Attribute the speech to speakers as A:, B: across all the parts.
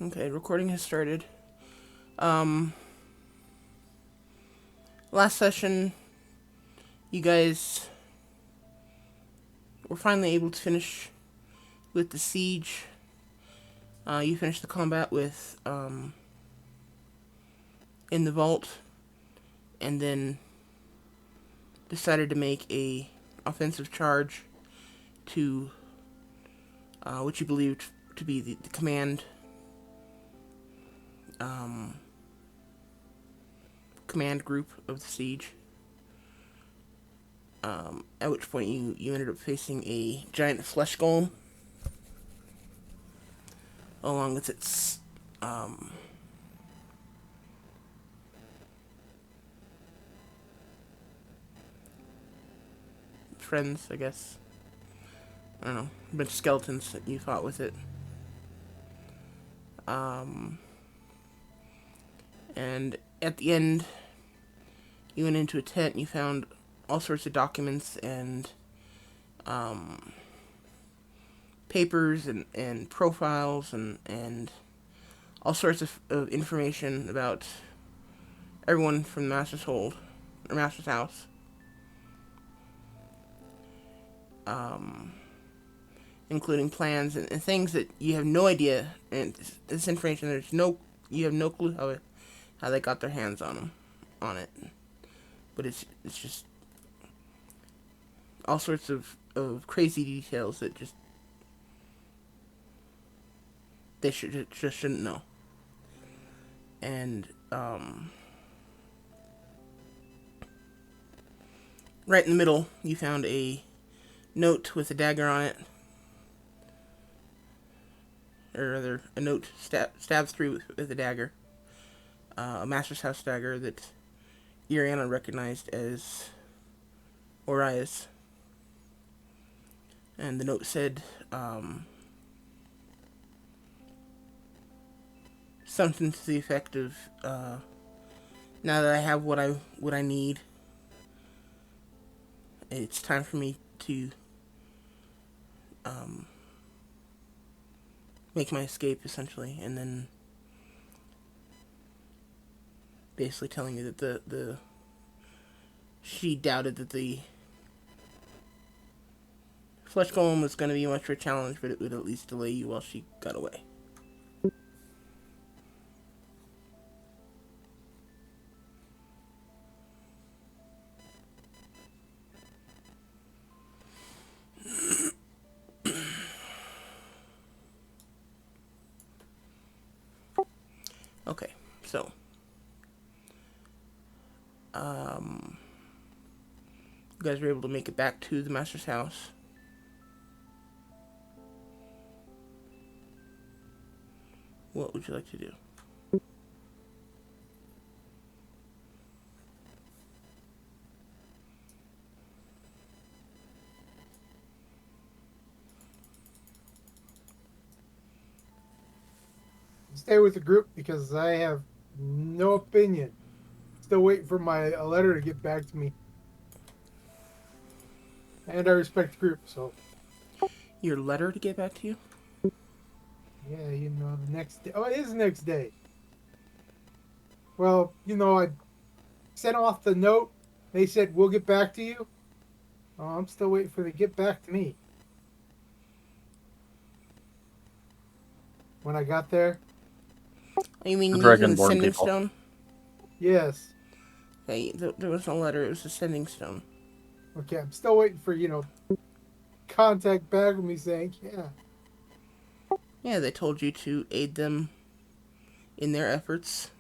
A: Okay, recording has started. Um, Last session, you guys were finally able to finish with the siege. You finished the combat with, in the vault, and then decided to make a offensive charge to, what you believed to be the command group of the siege. At which point you ended up facing a giant flesh golem along with its friends, I guess. I don't know, a bunch of skeletons that you fought with it. And at the end, you went into a tent and you found all sorts of documents and papers and profiles and all sorts of information about everyone from the Master's Hold, or Master's House. Including plans and things that you have no idea, and this information, you have no clue how they got their hands on it. But it's just all sorts of crazy details that they shouldn't know. And right in the middle, you found a note with a dagger on it, or rather, a note stabs through with a dagger, a Master's House dagger that Iriana recognized as Oria's. And the note said something to the effect of, now that I have what I need, it's time for me to make my escape, essentially. And then basically telling you that she doubted that the flesh golem was going to be much of a challenge, but it would at least delay you while she got away. Okay, so you guys were able to make it back to the Master's house. What would you like to do?
B: Stay with the group because I have no opinion. Still waiting for my letter to get back to me. And I respect the group, so.
A: Your letter to get back to you?
B: Yeah, the next day. Oh, it is the next day. Well, I sent off the note. They said, we'll get back to you. Oh, I'm still waiting for them to get back to me. When I got there?
A: You mean
C: The
A: using the
C: Dragonborn
A: sending
C: people.
A: stone?
B: Yes.
A: Okay, there was no letter, it was a sending stone.
B: Okay, I'm still waiting for, contact back with me saying, yeah.
A: Yeah, they told you to aid them in their efforts,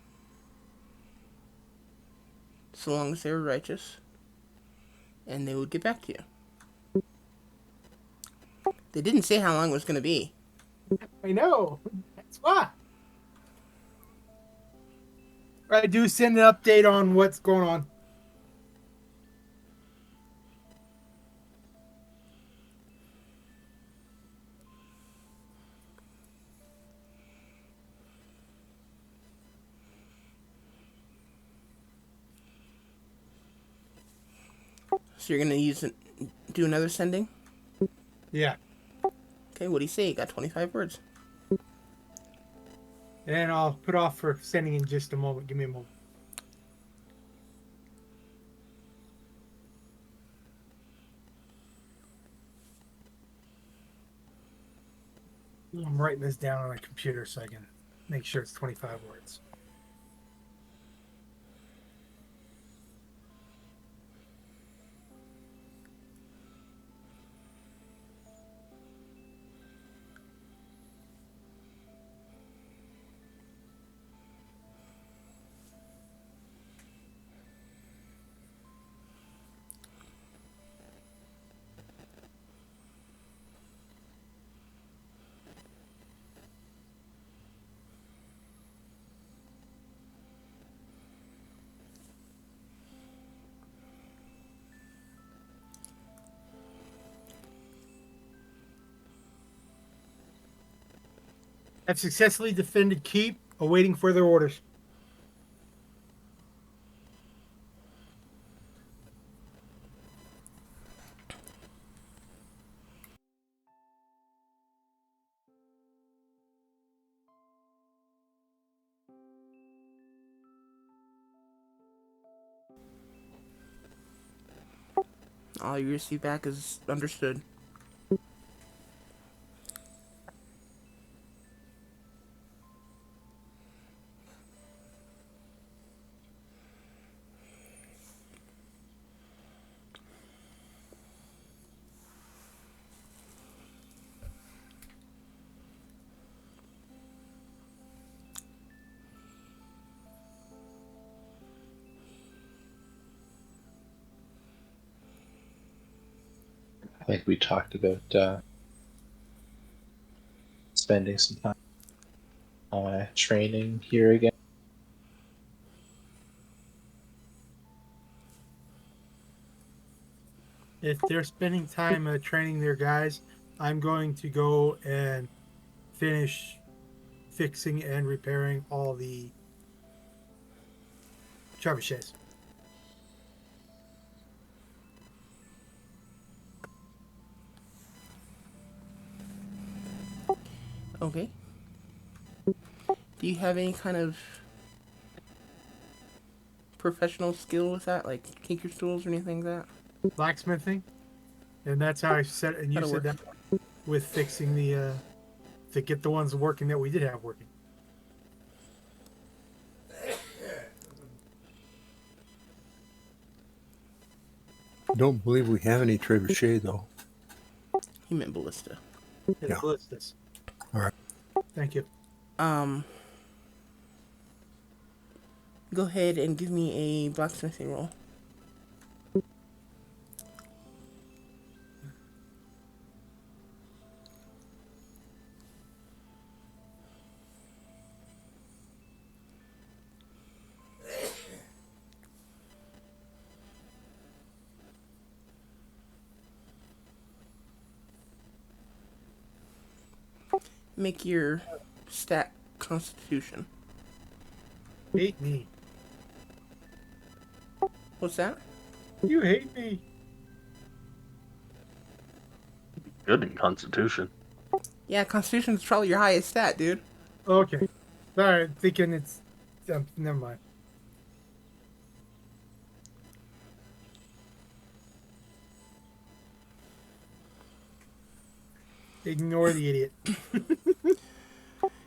A: so long as they were righteous, and they would get back to you. They didn't say how long it was going to be.
B: I know. That's why. I do send an update on what's going on.
A: So you're going to do another sending?
B: Yeah.
A: Okay, what do you say? You got 25 words.
B: And I'll put off for sending in just a moment. Give me a moment. I'm writing this down on a computer so I can make sure it's 25 words. Have successfully defended keep, awaiting further orders.
A: All you receive back is understood.
C: I think we talked about spending some time training here again.
B: If they're spending time training their guys, I'm going to go and finish fixing and repairing all the trebuchets.
A: Okay. Do you have any kind of professional skill with that, like tinker tools or anything like that?
B: Blacksmithing, and that's how I said. And you
A: That'll
B: said
A: work.
B: that with fixing the to get the ones working that we did have working.
D: Don't believe we have any trebuchet though.
A: He meant ballista.
B: Yeah. Ballistas.
D: All right.
B: Thank you.
A: Go ahead and give me a blacksmithing roll. Make your stat Constitution.
B: Hate me.
A: What's that?
B: You hate me.
E: Good in Constitution.
A: Yeah, Constitution's probably your highest stat, dude.
B: Okay. Sorry, thinking it's. Never mind. Ignore the idiot.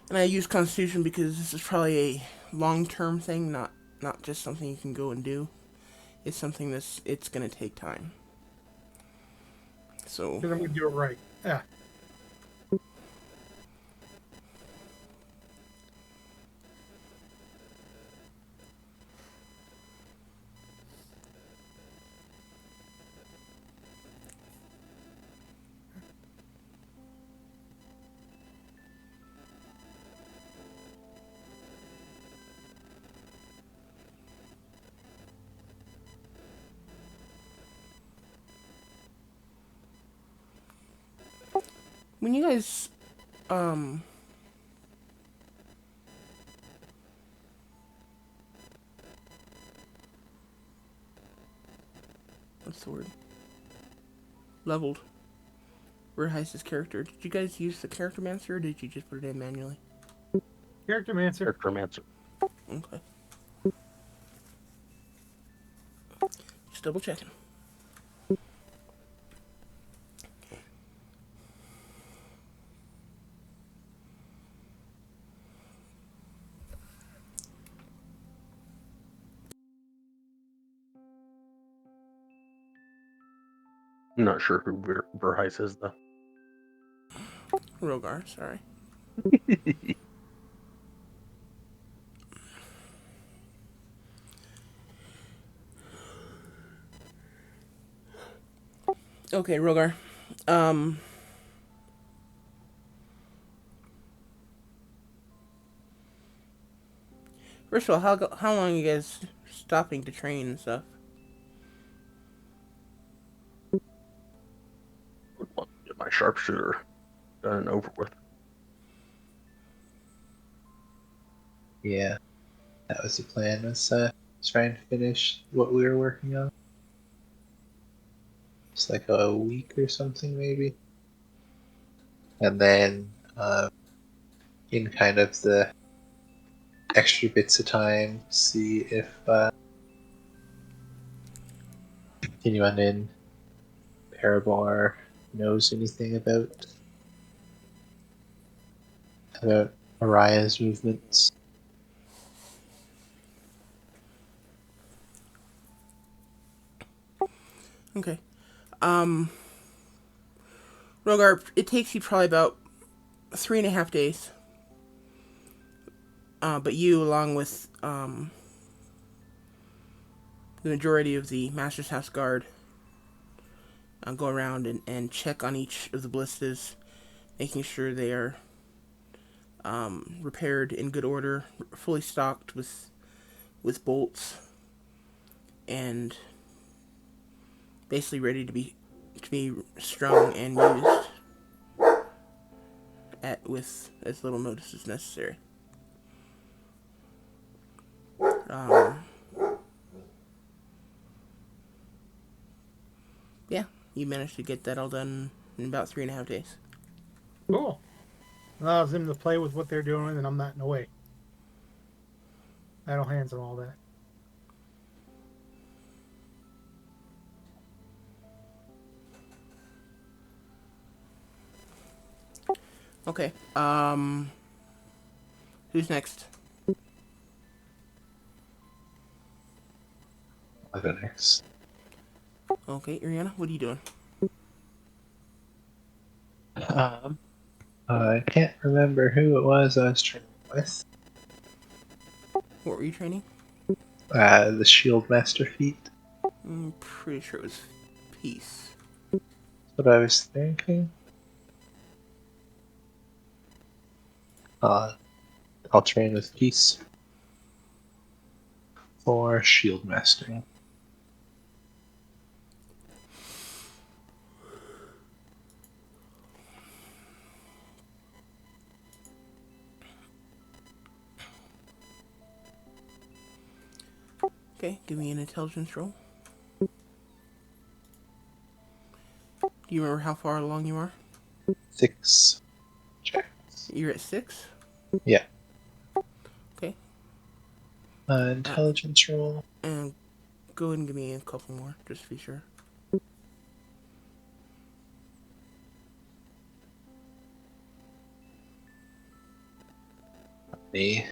A: And I use Constitution because this is probably a long-term thing, not just something you can go and do. It's something it's gonna take time. So
B: Because I'm going to do it right. Ah.
A: when you guys what's the word? Leveled. Reheist his character. Did you guys use the character mancer or did you just put it in manually?
B: Character Mancer.
E: Necromancer.
A: Okay. Just double checking.
E: I'm not sure who Verheis is, though.
A: Rogar, sorry. Okay, Rogar. First of all, how long are you guys stopping to train and stuff?
E: Would want to get my sharpshooter done and over with.
C: Yeah, that was the plan. Was trying to finish what we were working on. It's like a week or something, maybe. And then, in kind of the extra bits of time, see if anyone in Parabar knows anything about Araya's movements.
A: Okay. Rogar, it takes you probably about 3.5 days. But you, along with the majority of the Master's House Guard, go around and check on each of the ballistas, making sure they are repaired in good order, fully stocked with bolts, and basically ready to be strung and used with as little notice as necessary. Yeah, you managed to get that all done in about 3.5 days.
B: Cool. Allows them to play with what they're doing, and I'm not in the way. Idle hands and all that.
A: Okay. Who's next?
C: I'll go next.
A: Okay, Ariana, what are you doing?
C: I can't remember who it was I was training with.
A: What were you training?
C: The Shield Master feat.
A: I'm pretty sure it was Peace.
C: That's what I was thinking. I'll train with Peace for Shield Mastering.
A: Okay, give me an intelligence roll. Do you remember how far along you are?
C: 6 checks.
A: You're at 6?
C: Yeah.
A: Okay.
C: Intelligence roll.
A: And go ahead and give me a couple more, just to be sure.
C: Me.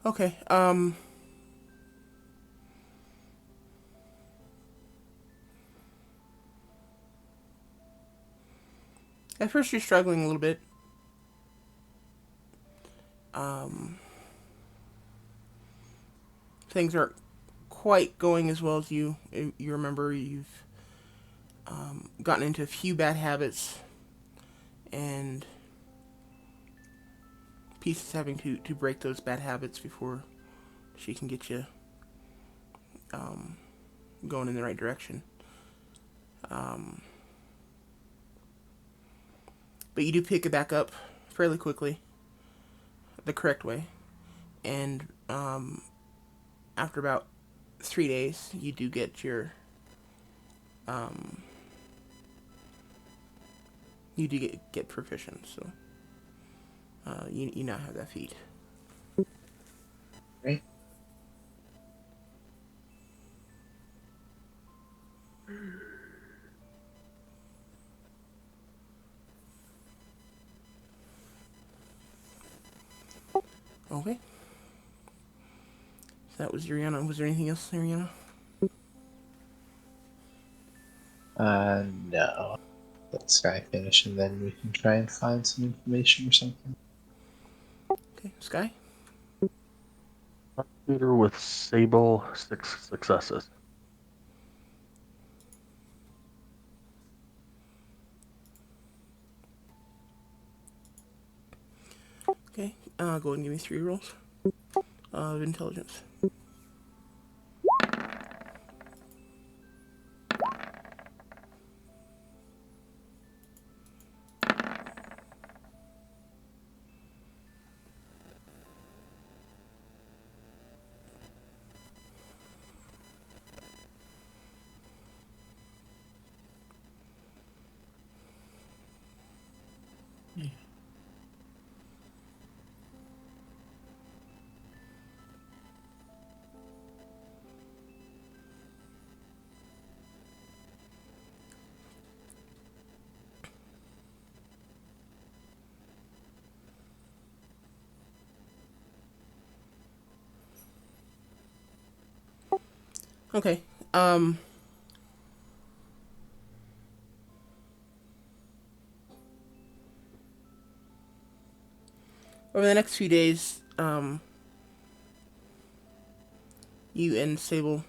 A: Okay, at first you're struggling a little bit. Things aren't quite going as well as you remember. You've gotten into a few bad habits, and Peace is having to break those bad habits before she can get you going in the right direction. But you do pick it back up fairly quickly, the correct way, and after about 3 days, you do get your you do get proficient. So you now have that feat.
C: Right?
A: Okay. So that was Uriana. Was there anything else, Uriana?
C: No. Let Sky finish, and then we can try and find some information or something.
A: Okay, Sky.
E: Shooter with Sable, 6 successes.
A: Okay. Go ahead and give me 3 rolls of intelligence. Okay. Over the next few days, you and Sable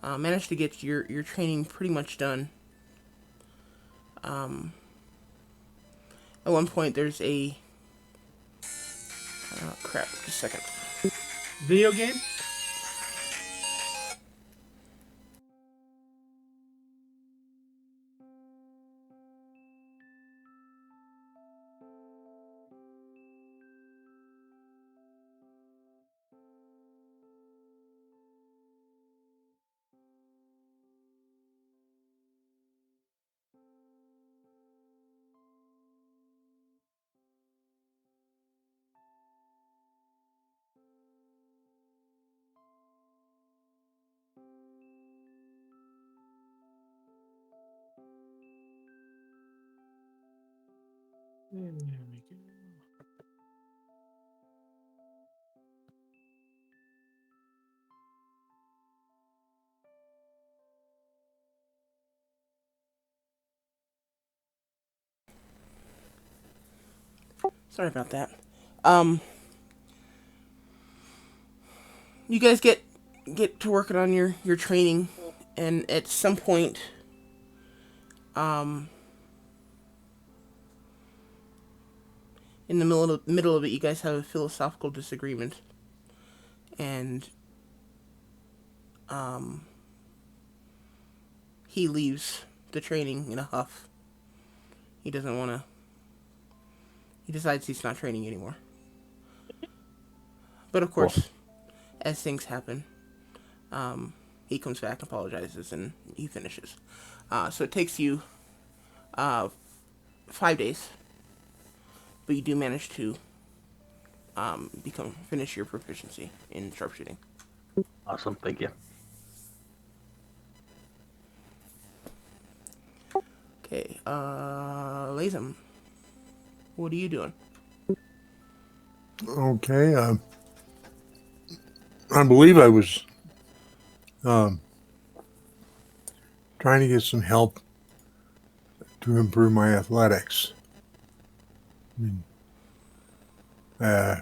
A: managed to get your training pretty much done. At one point, there's a crap. Just a second.
B: Video game? There we go.
A: Sorry about that. You guys get to working on your training, and at some point, in the middle of it, you guys have a philosophical disagreement, and he leaves the training in a huff. He doesn't want to. He decides he's not training anymore. But of course, as things happen, he comes back, apologizes, and he finishes. So it takes you 5 days, but you do manage to finish your proficiency in sharpshooting.
E: Awesome, thank you.
A: Okay, Lazem, what are you doing?
D: Okay. I believe I was trying to get some help to improve my athletics. I mean, I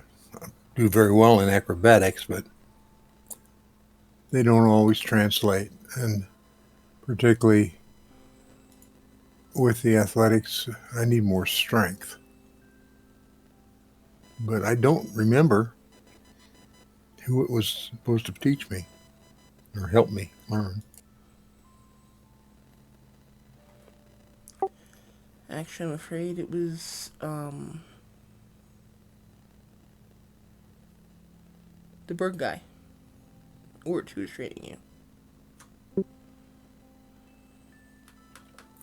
D: do very well in acrobatics, but they don't always translate. And particularly with the athletics, I need more strength. But I don't remember who it was supposed to teach me or help me learn.
A: Actually, I'm afraid it was the bird guy. Ort who was training you.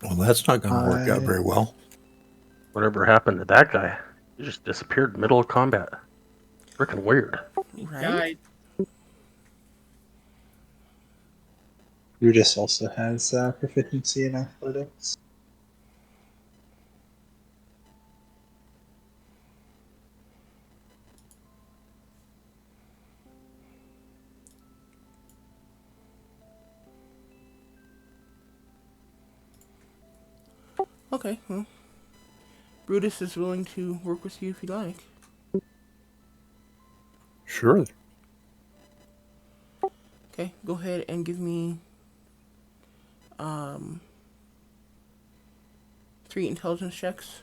D: Well, that's not going to work out
C: I
D: very well.
E: Whatever happened to that guy? He just disappeared in the middle of combat. Freaking weird.
B: He
A: Right?
B: died.
C: Brutus also has proficiency in athletics.
A: Okay, well, Brutus is willing to work with you if you like.
D: Sure.
A: Okay, go ahead and give me 3 intelligence checks.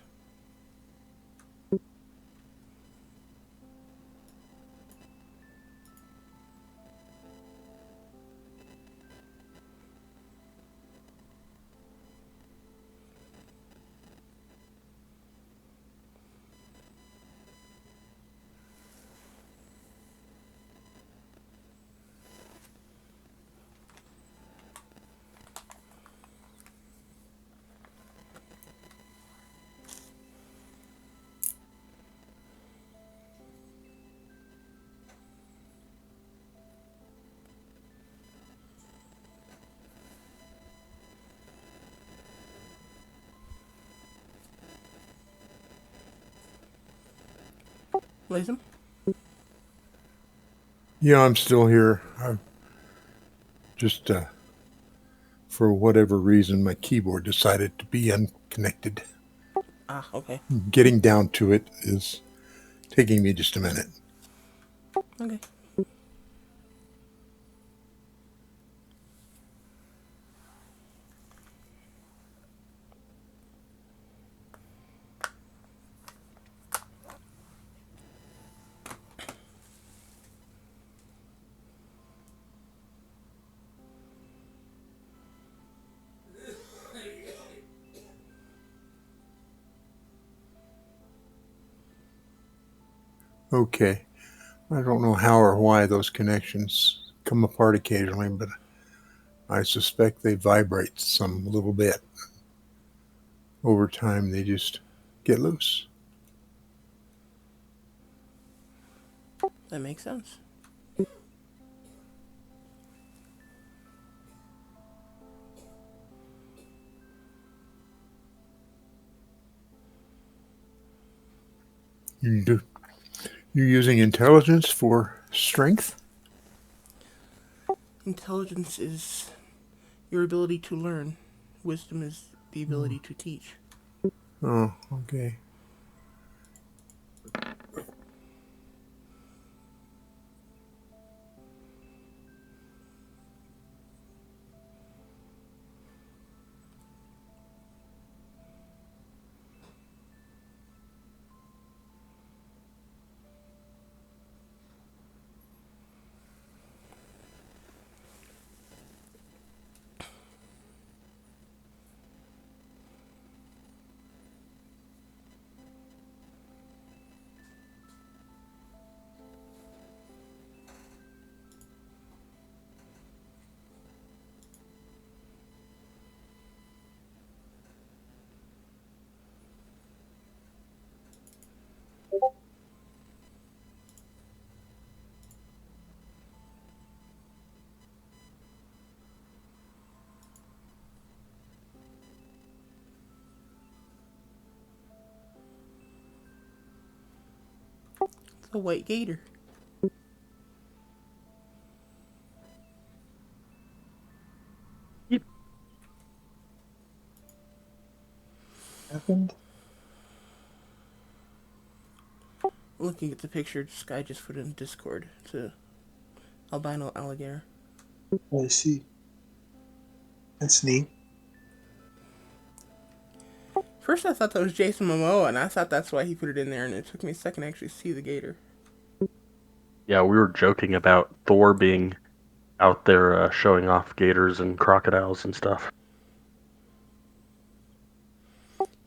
A: Latham?
D: Yeah, I'm still here. I just, for whatever reason, my keyboard decided to be unconnected.
A: Ah, okay.
D: Getting down to it is taking me just a minute.
A: Okay.
D: Okay. I don't know how or why those connections come apart occasionally, but I suspect they vibrate some little bit. Over time, they just get loose.
A: That makes sense.
D: You're using intelligence for strength?
A: Intelligence is your ability to learn. Wisdom is the ability to teach.
D: Oh, okay.
A: It's a white gator.
C: happened.
A: Looking at the picture this guy just put in Discord. It's a albino alligator.
C: I see. That's neat.
A: First I thought that was Jason Momoa, and I thought that's why he put it in there, and it took me a second to actually see the gator.
E: Yeah, we were joking about Thor being out there showing off gators and crocodiles and stuff.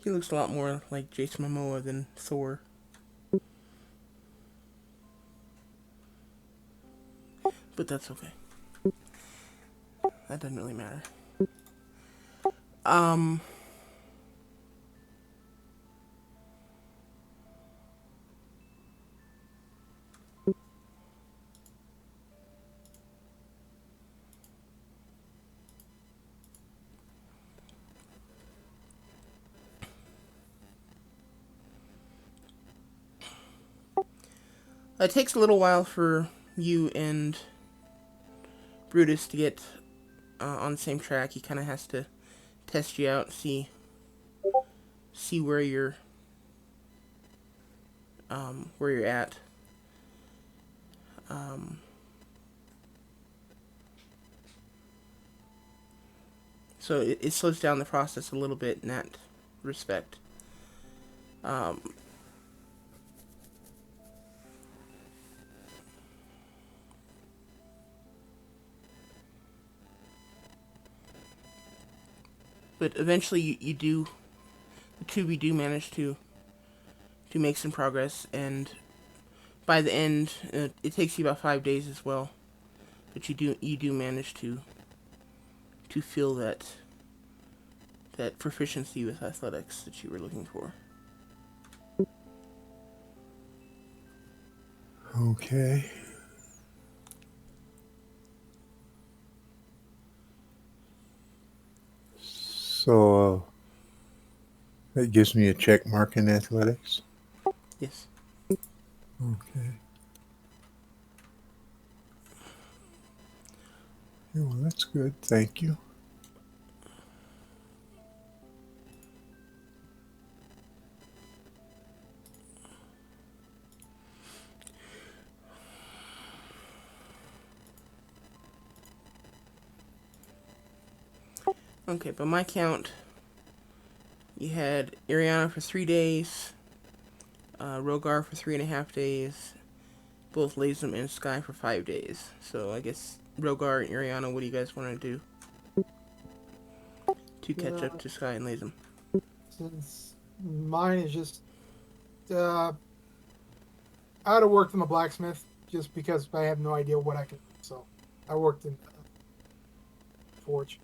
A: He looks a lot more like Jason Momoa than Thor. But that's okay. That doesn't really matter. Um, it takes a little while for you and Brutus to get on the same track. He kind of has to test you out, see where you're at. So it slows down the process a little bit in that respect. Um, but eventually the two of you do manage to make some progress, and by the end, it takes you about 5 days as well. But you do manage to feel that proficiency with athletics that you were looking for.
D: Okay. So that gives me a check mark in athletics.
A: Yes.
D: Okay. Yeah, well, that's good. Thank you.
A: Okay, by my count, you had Iriana for 3 days, Rogar for 3.5 days, both Lazem and Sky for 5 days. So I guess Rogar and Iriana, what do you guys want to do to catch up to Sky and Lazem?
B: Since mine is just, I had to work in a blacksmith just because I have no idea what I can do. So I worked in forge.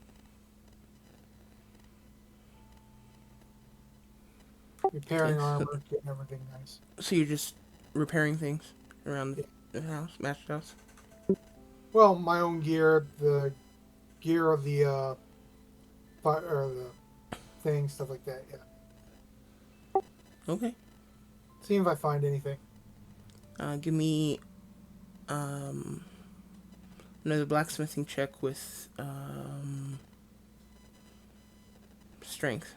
B: Repairing
A: Okay,
B: armor, getting everything nice.
A: so you're just repairing things around
B: Yeah.
A: the house, master house?
B: Well, my own gear, the gear of the or the thing, stuff like that. Yeah.
A: Okay.
B: See if I find anything.
A: Give me another blacksmithing check with strength.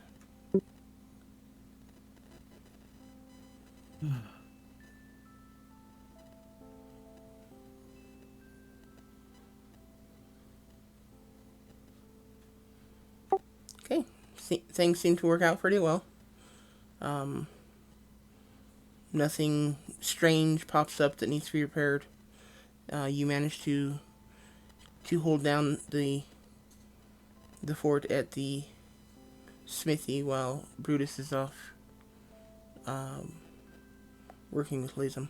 A: Okay. Things seem to work out pretty well. Nothing strange pops up that needs to be repaired. You manage to hold down the fort at the smithy while Brutus is off working with Lazem.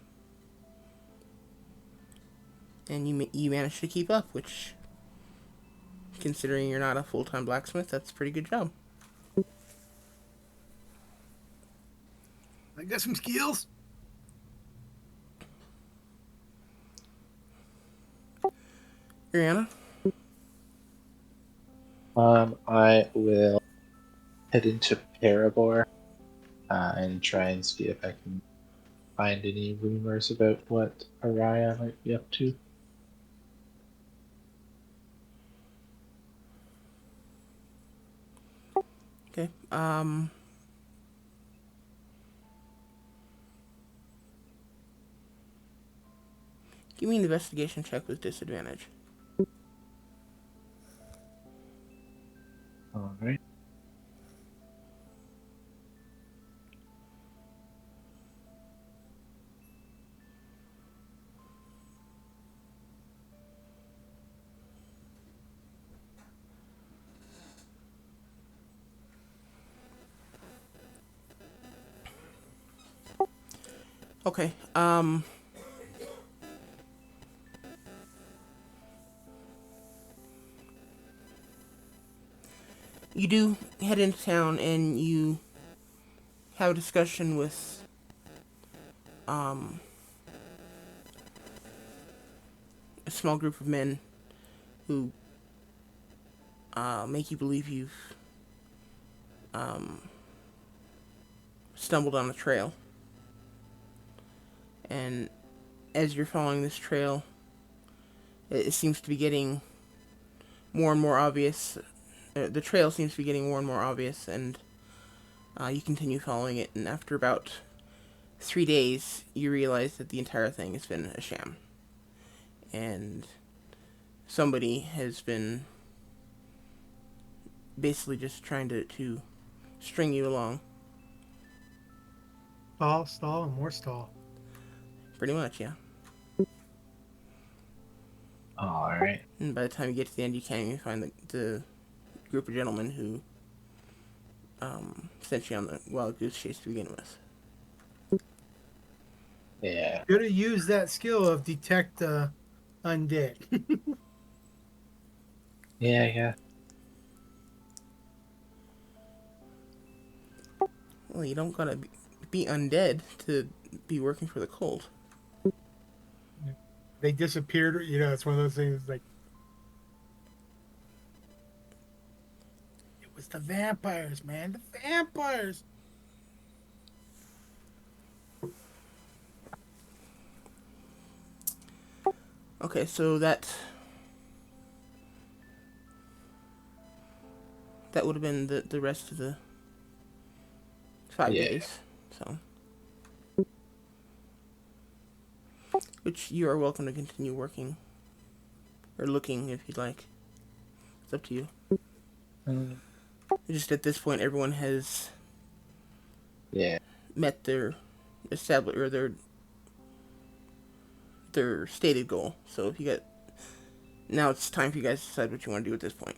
A: And you manage to keep up, which, considering you're not a full-time blacksmith, that's a pretty good job.
B: I got some skills.
A: Ariana?
C: I will head into Parabor and try and see if I can find any rumors about what Araya might be up to.
A: Okay. Give me an investigation check with disadvantage.
C: Alright.
A: Okay. You do head into town and you have a discussion with um a small group of men who make you believe you've um stumbled on a trail. And as you're following this trail, it seems to be getting more and more obvious. The trail seems to be getting more and more obvious, and you continue following it. And after about 3 days, you realize that the entire thing has been a sham, and somebody has been basically just trying to string you along.
B: Stall, stall, and more stall.
A: Pretty much, yeah.
C: All right.
A: And by the time you get to the end, you can't even find the group of gentlemen who sent you on the wild goose chase to begin with.
C: Yeah.
B: Could have used that skill of detect undead.
C: Yeah. Yeah.
A: Well, you don't gotta be undead to be working for the cult.
B: They disappeared. You know, it's one of those things like it was the vampires, man. The vampires.
A: Okay, so that would have been the rest of the 5 days. So, which you are welcome to continue working or looking if you'd like. It's up to you.
C: Mm,
A: Just at this point, everyone has
C: yeah.
A: met their established or their stated goal. So if you got now, it's time for you guys to decide what you want to do at this point.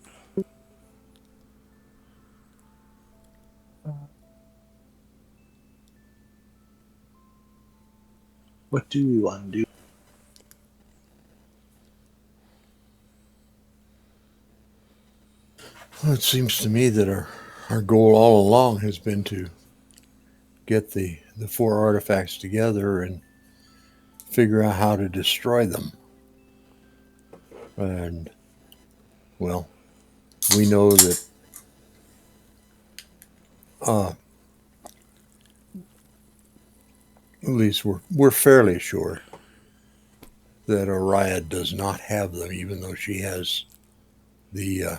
C: What do we want to do?
D: Well, it seems to me that our goal all along has been to get the four artifacts together and figure out how to destroy them. And, well, we know that at least we're fairly sure that Oriah does not have them, even though she has the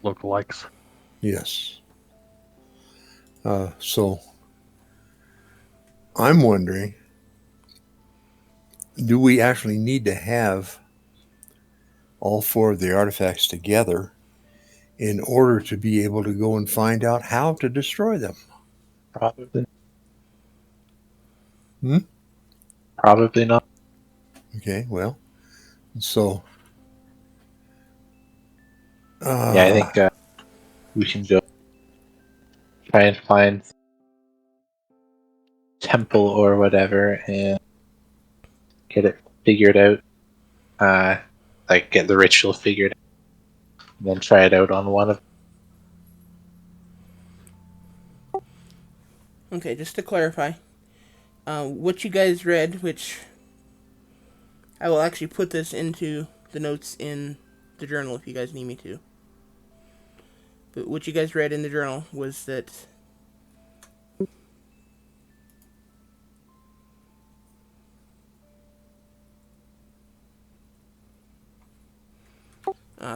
E: Lookalikes.
D: yes. So I'm wondering, do we actually need to have all four of the artifacts together in order to be able to go and find out how to destroy them?
C: Probably.
D: Hmm?
C: Probably not.
D: Okay, well, so
C: Yeah, I
D: uh,
C: think we can go try and find temple or whatever and get it figured out. Like get the ritual figured out, and then try it out on one of.
A: Okay, just to clarify, what you guys read, which I will actually put this into the notes in the journal if you guys need me to. But what you guys read in the journal was that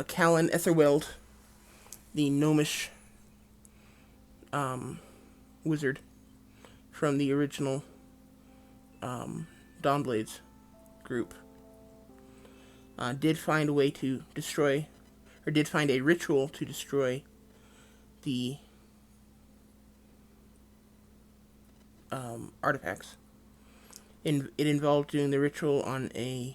A: Callan Etherweld, the gnomish wizard from the original Dawnblades group, did find a way to destroy, or did find a ritual to destroy the artifacts. It involved doing the ritual on a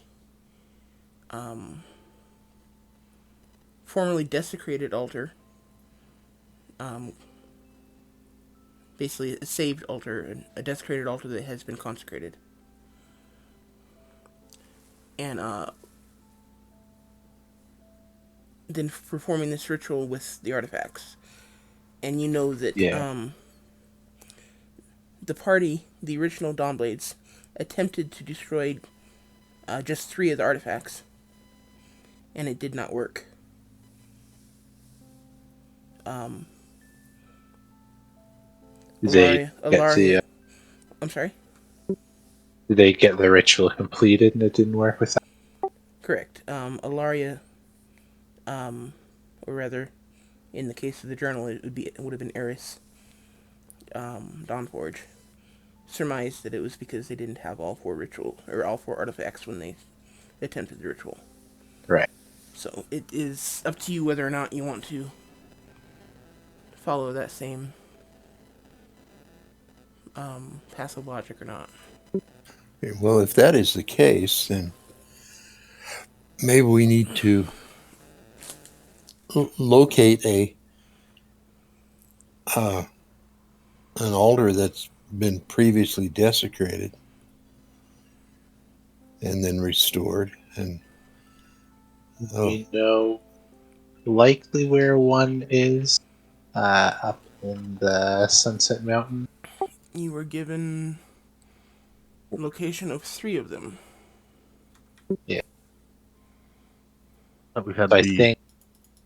A: formerly desecrated altar, Basically, a saved altar, a desecrated altar that has been consecrated. And then performing this ritual with the artifacts. And you know that
C: Yeah.
A: the party, the original Dawnblades, attempted to destroy just 3 of the artifacts, and it did not work.
C: They get the
A: Alaria, I'm sorry.
C: they get the ritual completed and it didn't work with that.
A: Correct. Alaria, or rather, in the case of the journal, it would have been Eris, Dawnforge, surmised that it was because they didn't have all 4 ritual or all 4 artifacts when they attempted the ritual.
C: Right.
A: So it is up to you whether or not you want to follow that same passive logic or not.
D: Okay, well, if that is the case, then maybe we need to locate an altar that's been previously desecrated and then restored. And
C: We know likely where one is, up in the Sunset Mountain.
A: You were given location of 3 of them.
C: Yeah.
E: That we had
C: So I think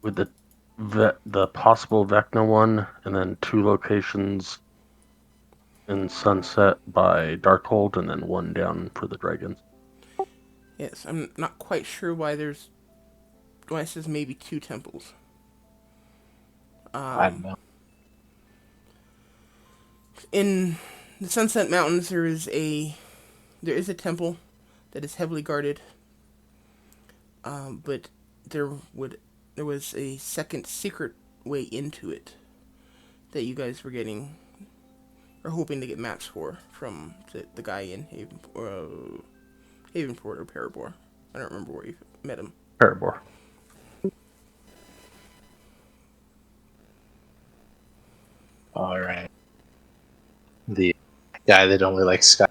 E: with the possible Vecna one, and then 2 locations in Sunset by Darkhold, and then 1 down for the dragons.
A: Yes, I'm not quite sure why it says maybe 2 temples.
C: I don't know.
A: In the Sunset Mountains, there is a temple that is heavily guarded, but there was a second secret way into it that you guys were getting or hoping to get maps for from the guy in Havenport or Parabor. I don't remember where you met him.
E: Parabor.
C: All right. The guy that only likes Sky,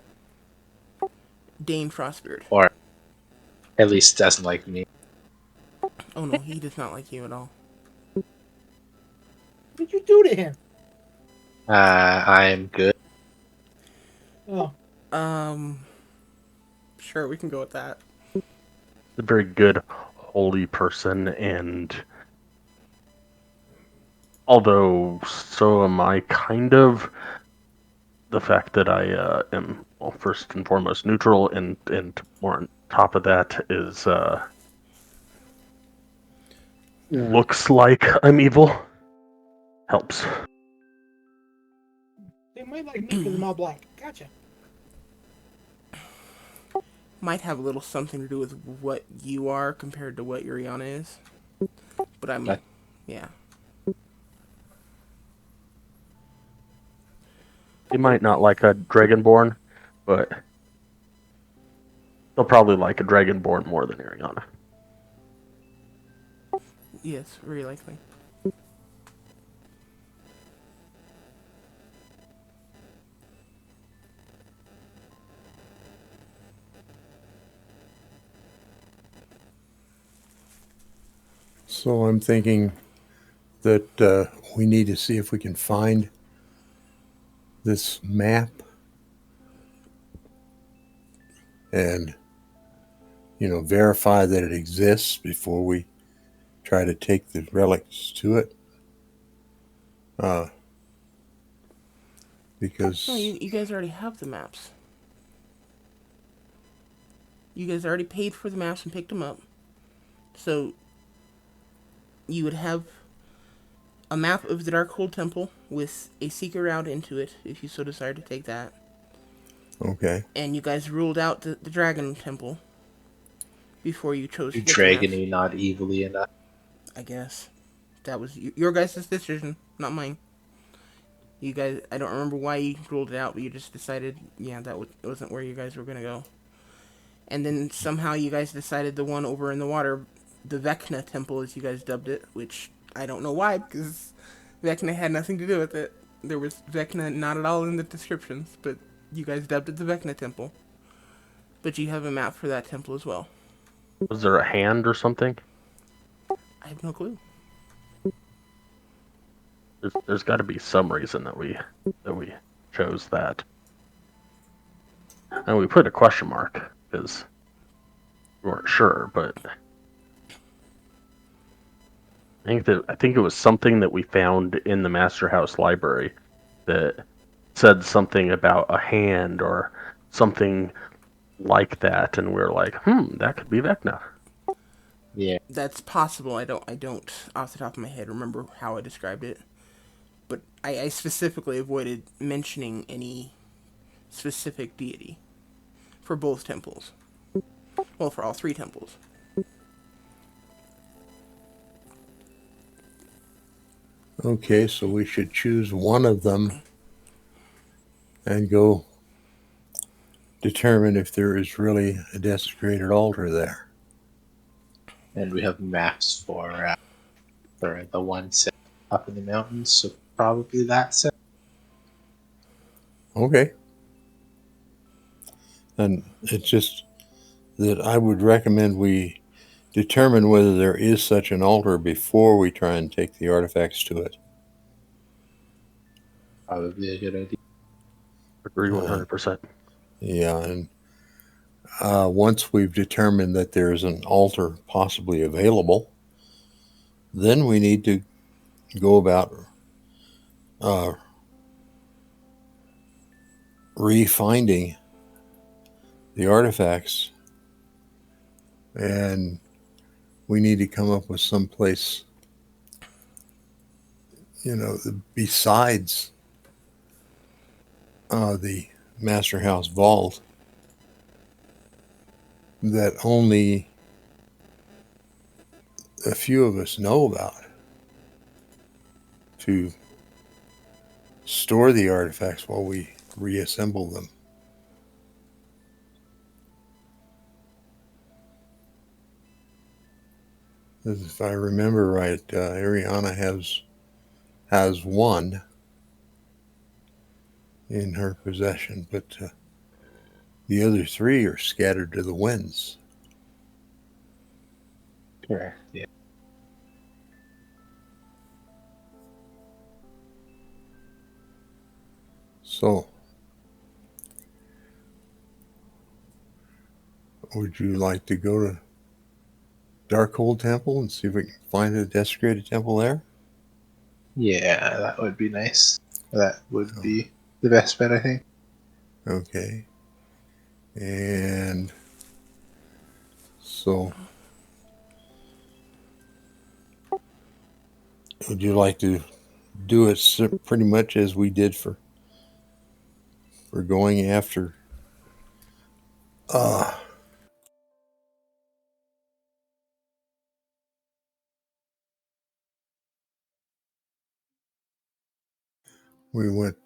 A: Dane Frostbeard.
C: or at least doesn't like me.
A: Oh no, he does not like you at all.
B: What did you do to him?
C: I'm good.
B: Oh,
A: Sure, we can go with that.
E: A very good, holy person, and although so am I, kind of. The fact that I am, well, first and foremost neutral, and more on top of that is looks like I'm evil, helps.
B: they might like me because I'm all black. Gotcha.
A: Might have a little something to do with what you are compared to what Yuriana is. But
C: But
A: yeah.
E: They might not like a Dragonborn, but they'll probably like a Dragonborn more than Ariana.
A: Yes, very likely.
D: so I'm thinking that we need to see if we can find this map and, verify that it exists before we try to take the relics to it. Because
A: No, you guys already have the maps. You guys already paid for the maps and picked them up. So you would have a map of the Darkhold Temple with a secret route into it, if you so desire to take that.
D: okay,
A: And you guys ruled out the Dragon Temple before you chose to
C: you
A: get the maps.
C: dragony not evilly enough.
A: I guess. That was your guys' decision, not mine. You guys, I don't remember why you ruled it out, but you just decided, yeah, it wasn't where you guys were going to go. And then somehow you guys decided the one over in the water, the Vecna Temple, as you guys dubbed it, which I don't know why, because Vecna had nothing to do with it. There was Vecna not at all in the descriptions, but you guys dubbed it the Vecna Temple. But you have a map for that temple as well.
E: Was there a hand or something?
A: I have no clue.
E: There's got to be some reason that we chose that. And we put a question mark because we weren't sure, but I think it was something that we found in the Master House library that said something about a hand or something like that, and we were like, that could be Vecna.
C: Yeah.
A: That's possible. I don't off the top of my head remember how I described it. But I specifically avoided mentioning any specific deity for both temples. Well, for all three temples.
D: Okay, so we should choose one of them and go determine if there is really a desecrated altar there.
C: And we have maps for the one set up in the mountains, so probably that set.
D: Okay. And it's just that I would recommend we determine whether there is such an altar before we try and take the artifacts to it.
C: Probably a good idea.
E: Agree 100%.
D: Yeah, and once we've determined that there's an altar possibly available, then we need to go about re-finding the artifacts, and we need to come up with some place, besides the Master House vault that only a few of us know about, to store the artifacts while we reassemble them. As if I remember right, Ariana has one in her possession, but the other three are scattered to the winds.
C: Correct. Yeah.
D: So, would you like to go to Darkhold Temple and see if we can find a desecrated temple there?
C: Yeah, that would be nice. That would be the best bet, I think.
D: Okay. And so, would you like to do it pretty much as we did for going after we went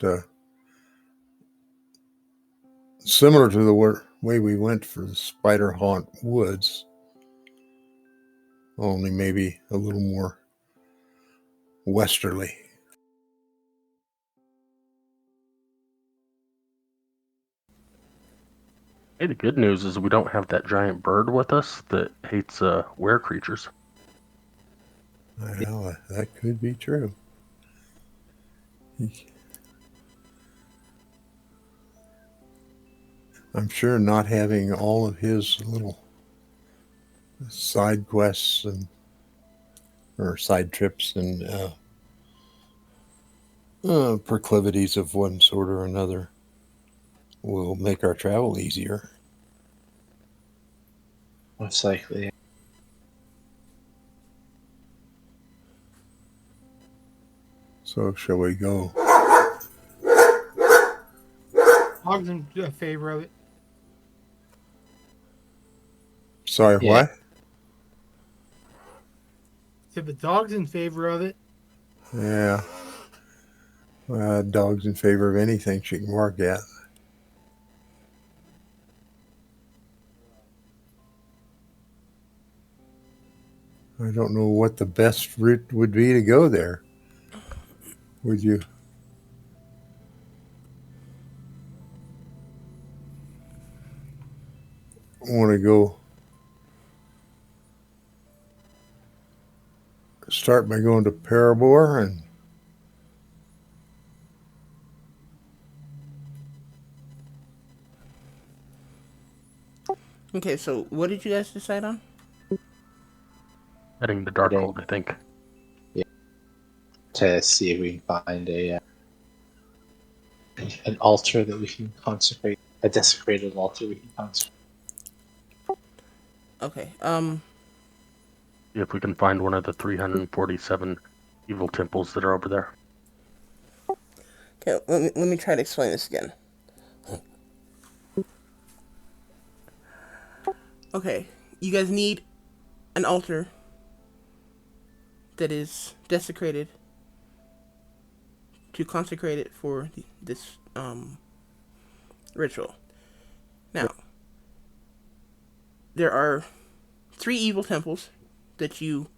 D: similar to the way we went for the Spider Haunt Woods, only maybe a little more westerly.
E: Hey, the good news is we don't have that giant bird with us that hates were creatures.
D: Well, that could be true. I'm sure not having all of his little side quests or side trips and proclivities of one sort or another will make our travel easier.
C: Most likely.
D: So shall we go?
B: Dog's in favor of it.
D: Sorry,
C: Yeah.
D: what?
B: Said the dog's in favor of it.
D: Yeah. Dog's in favor of anything she can bark at. I don't know what the best route would be to go there. Would you want to go start by going to Parabor and
A: Okay, so what did you guys decide on?
E: Heading to Darkhold, I think.
C: to see if we can find an altar that we can consecrate, a desecrated altar we can consecrate.
A: Okay.
E: If we can find one of the 347 evil temples that are over there.
A: Okay. Let me try to explain this again. Okay. You guys need an altar that is desecrated to consecrate it for this ritual. Now, there are 3 evil temples that you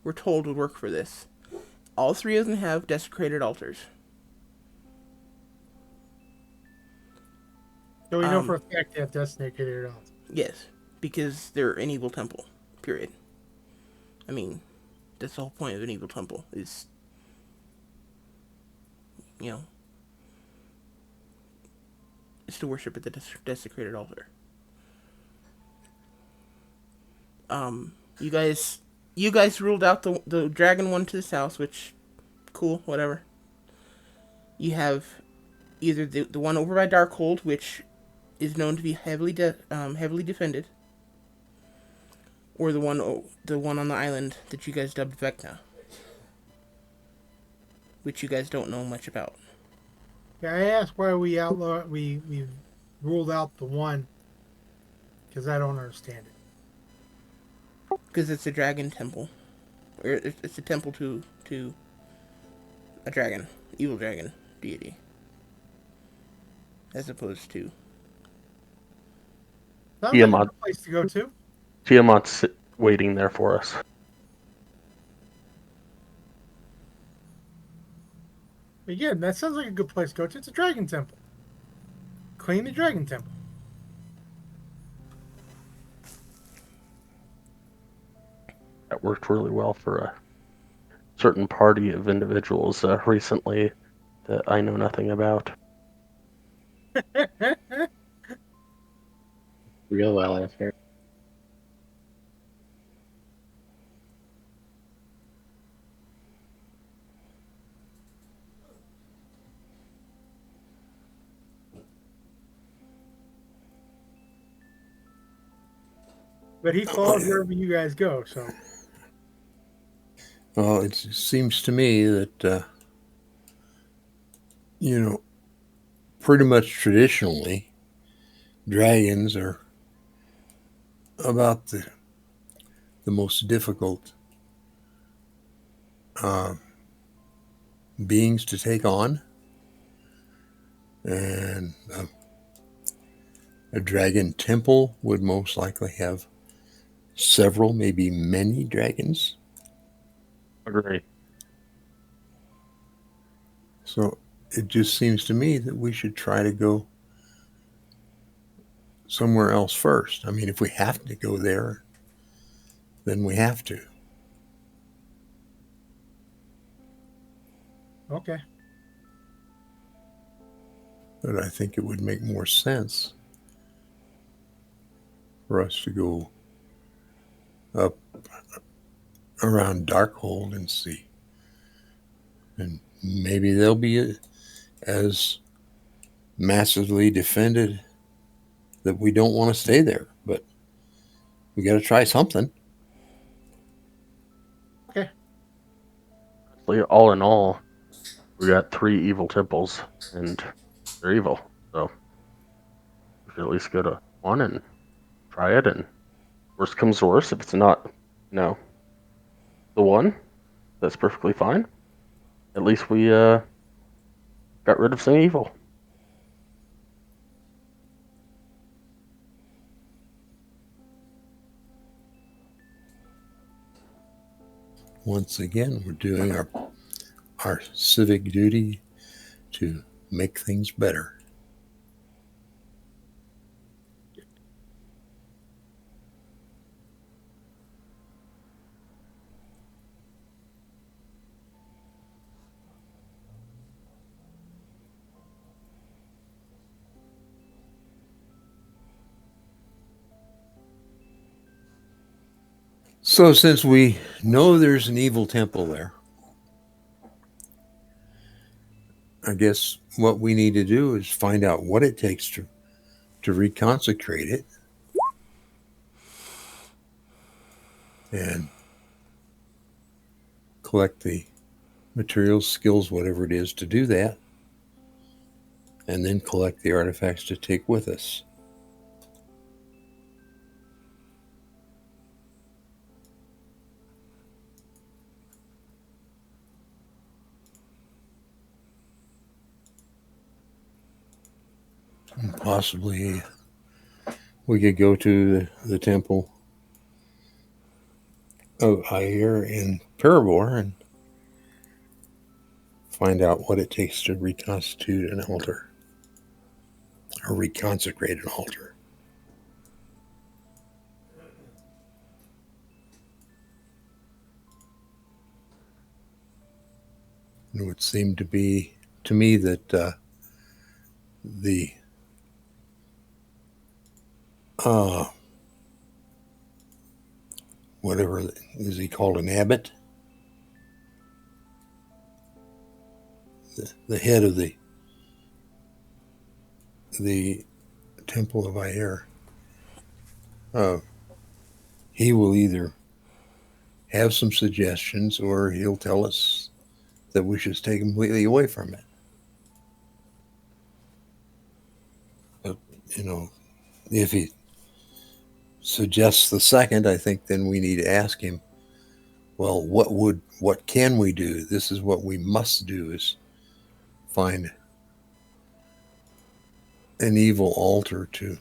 A: were told would work for this. All 3 of them have desecrated altars.
B: So we know for a fact they have desecrated altars.
A: Yes, because they're an evil temple. Period. I mean, that's the whole point of an evil temple is, you know, is to worship at the desecrated altar. You guys ruled out the dragon one to the south, which, cool, whatever. You have either the one over by Darkhold, which is known to be heavily defended, or the one on the island that you guys dubbed Vecna, which you guys don't know much about.
B: Yeah, I asked why we ruled out the one because I don't understand it.
A: Because it's a dragon temple, or it's a temple to a dragon, evil dragon deity, as opposed to.
B: Sounds like a good place to go to.
E: Tiamat's waiting there for us.
B: Again, that sounds like a good place to go to. It's a dragon temple. Clean the dragon temple.
E: That worked really well for a certain party of individuals recently that I know nothing about.
C: Real well, I've heard.
B: But he follows wherever you guys go, so.
D: well, it seems to me that pretty much traditionally, dragons are about the most difficult beings to take on, and a dragon temple would most likely have several, maybe many dragons.
E: Agree.
D: So it just seems to me that we should try to go somewhere else first. I mean, if we have to go there, then we have to.
B: Okay.
D: But I think it would make more sense for us to go up around Darkhold and see. And maybe they'll be as massively defended that we don't want to stay there. But we got to try something.
B: Okay.
E: All in all, we got 3 evil temples, and they're evil. So we should at least go to one and try it. And worst comes to worst, if it's not, the one, that's perfectly fine. At least we got rid of some evil.
D: Once again, we're doing our civic duty to make things better. So, since we know there's an evil temple there, I guess what we need to do is find out what it takes to reconsecrate it and collect the materials, skills, whatever it is to do that, and then collect the artifacts to take with us. And possibly we could go to the temple of Ayer in Parabor and find out what it takes to reconstitute an altar or reconsecrate an altar. It would seem to be to me that the whatever is he called, an abbot, the head of the temple of Ayer, he will either have some suggestions or he'll tell us that we should stay completely away from it. But, if he suggests the second, I think then we need to ask him, well, what can we do? This is what we must do, is find an evil altar to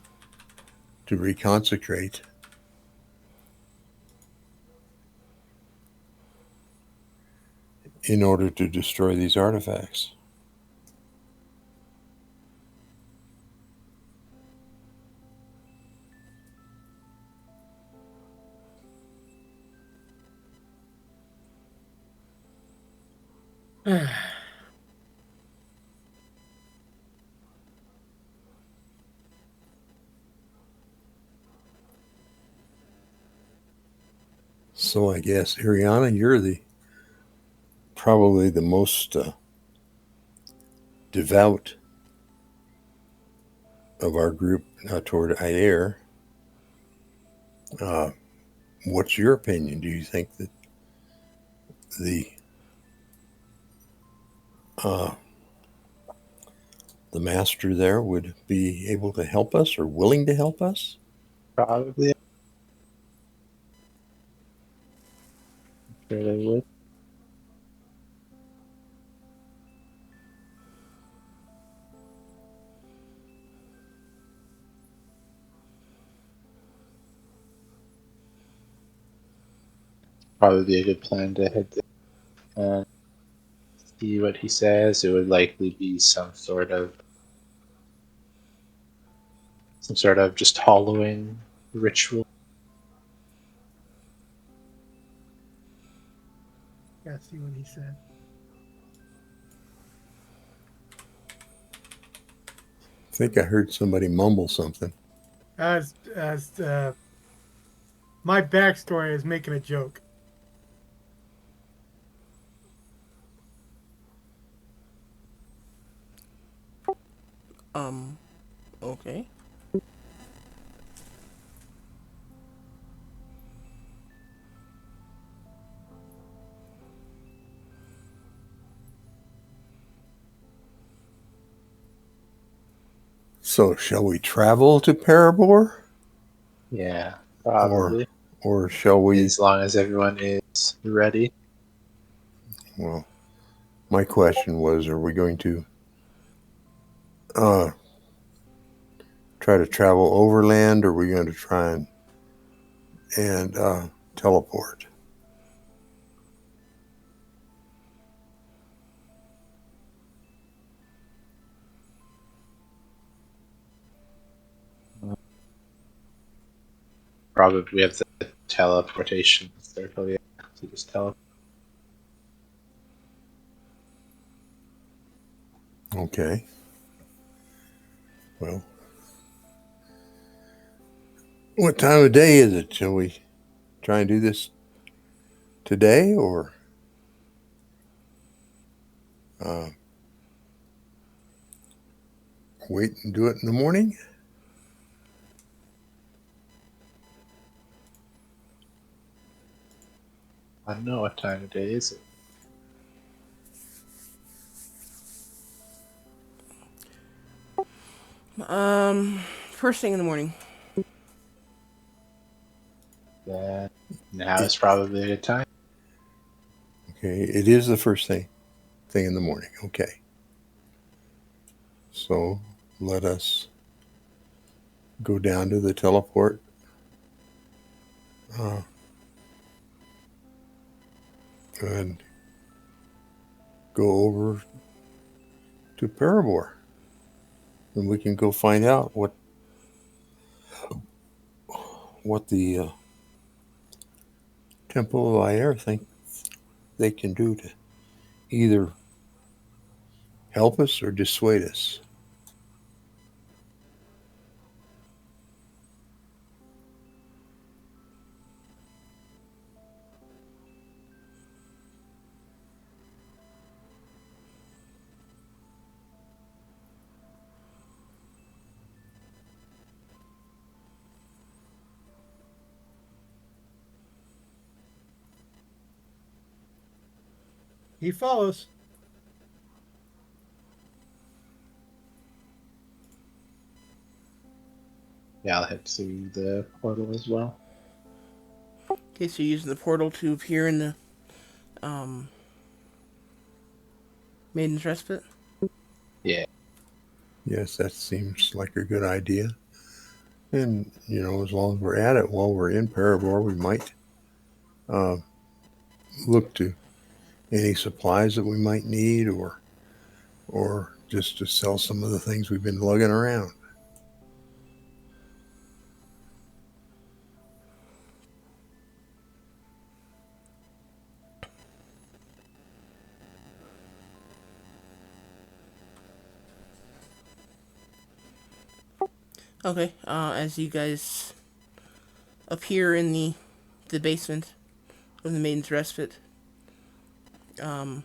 D: reconsecrate. In order to destroy these artifacts. So I guess, Ariana, you're probably the most devout of our group toward Ayer. What's your opinion? Do you think that uh, the master there would be able to help us or willing to help us?
C: Probably. I'm sure they would. Probably be a good plan to head there and see what he says. It would likely be some sort of just hollowing ritual.
B: Yeah, see what he said.
D: I think I heard somebody mumble something.
B: As my backstory is making a joke.
A: Okay.
D: So shall we travel to Parabor?
C: Yeah, probably.
D: Or shall we?
C: As long as everyone is ready.
D: Well, my question was, are we going to try to travel overland, or are we going to try and teleport?
C: Probably we have the teleportation circle, yeah. So just teleport.
D: Okay. Well, what time of day is it? Shall we try and do this today or uh, wait and do it in the morning?
C: I don't know what time of day is it.
A: First thing in the morning.
C: Then now is probably a good time.
D: Okay, it is the first thing in the morning. Okay. So let us go down to the teleport. Uh, and go over to Parabor. And we can go find out what the Temple of Ayer think they can do to either help us or dissuade us.
B: He follows.
C: Yeah, I'll head to the portal as well.
A: Okay, so you're using the portal to appear in the Maiden's Respite.
C: Yeah.
D: Yes, that seems like a good idea. And, as long as we're at it while we're in Parabor, we might look to any supplies that we might need or just to sell some of the things we've been lugging around.
A: Okay, as you guys appear in the basement of the Maiden's Respite, a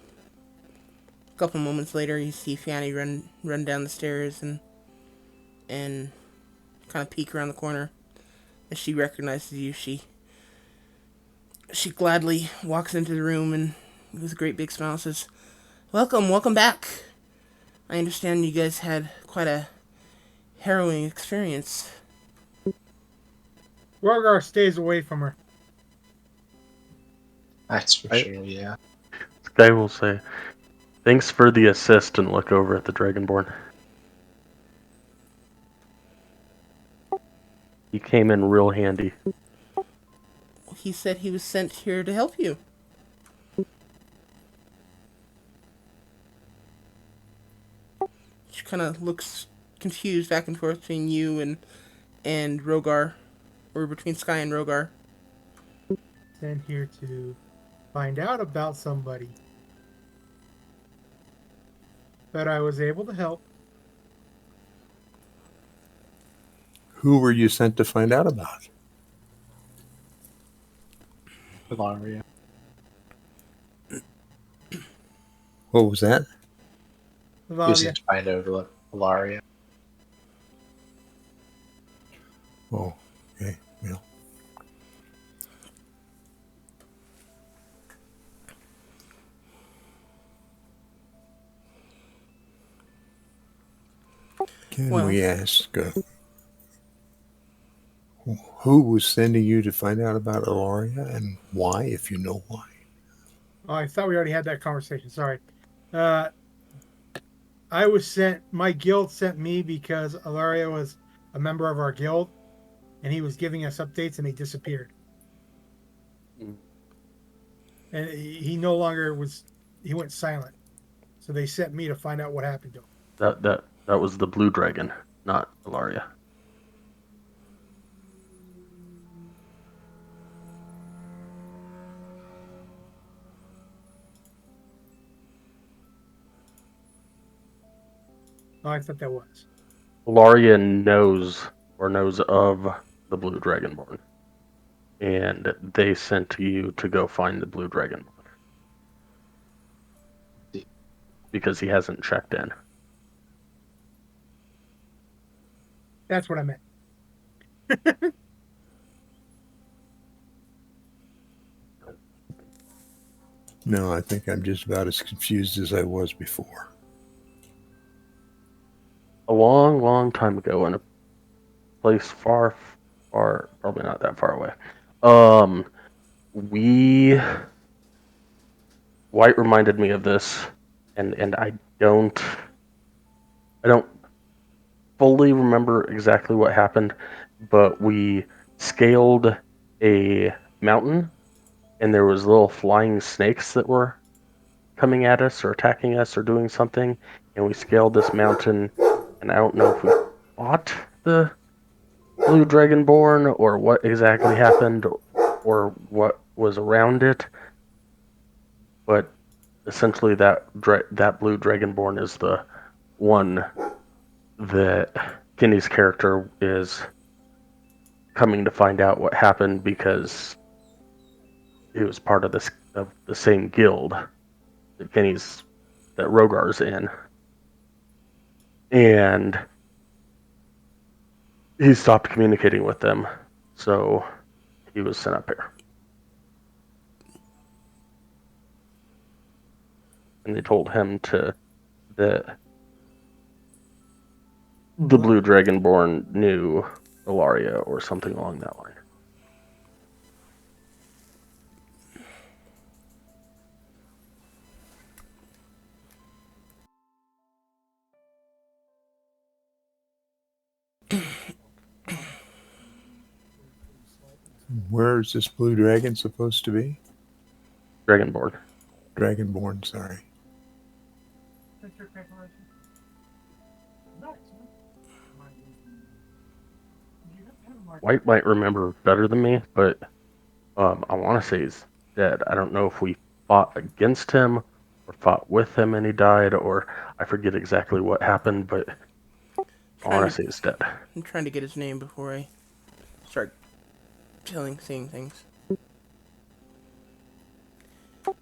A: couple moments later, you see Fanny run down the stairs and kind of peek around the corner. As she recognizes you, she gladly walks into the room and with a great big smile says, welcome back. I understand you guys had quite a harrowing experience."
B: Rogar stays away from her.
C: That's for
E: Right.
C: sure, yeah.
E: This guy will say, "Thanks for the assist," and look over at the Dragonborn. He came in real handy.
A: He said he was sent here to help you. She kind of looks confused back and forth between you and Rogar, or between Sky and Rogar.
B: Sent here to find out about somebody. But I was able to help.
D: Who were you sent to find out about?
C: Ilaria.
D: What was that?
C: Using
B: Valia.
C: to find out Ilaria.
D: Oh, okay. Well, can
A: Well,
D: we ask who was sending you to find out about Ilaria and why, if you know why?
B: Oh, I thought we already had that conversation. Sorry. I was sent, my guild sent me because Alaria was a member of our guild and he was giving us updates and he disappeared. And he no longer was, he went silent. So they sent me to find out what happened to him.
E: That was the blue dragon, not Ilaria.
B: Oh, I thought that was.
E: Ilaria knows of the blue dragonborn. and they sent you to go find the blue dragon because he hasn't checked in.
B: That's what I meant.
D: No, I think I'm just about as confused as I was before.
E: A long, long time ago in a place far, far, probably not that far away. White reminded me of this, and I don't fully remember exactly what happened, but we scaled a mountain, and there was little flying snakes that were coming at us or attacking us or doing something, and we scaled this mountain, and I don't know if we fought the blue dragonborn or what exactly happened or what was around it, but essentially that blue dragonborn is the one that Kenny's character is coming to find out what happened because he was part of the same guild that Rogar's in, and he stopped communicating with them, so he was sent up here. And they told him that the blue dragonborn knew Ilaria or something along that line.
D: Where is this blue dragon supposed to be?
E: Dragonborn.
D: Dragonborn, sorry.
E: White might remember better than me, but I want to say he's dead. I don't know if we fought against him or fought with him and he died, or I forget exactly what happened, but I want to say he's dead.
A: I'm trying to get his name before I start saying things. He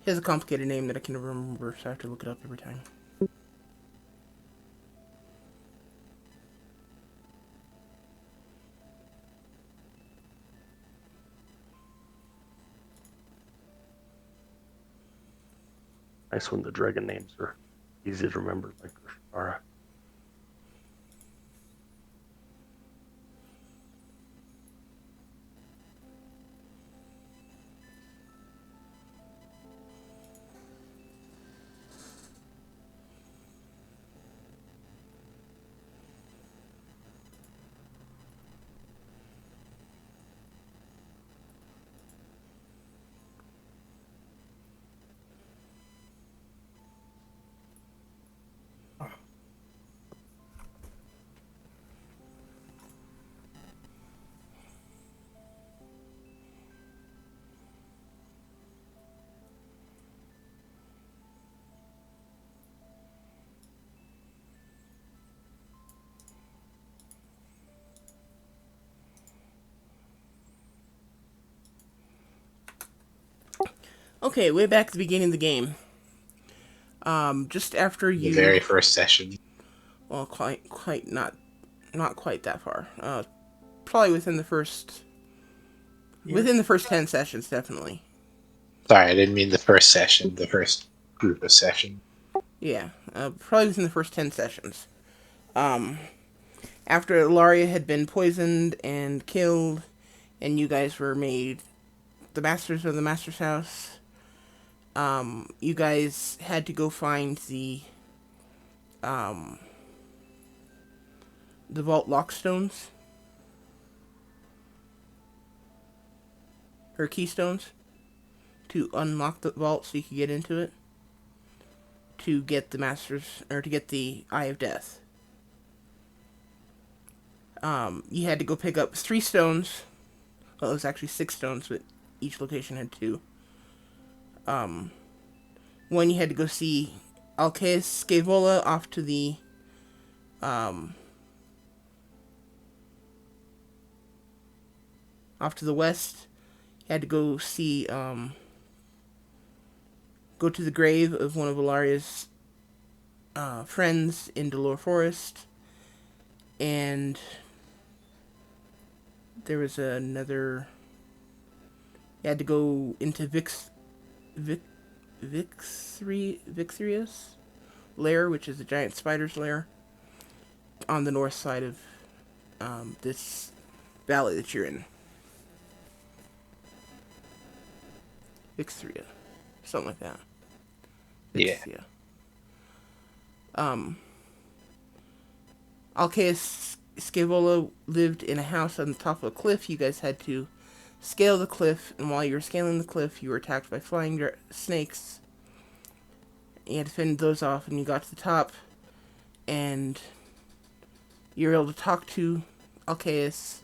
A: has a complicated name that I can never remember, so I have to look it up every time.
E: Nice when the dragon names are easy to remember, like Shara.
A: Okay, way back at the beginning of the game. Just after
C: The
A: you...
C: very first session.
A: Well, not quite that far. Probably within the first 10 sessions, definitely.
C: Sorry, I didn't mean the first session, the first group of sessions.
A: Yeah, probably within the first 10 sessions. After Ilaria had been poisoned and killed, and you guys were made the masters of the Master's House, you guys had to go find the vault lockstones, or keystones, to unlock the vault so you could get into it, to get the masters, or to get the Eye of Death. You had to go pick up 3 stones. Well, it was actually 6 stones, but each location had 2. One, you had to go see Alcaeus Scaevola off to the west. had to go go to the grave of one of Alaria's friends in Dolor Forest, and there was another. You had to go into Vixria's lair, which is a giant spider's lair, on the north side of this valley that you're in. Vixria. Something like that.
C: Yeah.
A: Vixria. Alcaeus Scaevola lived in a house on the top of a cliff. You guys had to scale the cliff, and while you were scaling the cliff, you were attacked by flying snakes. You had to fend those off, and you got to the top, and you were able to talk to Alcaeus,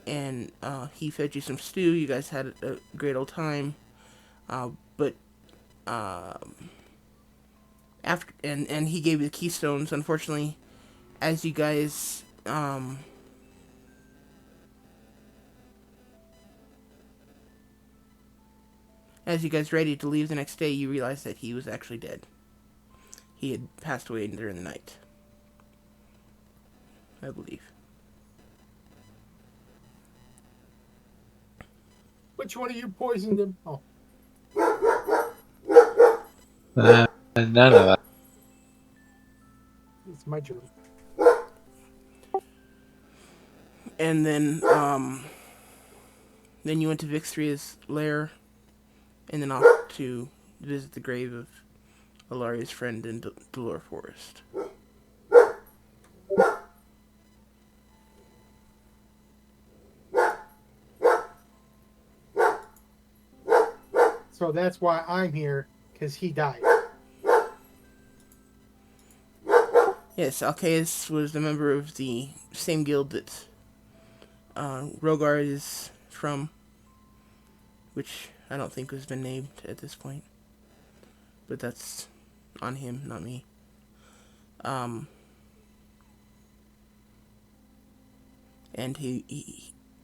A: and he fed you some stew. You guys had a great old time, but after and he gave you the keystones. Unfortunately, as you guys ready to leave the next day, you realized that he was actually dead. He had passed away during the night, I believe.
B: Which one of you poisoned him? Oh,
C: None of that.
B: it's my turn.
A: And then you went to Vixria's lair, and then off to visit the grave of Alaria's friend in Dolor Forest.
B: So that's why I'm here, because he died.
A: Yes, Alcaeus was a member of the same guild that Rogar is from, which I don't think has been named at this point. But that's on him, not me. And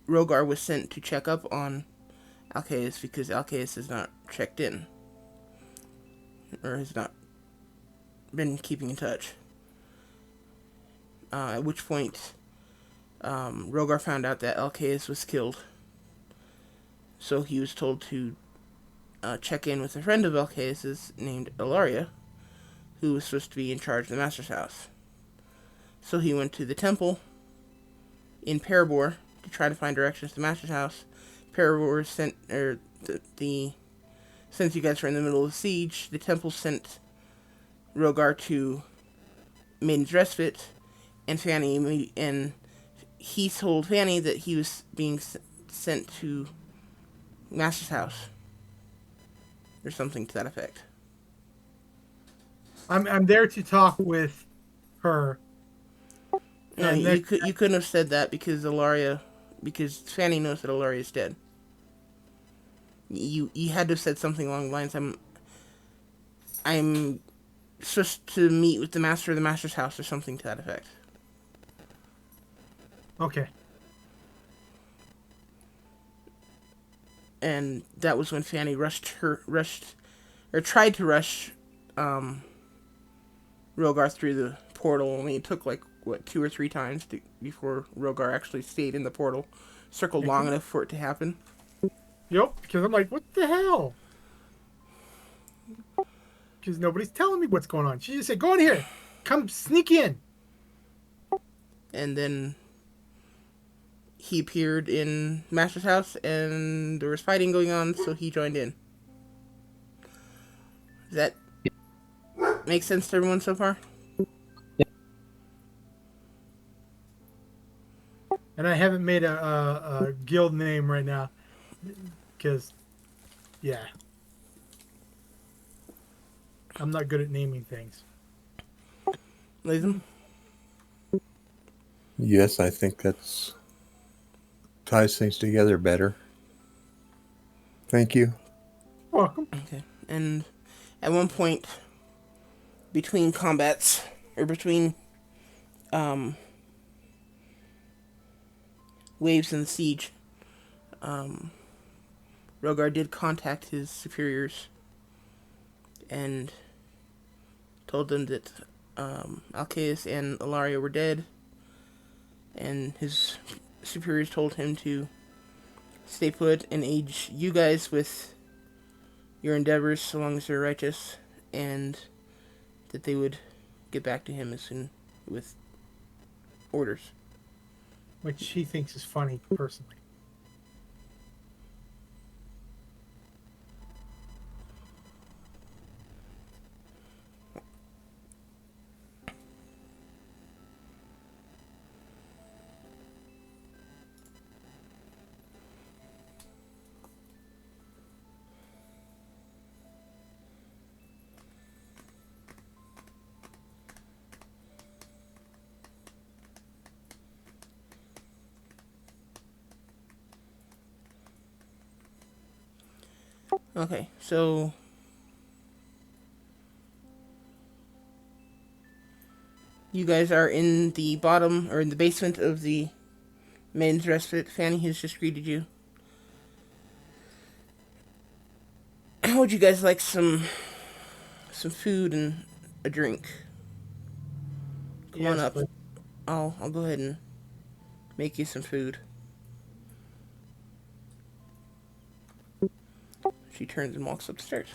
A: Rogar was sent to check up on Alcaeus because Alcaeus has not checked in, or has not been keeping in touch. At which point, Rogar found out that Alcaeus was killed. So he was told to check in with a friend of Alcaeus's named Ilaria, who was supposed to be in charge of the Master's house. So he went to the temple in Parabor to try to find directions to the Master's house. Parabor sent, since you guys were in the middle of the siege, the temple sent Rogar to Maiden's Respite, and Fanny, and he told Fanny that he was being sent to Master's house, or something to that effect.
B: I'm there to talk with her.
A: No, you couldn't have said that because Fanny knows that Ilaria is dead. You had to have said something along the lines, I'm supposed to meet with the master of the Master's house, or something to that effect.
B: Okay.
A: And that was when Fanny tried to rush Rogar through the portal. Only it took 2 or 3 times before Rogar actually stayed in the portal, circled long enough for it to happen.
B: Yep, because I'm like, what the hell? Because nobody's telling me what's going on. She just said, go in here. Come sneak in.
A: And then he appeared in Master's house, and there was fighting going on, so he joined in. Does that make sense to everyone so far?
B: And I haven't made a guild name right now. Because, yeah. I'm not good at naming things.
A: Latham?
D: Yes, I think that's ties things together better. Thank you.
B: Welcome.
A: Okay. And at one point, between combats, or between waves in the siege, Rogar did contact his superiors and told them that Alcaeus and Ilaria were dead, and his superiors told him to stay put and aid you guys with your endeavors so long as they're righteous, and that they would get back to him as soon with orders.
B: Which he thinks is funny, personally.
A: Okay, so you guys are in the bottom or in the basement of the men's respite. Fanny has just greeted you. How would you guys like some food and a drink? Come on up.
B: But
A: I'll go ahead and make you some food. She turns and walks upstairs.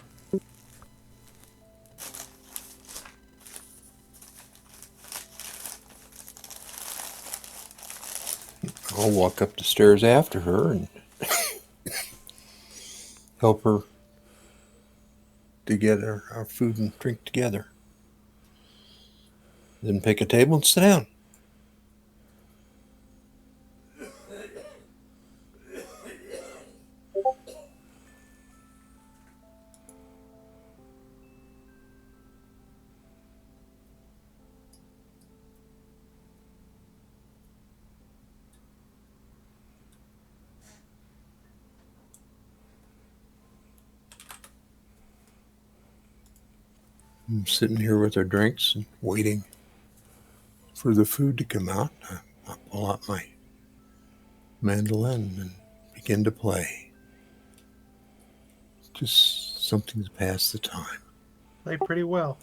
D: I'll walk up the stairs after her and help her to get our food and drink together. Then pick a table and sit down. I'm sitting here with our drinks and waiting for the food to come out. I pull out my mandolin and begin to play. Just something to pass the time.
B: play pretty well.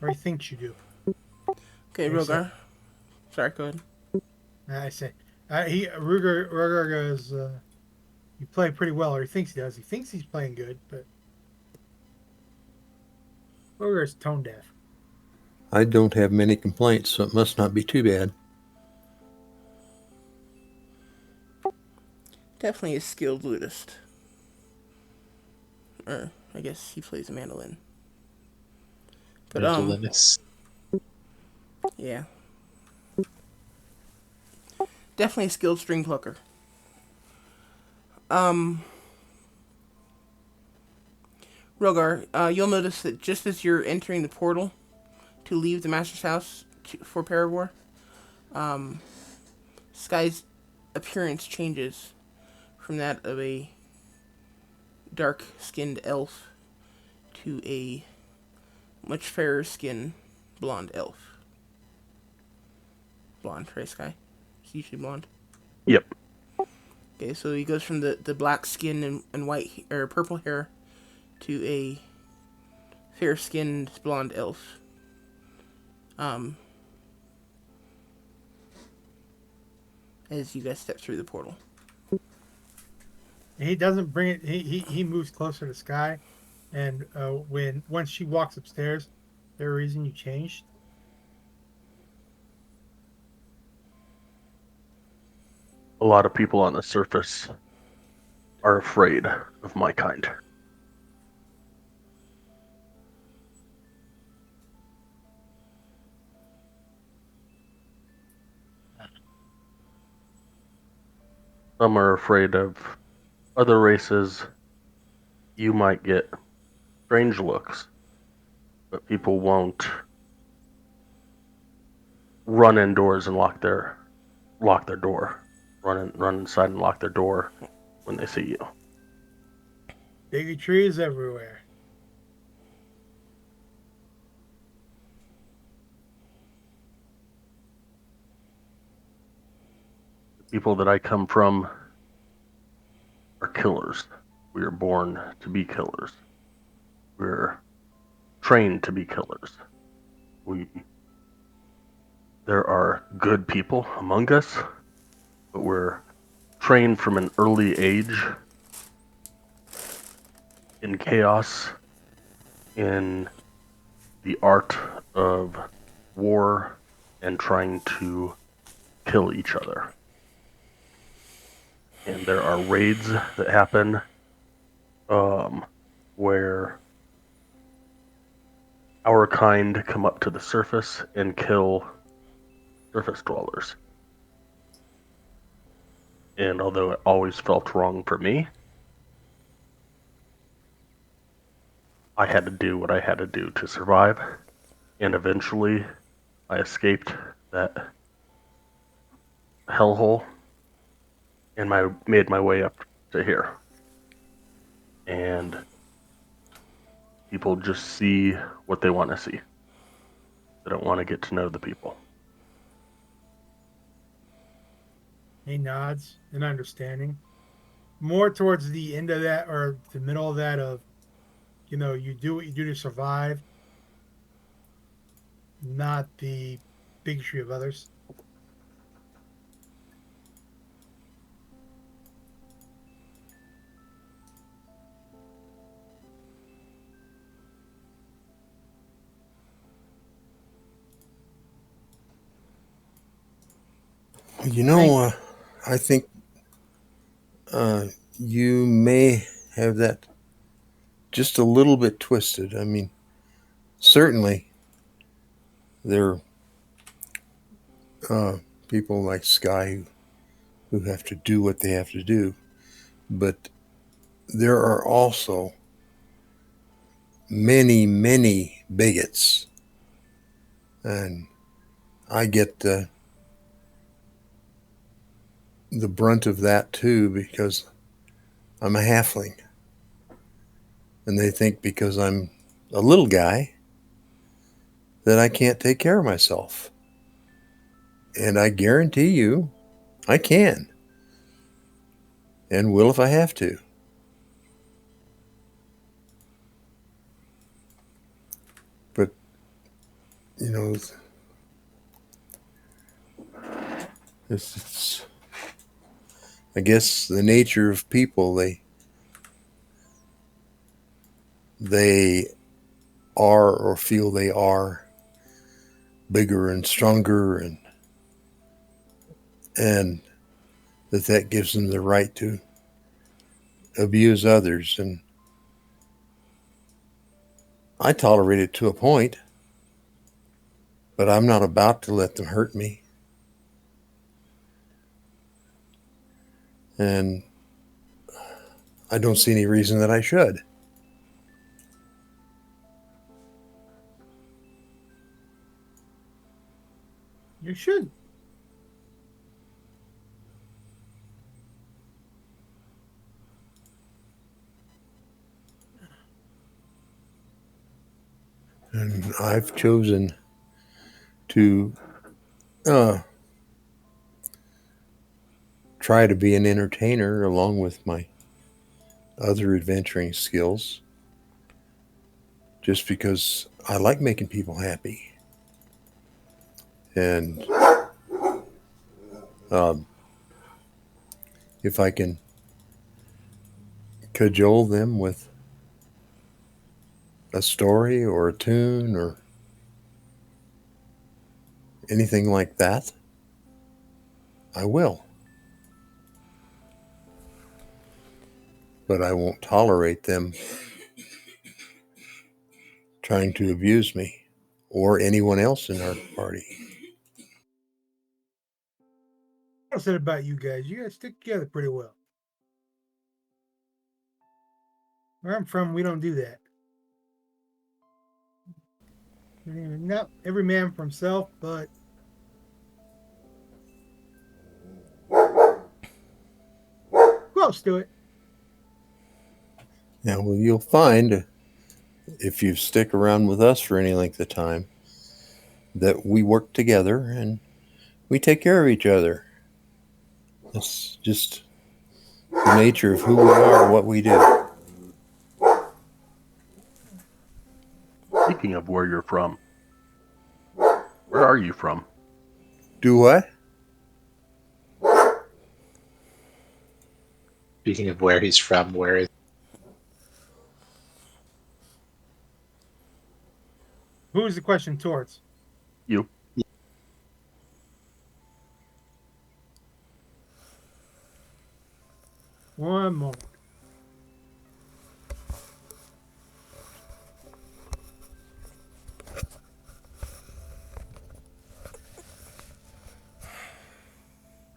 B: Or he thinks you do.
A: Okay,
B: Yes,
A: Rogar. Sorry, go ahead.
B: I say, Ruger goes, you play pretty well, or he thinks he does. He thinks he's playing good, but Ruger's tone deaf.
D: I don't have many complaints, so it must not be too bad.
A: Definitely a skilled lutist. Or, I guess he plays a mandolin. But,
C: Mandolinist.
A: yeah. Definitely a skilled string plucker. Rogar, you'll notice that just as you're entering the portal to leave the Master's house for Paravor, Sky's appearance changes from that of a dark-skinned elf to a much fairer-skinned blonde elf. Blonde, right, Sky? It's usually blonde.
E: Yep.
A: Okay, so he goes from the black skin and white or purple hair to a fair-skinned blonde elf. As you guys step through the portal.
B: He doesn't bring it. He moves closer to Sky, and once she walks upstairs, there a reason you changed?
E: A lot of people on the surface are afraid of my kind. Some are afraid of other races. You might get strange looks, but people won't run indoors and lock their door. Run inside and lock their door when they see you.
B: Bigotry is everywhere.
E: The people that I come from are killers. We are born to be killers. We're trained to be killers. There are good people among us, but we're trained from an early age in chaos, in the art of war, and trying to kill each other. And there are raids that happen where our kind come up to the surface and kill surface dwellers. And although it always felt wrong for me, I had to do what I had to do to survive. And eventually, I escaped that hellhole and made my way up to here. And people just see what they want to see. They don't want to get to know the people.
B: He nods in understanding. More towards the end of that, or the middle of that, of, you do what you do to survive, not the bigotry of others.
D: I think you may have that just a little bit twisted. I mean, certainly there are people like Sky who have to do what they have to do, but there are also many, many bigots, and I get the brunt of that too, because I'm a halfling, and they think because I'm a little guy that I can't take care of myself. And I guarantee you, I can. And will if I have to. But, it's I guess the nature of people, they are or feel they are bigger and stronger, and that gives them the right to abuse others. And I tolerate it to a point, but I'm not about to let them hurt me. And I don't see any reason that I should.
B: You should.
D: And I've chosen to try to be an entertainer along with my other adventuring skills, just because I like making people happy. And if I can cajole them with a story or a tune or anything like that, I will. But I won't tolerate them trying to abuse me or anyone else in our party.
B: I said about you guys. You guys stick together pretty well. Where I'm from, we don't do that. Not every man for himself, but close to it.
D: Now, well, you'll find, if you stick around with us for any length of time, that we work together and we take care of each other. That's just the nature of who we are, what we do.
E: Speaking of where you're from, where are you from?
D: Do what?
C: Speaking of where he's from, where is
B: Who is the question towards?
E: You.
B: One moment.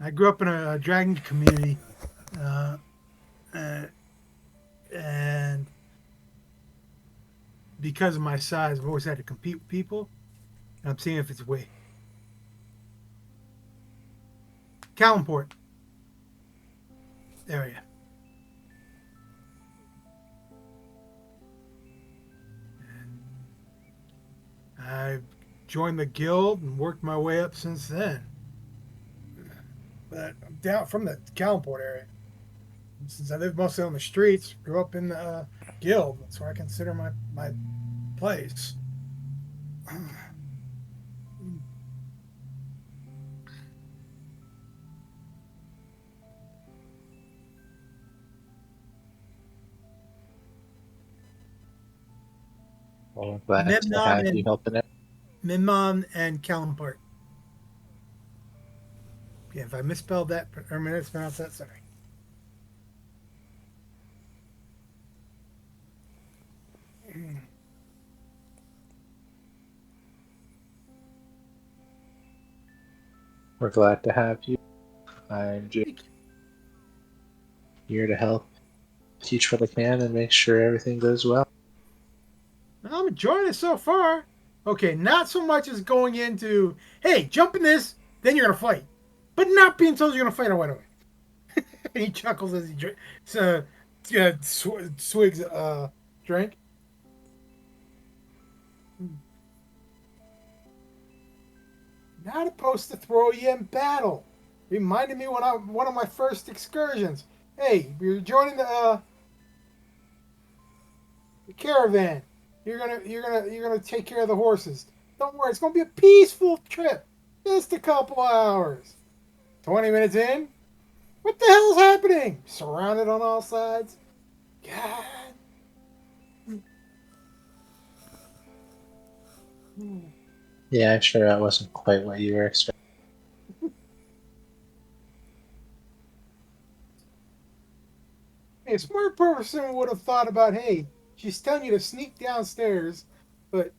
B: I grew up in a dragon community, uh, and because of my size, I've always had to compete with people. And I'm seeing if it's way. Callenport area. And I've joined the guild and worked my way up since then. But I'm down from the Callenport area. Since I live mostly on the streets, grew up in the guild. That's where I consider my place.
C: well, glad to
B: Memnon
C: have you
B: and
C: helping out.
B: Memnon and Callenport. Yeah, if I misspelled that or mispronounced that, sorry.
C: We're glad to have you. I'm just here to help teach what I can and make sure everything goes well.
B: I'm enjoying it so far. Okay, not so much as going into, hey, jump in this, then you're gonna fight, but not being told you're gonna fight right away. And he chuckles as he swigs drink. Not opposed to throw you in battle. Reminded me when one of my first excursions. Hey, you're joining the caravan. You're gonna take care of the horses. Don't worry, it's gonna be a peaceful trip. Just a couple hours. 20 minutes in, what the hell's happening? Surrounded on all sides. God.
C: Yeah, I'm sure that wasn't quite what you were expecting.
B: Hey, a smart person would have thought about, hey, she's telling you to sneak downstairs, but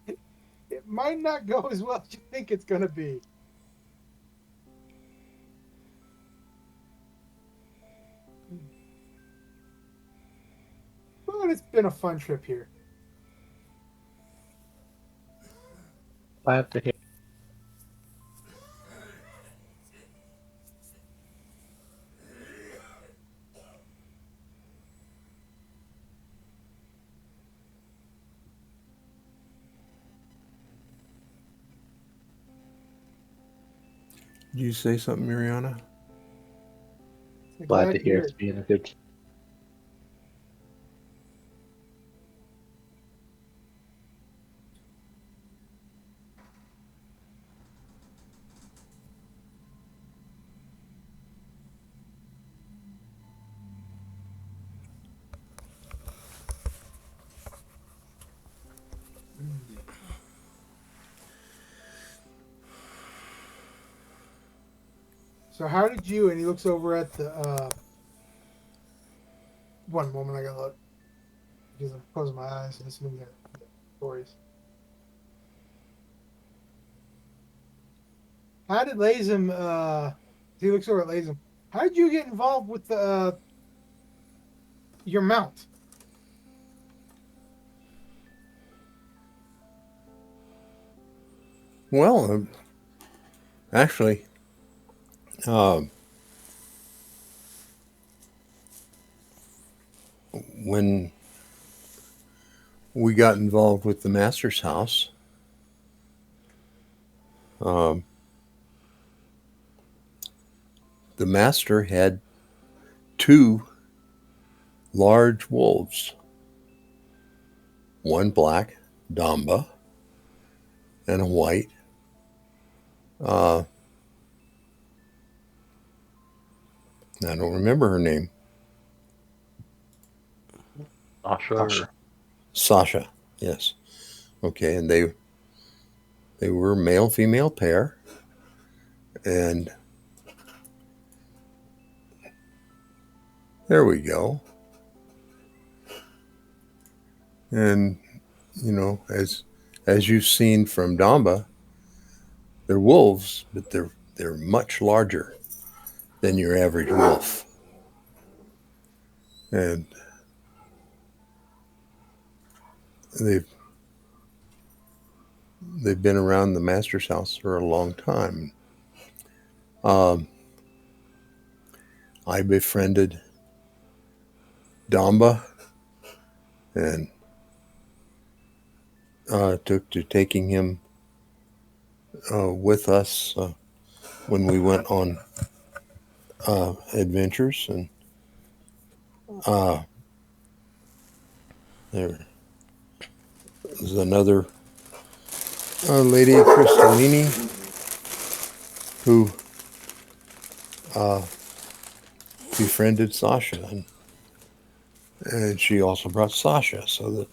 B: it might not go as well as you think it's gonna be. But it's been a fun trip here.
C: Glad to hear.
D: Did you say something, Mariana?
C: Glad to hear it's being a good.
B: So how did you? And he looks over at the. One moment, I gotta look because I'm closing my eyes and it's moving at stories. How did Lazim? He looks over at Lazim. How did you get involved with the your mount?
D: Well, actually, when we got involved with the master's house, um, the master had 2 large wolves, one black, Damba, and a white, I don't remember her name.
E: Sasha.
D: Sasha, yes. Okay, and they were male-female pair, and there we go. And as you've seen from Damba, they're wolves, but they're much larger than your average wolf, and they've been around the master's house for a long time. I befriended Damba and took to taking him with us when we went on adventures, and there was another lady, Crystallini, who befriended Sasha, and she also brought Sasha, so that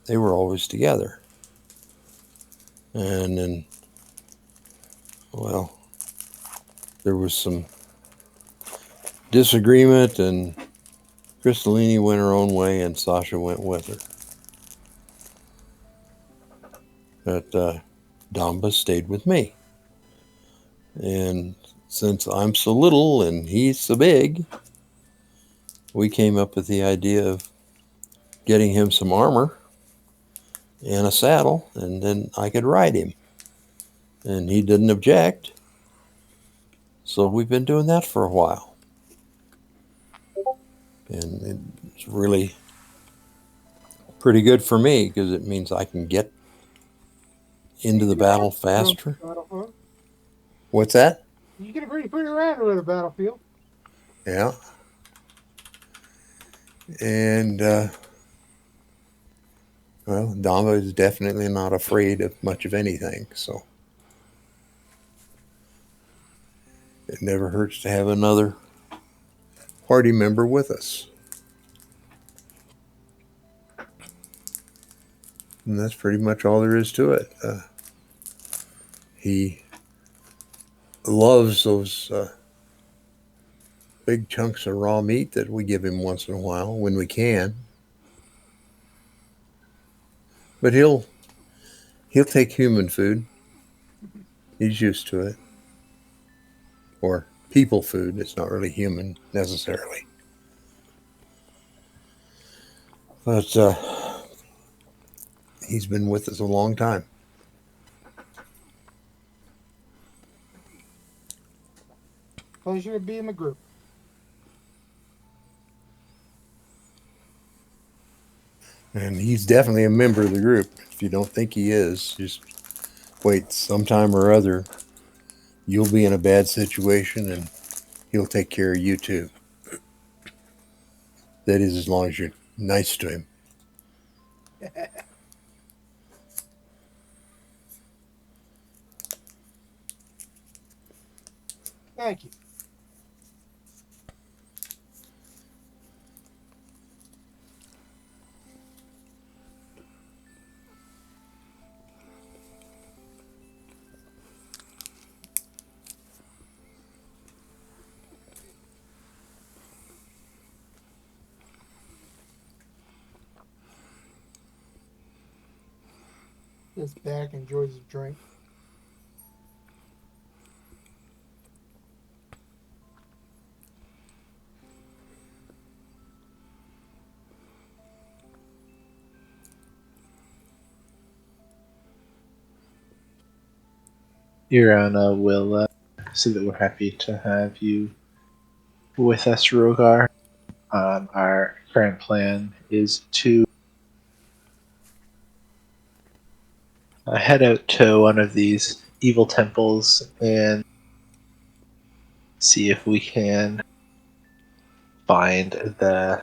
D: they were always together. And then, well, there was some disagreement, and Crystallini went her own way, and Sasha went with her. But Damba stayed with me. And since I'm so little and he's so big, we came up with the idea of getting him some armor and a saddle, and then I could ride him. And he didn't object. So we've been doing that for a while. And it's really pretty good for me because it means I can get into the battle faster.
B: Battlefield.
D: What's that?
B: You get pretty around with a battlefield.
D: Yeah. And, well, Damba is definitely not afraid of much of anything, so it never hurts to have another party member with us. And that's pretty much all there is to it. He loves those big chunks of raw meat that we give him once in a while when we can. But he'll take human food. He's used to it. Or people food. It's not really human necessarily. But he's been with us a long time.
B: Pleasure to be in the group.
D: And he's definitely a member of the group. If you don't think he is, just wait. Sometime or other, you'll be in a bad situation and he'll take care of you too. That is, as long as you're nice to him.
B: Thank you. This back enjoys a drink.
C: Your Honor will say that we're happy to have you with us, Rogar. Our current plan is to head out to one of these evil temples and see if we can find the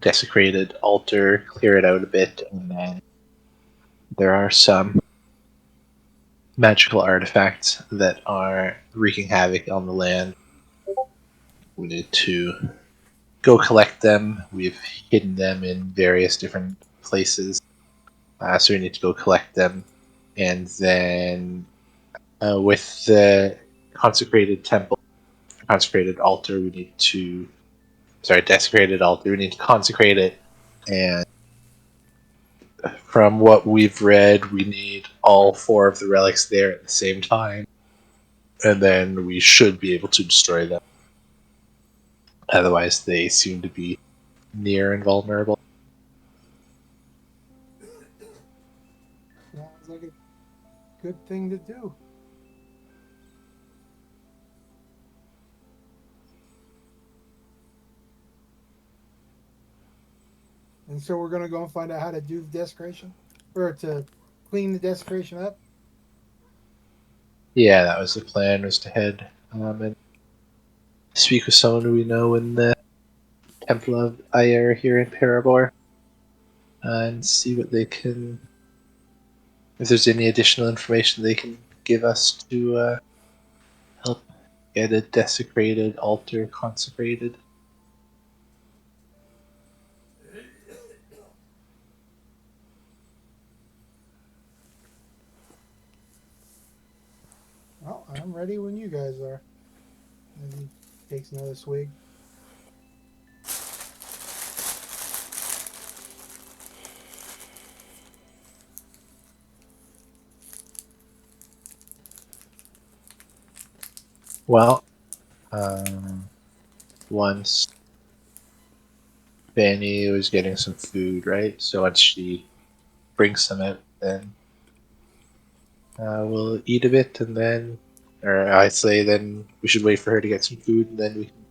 C: desecrated altar, clear it out a bit, and then there are some magical artifacts that are wreaking havoc on the land. We need to go collect them. We've hidden them in various different places, so we need to go collect them. And then with the consecrated temple, consecrated altar, we need to desecrated altar. We need to consecrate it, and from what we've read, we need all 4 of the relics there at the same time, and then we should be able to destroy them. Otherwise, they seem to be near invulnerable.
B: Sounds like a good thing to do. And so we're gonna go and find out how to do the desecration, or to clean the desecration up.
C: Yeah, that was the plan, was to head and speak with someone we know in the Temple of Ayer here in Parabor, and see what they can, if there's any additional information they can give us to help get a desecrated altar consecrated.
B: Well, I'm ready when you guys are. And he takes another swig.
C: Well, once Fanny was getting some food, right? So once she brings some out, then we'll eat a bit, and then, or I say, then we should wait for her to get some food, and then we can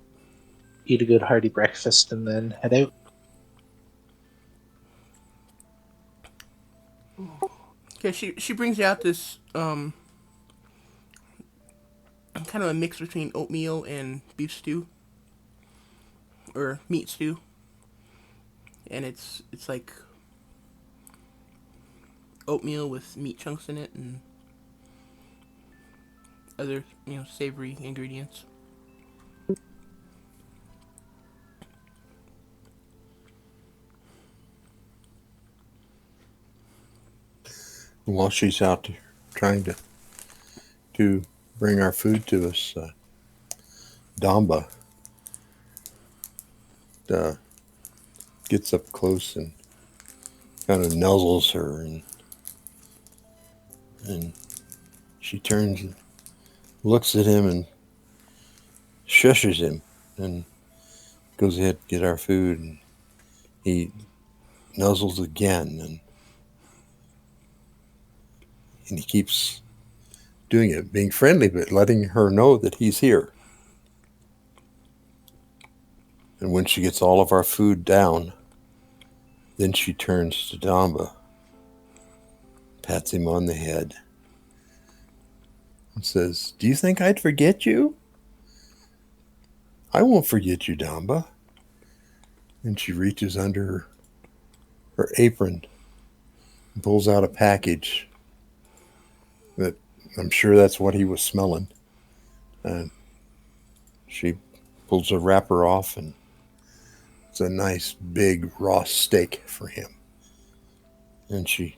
C: eat a good hearty breakfast, and then head out.
A: Okay, she brings out this kind of a mix between oatmeal and beef stew or meat stew, and it's like oatmeal with meat chunks in it and other savory ingredients.
D: While she's out trying to bring our food to us, Damba uh, gets up close and kind of nuzzles her, and she turns and looks at him and shushes him and goes ahead to get our food, and he nuzzles again, and he keeps doing it, being friendly, but letting her know that he's here. And when she gets all of our food down, then she turns to Damba, pats him on the head, and says, "Do you think I'd forget you? I won't forget you, Damba." And she reaches under her apron and pulls out a package that I'm sure that's what he was smelling. And she pulls a wrapper off, and it's a nice big raw steak for him. And she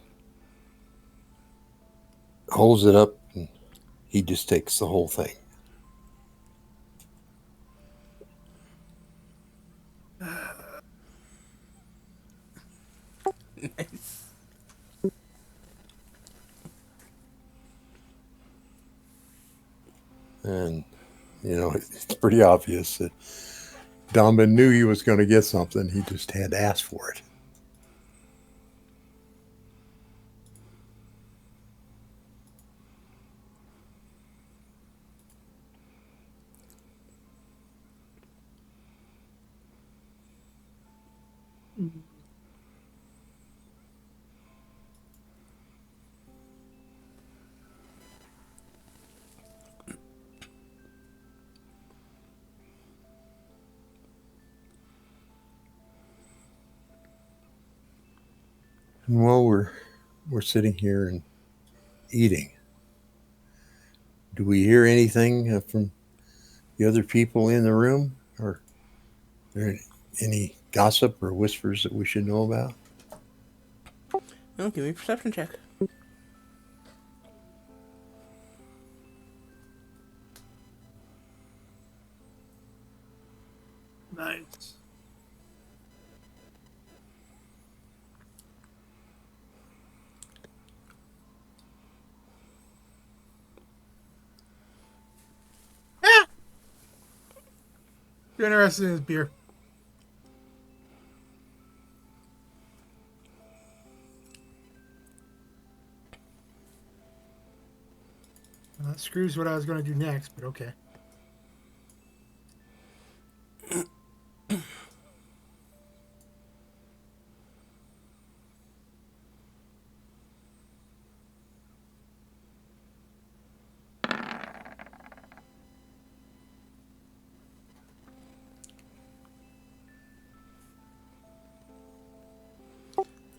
D: holds it up, and he just takes the whole thing.
A: Nice.
D: And, it's pretty obvious that Damba knew he was going to get something. He just had to ask for it. And while we're sitting here and eating, do we hear anything from the other people in the room, or there any gossip or whispers that we should know about?
A: Oh, give me a perception check.
B: Nice. Ah! You're interested in his beer. That screws what I was going to do next, but okay.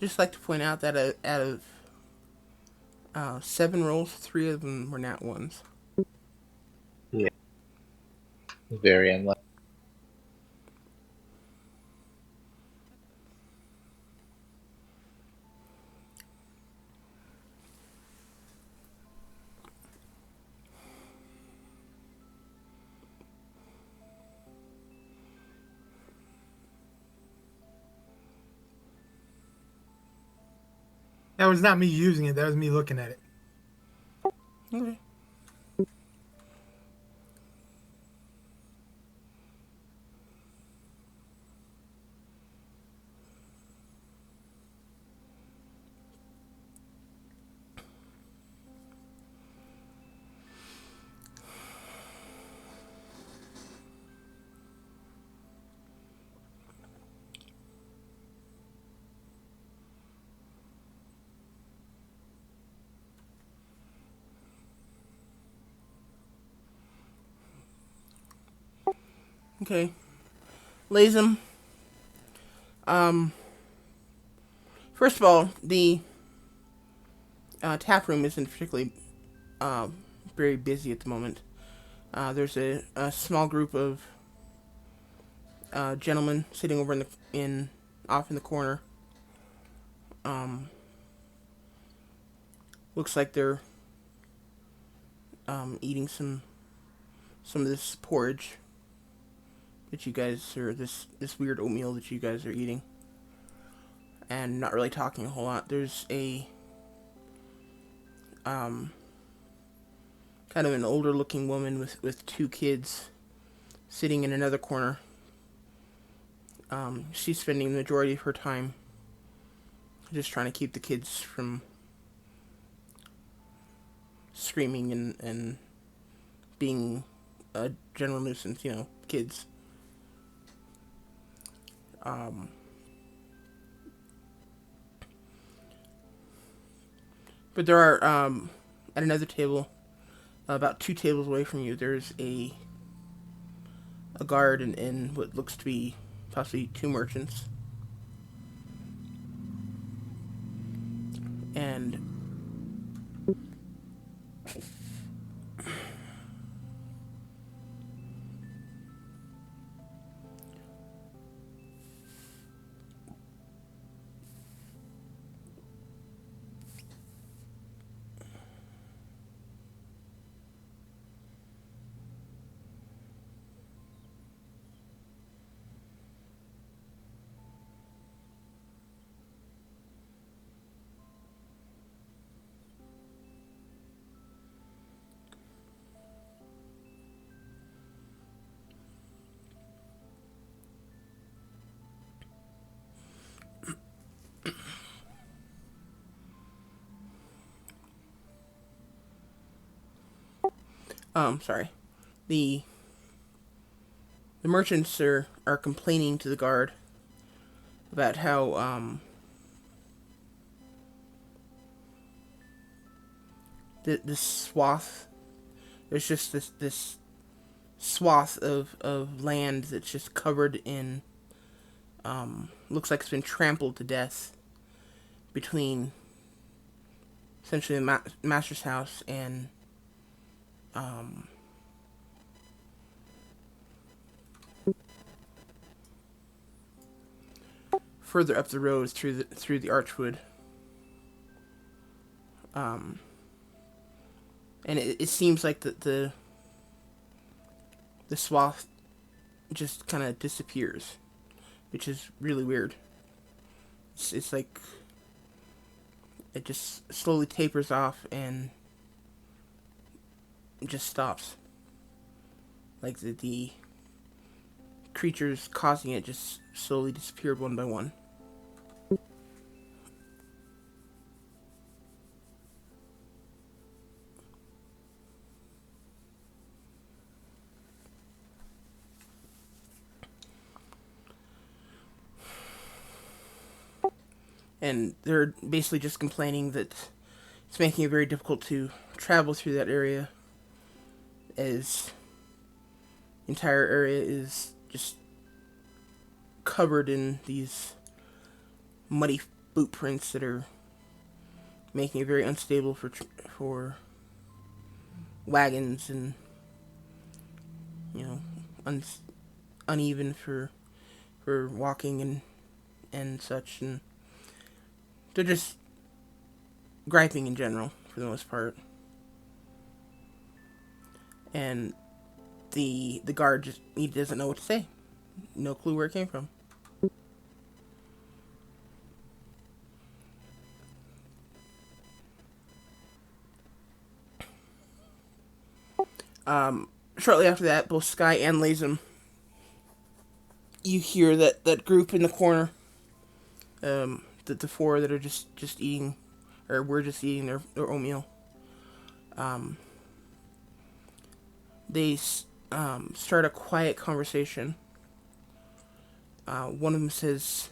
A: Just like to point out that out of 7 rolls, 3 of them were nat ones.
C: Very unlucky.
B: That was not me using it. That was me looking at it.
A: Okay. Okay. Lays them. First of all, the tap room isn't particularly very busy at the moment. There's a small group of gentlemen sitting over off in the corner. Looks like they're eating some of this porridge that you guys, or this weird oatmeal that you guys are eating, and not really talking a whole lot. There's a kind of an older looking woman with 2 kids sitting in another corner. She's spending the majority of her time just trying to keep the kids from screaming and being a general nuisance, kids. But there are, at another table, about 2 tables away from you, there's a guard and what looks to be possibly 2 merchants. And sorry. The merchants are complaining to the guard about how this swath, there's just this swath of land that's just covered in looks like it's been trampled to death between essentially the master's house and um, further up the road through the Archwood. Um, and it seems like the swath just kind of disappears, which is really weird. It's like it just slowly tapers off and just stops. Like the creatures causing it just slowly disappeared one by one. And they're basically just complaining that it's making it very difficult to travel through that area, as the entire area is just covered in these muddy boot prints that are making it very unstable for wagons, and you know uneven for walking and such, and they're just griping in general for the most part. And the guard he doesn't know what to say. No clue where it came from. Shortly after that, both Sky and Lazem, you hear that group in the corner. The four that are just eating, or were just eating their oatmeal. They start a quiet conversation. One of them says,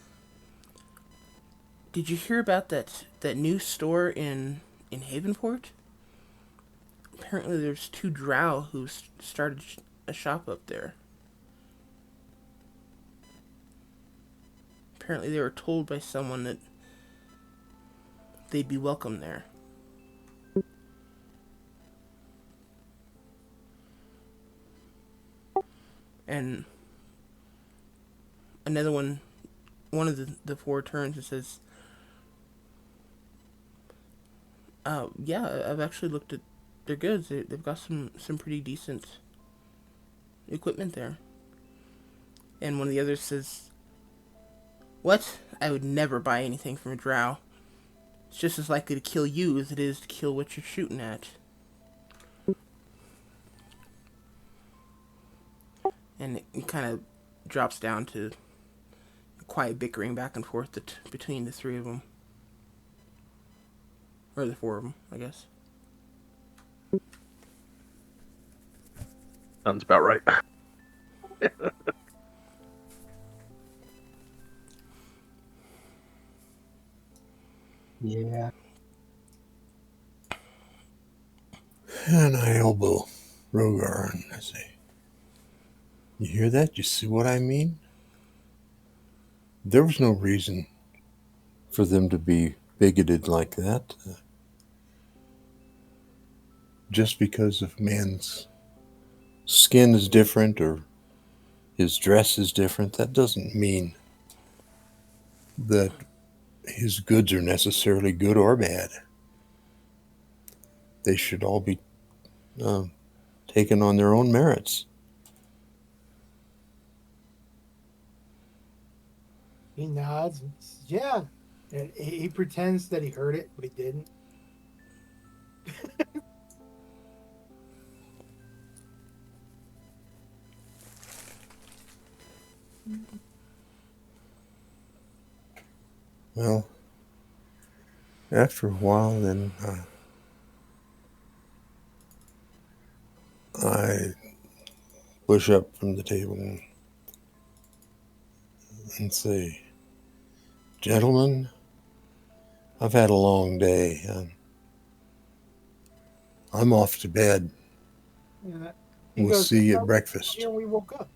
A: "Did you hear about that new store in Havenport? Apparently there's 2 drow who started a shop up there. Apparently they were told by someone that they'd be welcome there." And another one of the 4 turns and says, yeah, I've actually looked at their goods. They've got some pretty decent equipment there." And one of the others says, "What? I would never buy anything from a drow. It's just as likely to kill you as it is to kill what you're shooting at." And it kind of drops down to quiet bickering back and forth between the 3 of them. Or the 4 of them, I guess.
E: Sounds about right.
C: Yeah.
D: And I elbow Rogar and I say, "You hear that? You see what I mean? There was no reason for them to be bigoted like that. Just because of man's skin is different or his dress is different, that doesn't mean that his goods are necessarily good or bad. They should all be taken on their own merits."
B: He nods and says, "Yeah." And he pretends that he heard it, but he didn't.
D: Well, after a while, then I push up from the table and say, "Gentlemen, I've had a long day. I'm off to bed.
B: And
D: We'll
B: goes,
D: see you
B: "No,
D: at breakfast."
B: yeah, we woke up."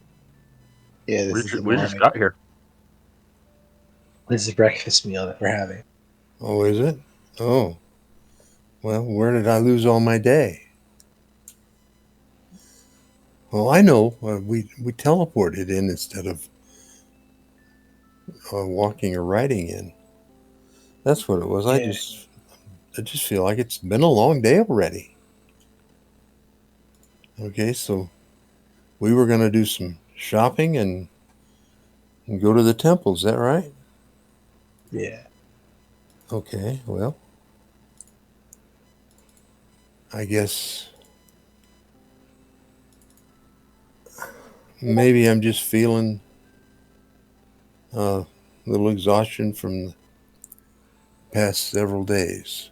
C: Yeah, this is the
E: We just
C: morning.
E: got here.
C: This is the breakfast meal that we're having.
D: Oh, is it? Oh, well, where did I lose all my day? Well, I know. We teleported in instead of walking or riding in. That's what it was.
C: Yeah.
D: I just feel like it's been a long day already. Okay, so we were gonna do some shopping and go to the temple. Is that right?
C: Yeah.
D: Okay. Well, I guess maybe I'm just feeling a little exhaustion from the past several days.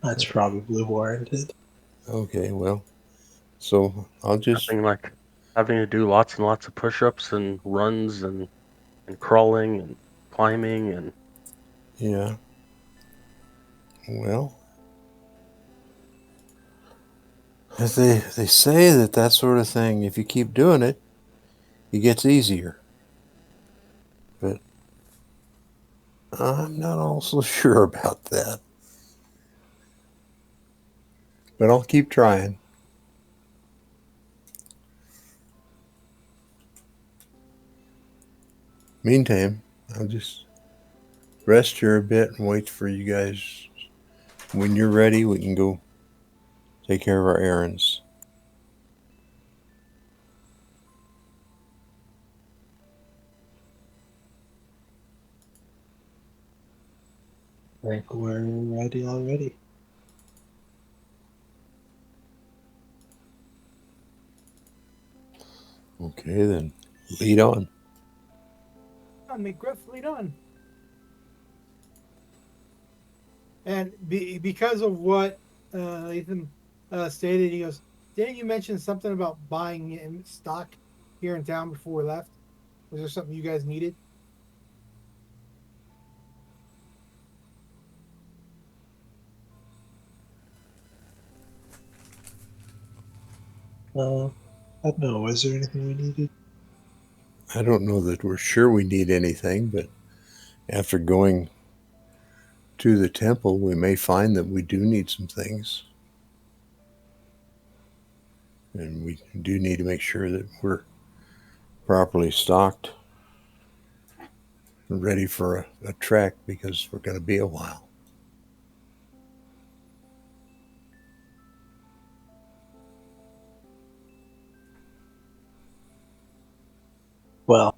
C: That's probably warranted.
D: Okay. Well, so I'll just
E: Nothing like having to do lots and lots of push-ups and runs and crawling and climbing and
D: yeah. Well, as they say that sort of thing, if you keep doing it, it gets easier. But I'm not also sure about that. But I'll keep trying. Meantime, I'll just rest here a bit and wait for you guys. When you're ready, we can go take care of our errands.
C: I think we're ready already.
D: Okay, then lead on.
B: On McGriff, lead on. And because of what Ethan stated, he goes, didn't you mention something about buying in stock here in town before we left? Was there something you guys needed?
C: I don't know. Is there anything we needed?
D: I don't know that we're sure we need anything, but after going to the temple, we may find that we do need some things. And we do need to make sure that we're properly stocked and ready for a trek because we're going to be a while.
C: Well,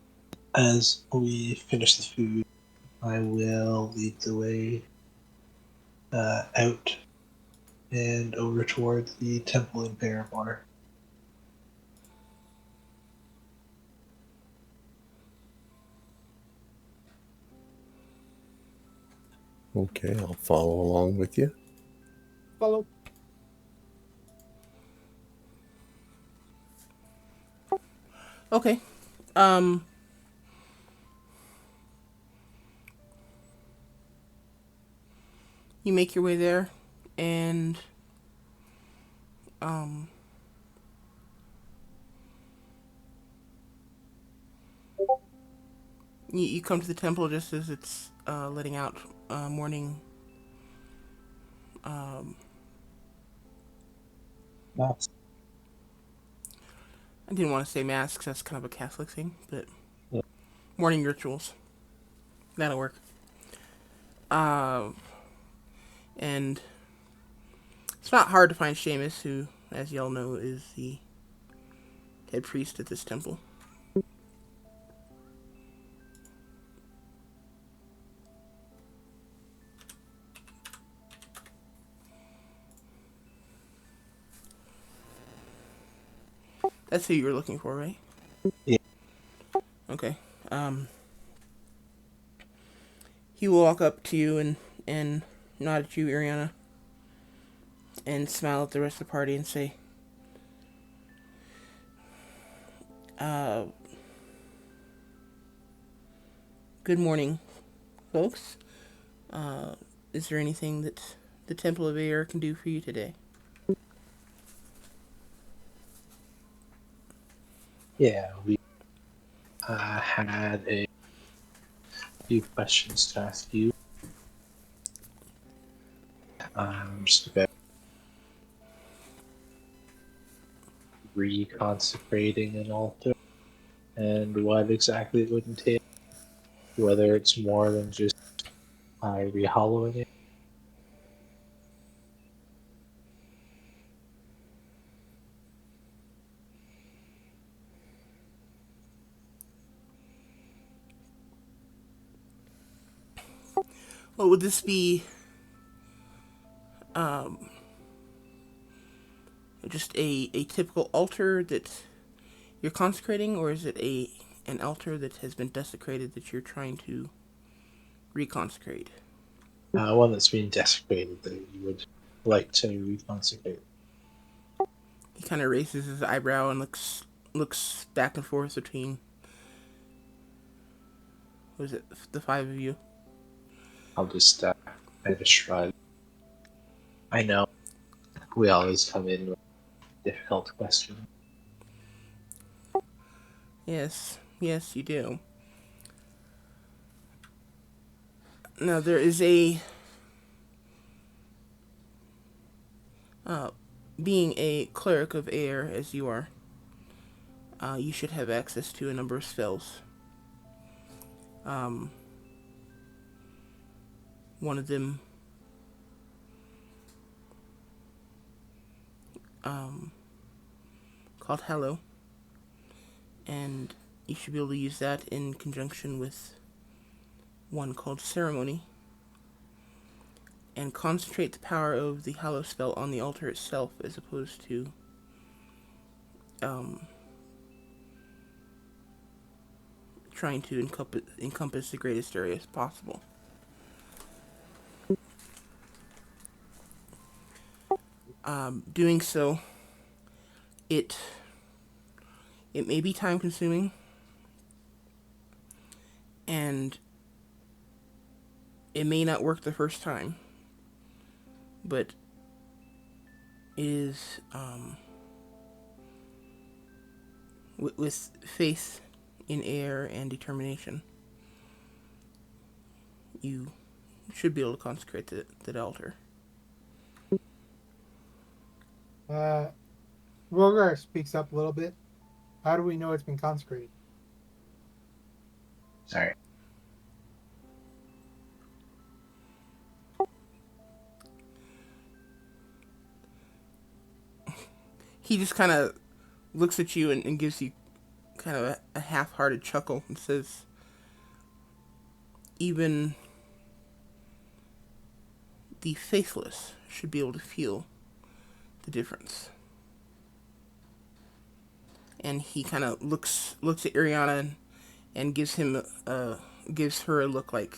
C: as we finish the food, I will lead the way out and over towards the temple in Paramore.
D: Okay, I'll follow along with you.
B: Follow.
A: Okay. You make your way there, and um, you come to the temple just as it's letting out morning. Um,
C: That's
A: I didn't want to say masks. That's kind of a Catholic thing, but
C: yeah.
A: morning rituals. That'll work. Uh, and it's not hard to find Seamus, who, as y'all know, is the head priest at this temple. That's who you were looking for, right?
C: Yeah.
A: Okay. He will walk up to you and nod at you, Ariana, and smile at the rest of the party and say, uh, "Good morning, folks. Uh, is there anything that the Temple of Air can do for you today?"
C: Yeah, we had a few questions to ask you. Just about reconsecrating an altar and what exactly it would entail. Whether it's more than just rehollowing it.
A: Well, would this be just a typical altar that you're consecrating, or is it an altar that has been desecrated that you're trying to reconsecrate?
C: One that's been desecrated that you would like to reconsecrate.
A: He kind of raises his eyebrow and looks back and forth between. What is it? The five of you.
C: I'll just kind of shrug. I know we always come in with difficult questions.
A: Yes, you do. Now there is being a cleric of air as you are, you should have access to a number of spells. One of them called Hello, and you should be able to use that in conjunction with one called Ceremony, and concentrate the power of the Hallow spell on the altar itself as opposed to trying to encompass the greatest area as possible. Doing so, it may be time consuming, and it may not work the first time, but it is with faith in air and determination, you should be able to consecrate that altar.
B: Rogar speaks up a little bit. How do we know it's been consecrated?
C: Sorry.
A: He just kind of looks at you and gives you kind of a half-hearted chuckle and says, even the faithless should be able to feel the difference. And he kind of looks at Ariana and gives her a look like,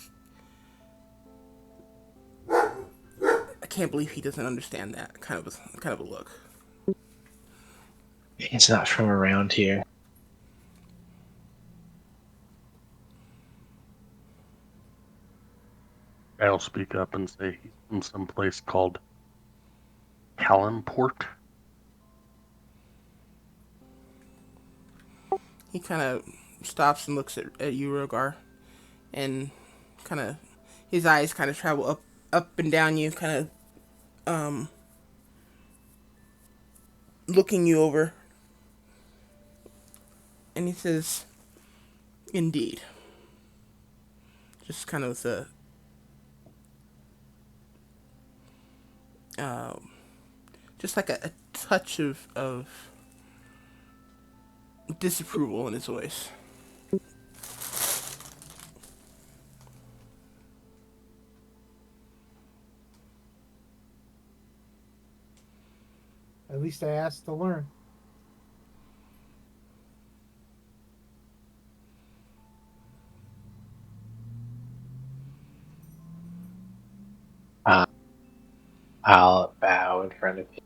A: I can't believe he doesn't understand that kind of a look.
C: It's not from around here.
E: I'll speak up and say he's from some place called Callanport.
A: He kind of stops and looks at you, Rogar, and kind of his eyes kind of travel up and down you, kind of looking you over, and he says, "Indeed." Just kind of with just like a touch of disapproval in his voice.
B: At least I asked to learn.
C: I'll bow in front of him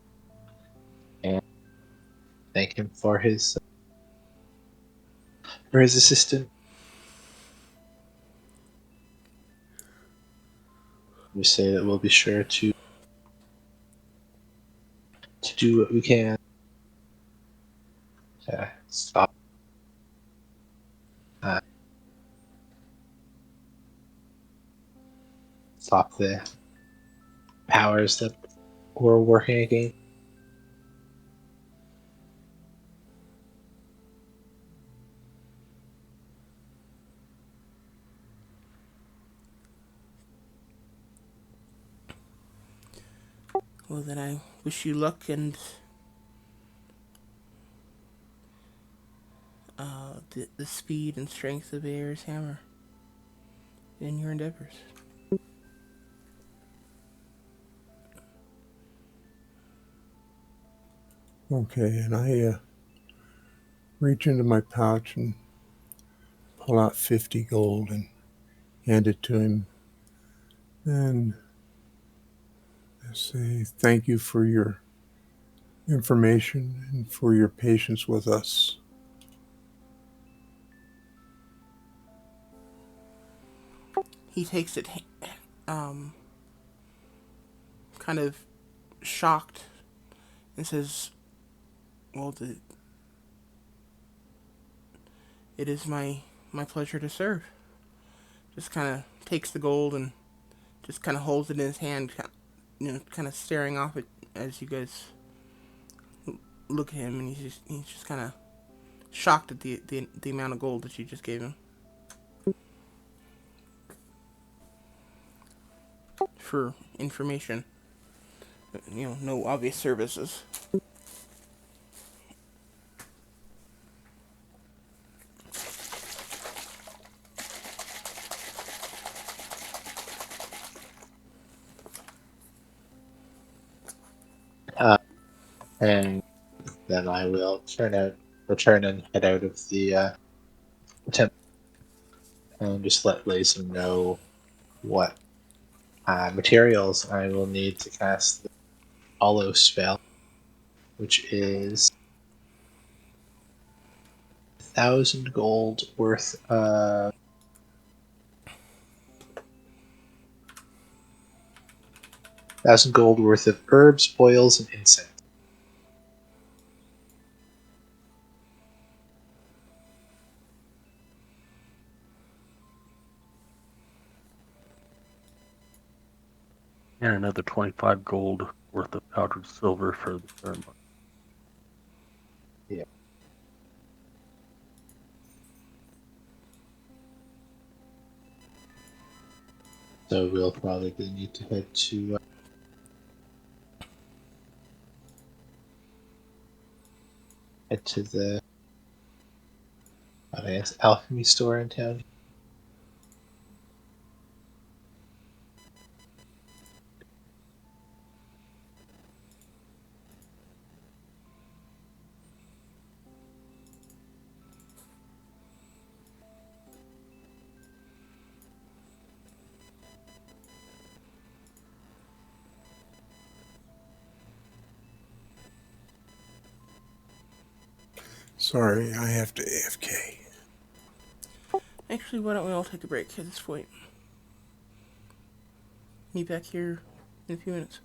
C: and thank him for his assistance. We say that we'll be sure to do what we can to stop stop the powers that were working again.
A: Well, then I wish you luck and the speed and strength of Air's hammer in your endeavors.
D: Okay, and I reach into my pouch and pull out 50 gold and hand it to him. And I say, thank you for your information and for your patience with us.
A: He takes it, kind of shocked, and says, "Well, it is my pleasure to serve." Just kind of takes the gold and just kind of holds it in his hand, kind of staring off it as you guys look at him, and he's just kind of shocked at the amount of gold that you just gave him for information. No obvious services.
C: And then I will return and head out of the temple and just let Lazen know what materials I will need to cast the Hollow spell, which is 1,000 gold worth of 1,000 gold worth of herbs, oils, and incense.
E: And another 25 gold worth of powdered silver for the ceremony.
C: Yeah. So we'll probably need to head to the alchemy store in town.
D: Sorry, I have to AFK.
A: Actually, why don't we all take a break at this point? Meet back here in a few minutes.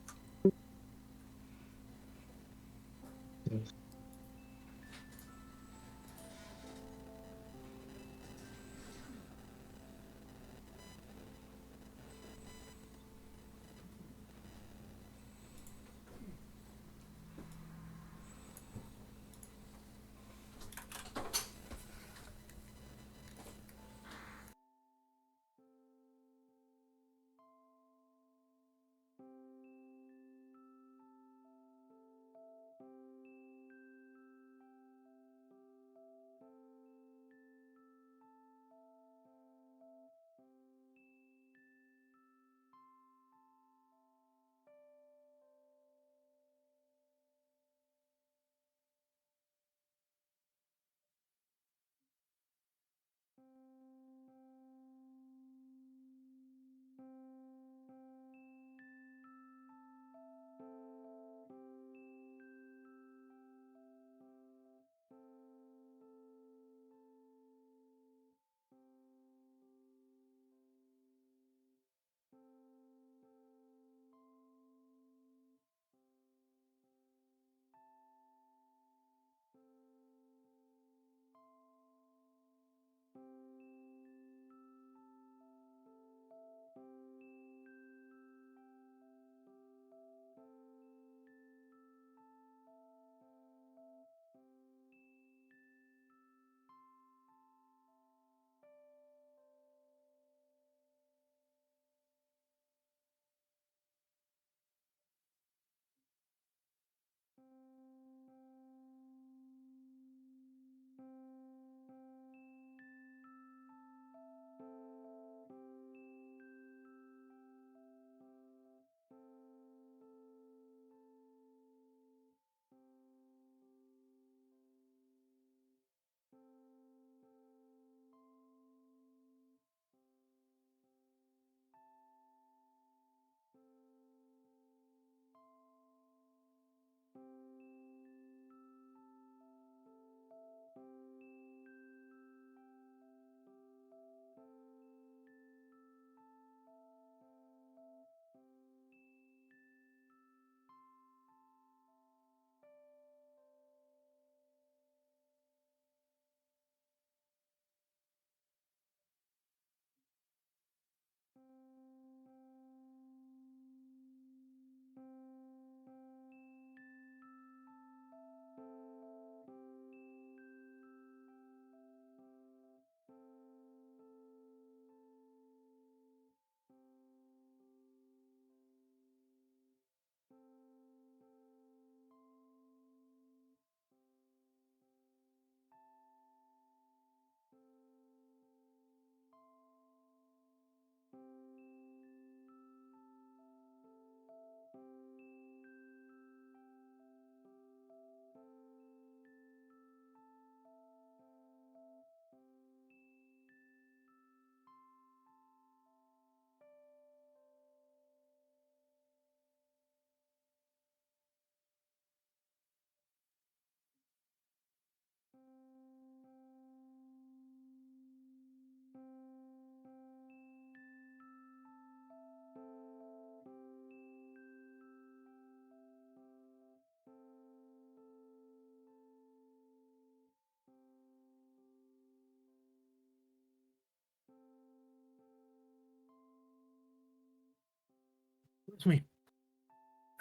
B: Where's me?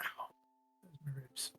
B: Ow. There's my ribs.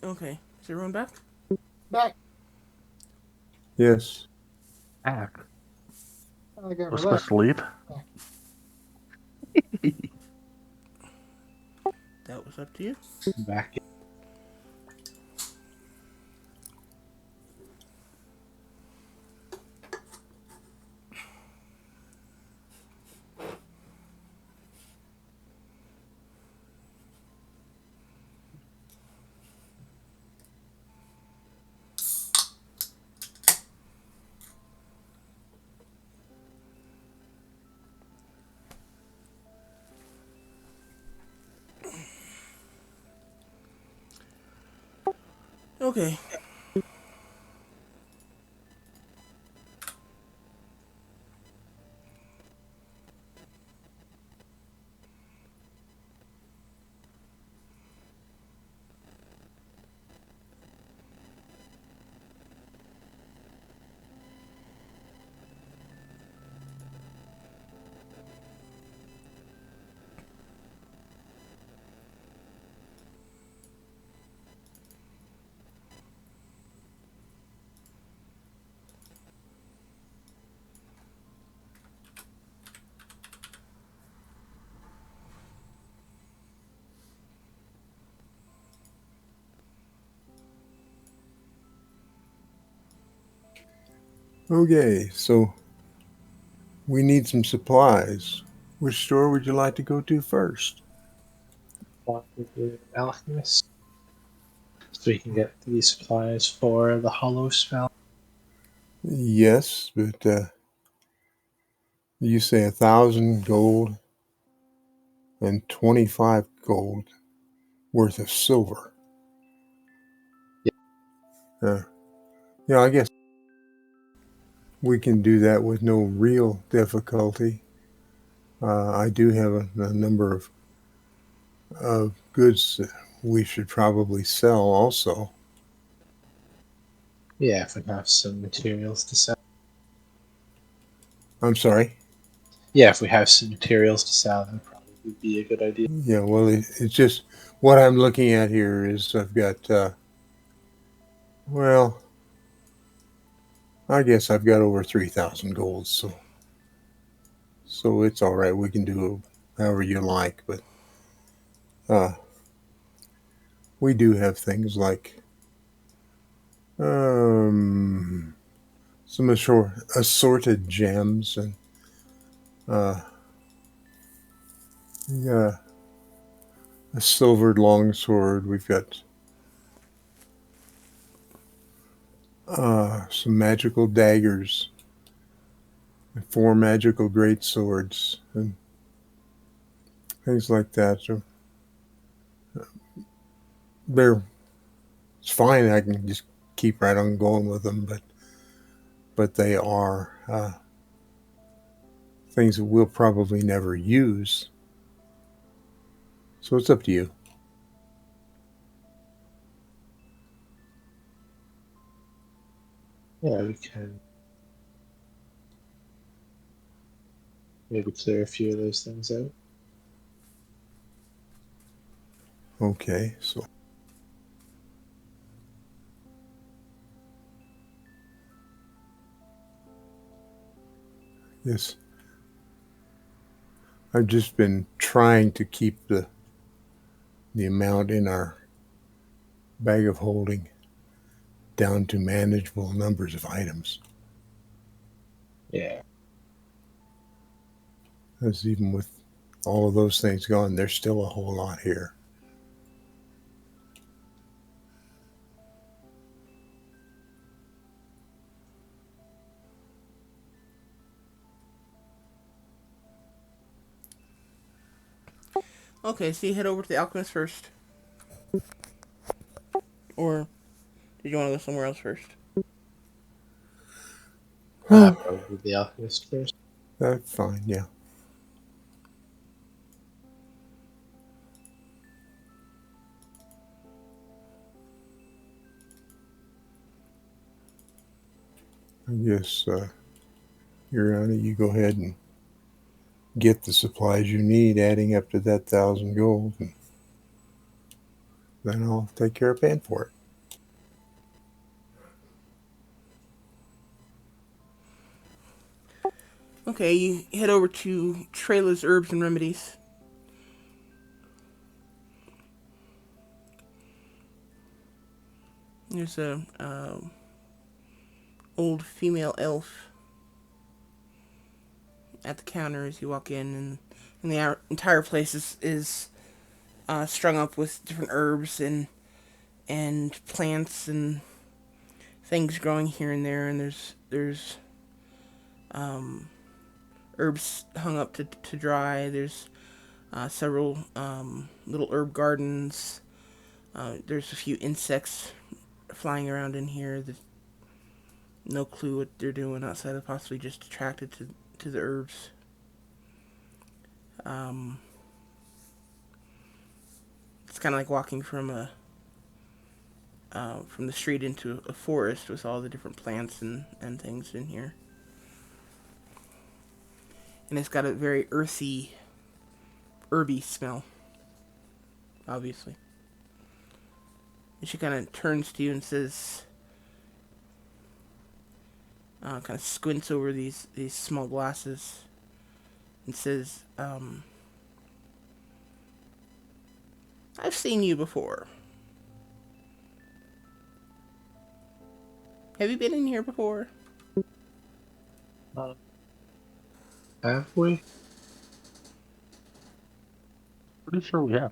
A: Okay. Is everyone back?
B: Back.
D: Yes.
E: Back.
B: I got
E: Was supposed
B: relaxed.
E: to leave?
A: That was up to you.
C: Back.
A: Okay.
D: Okay, so we need some supplies. Which store would you like to go to first?
C: Walk with the alchemist. So we can get these supplies for the hollow spell.
D: Yes, but you say 1,000 gold and 25 gold worth of silver. Uh, yeah, I guess we can do that with no real difficulty. I do have a number of goods that we should probably sell also.
C: Yeah, if we have some materials to sell.
D: I'm sorry.
C: Yeah, if we have some materials to sell, that would probably be a good idea.
D: Yeah, well, it's just what I'm looking at here is I've got, well, I guess I've got over 3,000 gold, so it's all right. We can do however you like, but uh, we do have things like some assorted gems and uh, yeah, a silvered longsword. We've got some magical daggers, and 4 magical great swords, and things like that. So they're it's fine. I can just keep right on going with them, but they are things that we'll probably never use. So it's up to you.
C: Yeah, we can maybe clear a few of those things out.
D: Okay, so yes, I've just been trying to keep the amount in our bag of holding down to manageable numbers of items.
C: Yeah.
D: Because even with all of those things gone, there's still a whole lot here.
A: Okay, so you head over to the alchemist first. Or did you want to go somewhere else first?
C: Probably the alchemist first.
D: That's fine, yeah. I guess, Yuriana, you go ahead and get the supplies you need, adding up to that 1,000 gold, and then I'll take care of paying for it.
A: Okay, you head over to Trailer's Herbs and Remedies. There's a old female elf at the counter as you walk in, and the entire place is strung up with different herbs and plants and things growing here and there, and there's herbs hung up to dry. There's several little herb gardens. There's a few insects flying around in here that no clue what they're doing outside of possibly just attracted to the herbs. It's kind of like walking from the street into a forest with all the different plants and things in here. And it's got a very earthy, herby smell, obviously. And she kind of turns to you and says, kind of squints over these small glasses and says, I've seen you before. Have you been in here before?
C: Have we?
E: Pretty sure we have.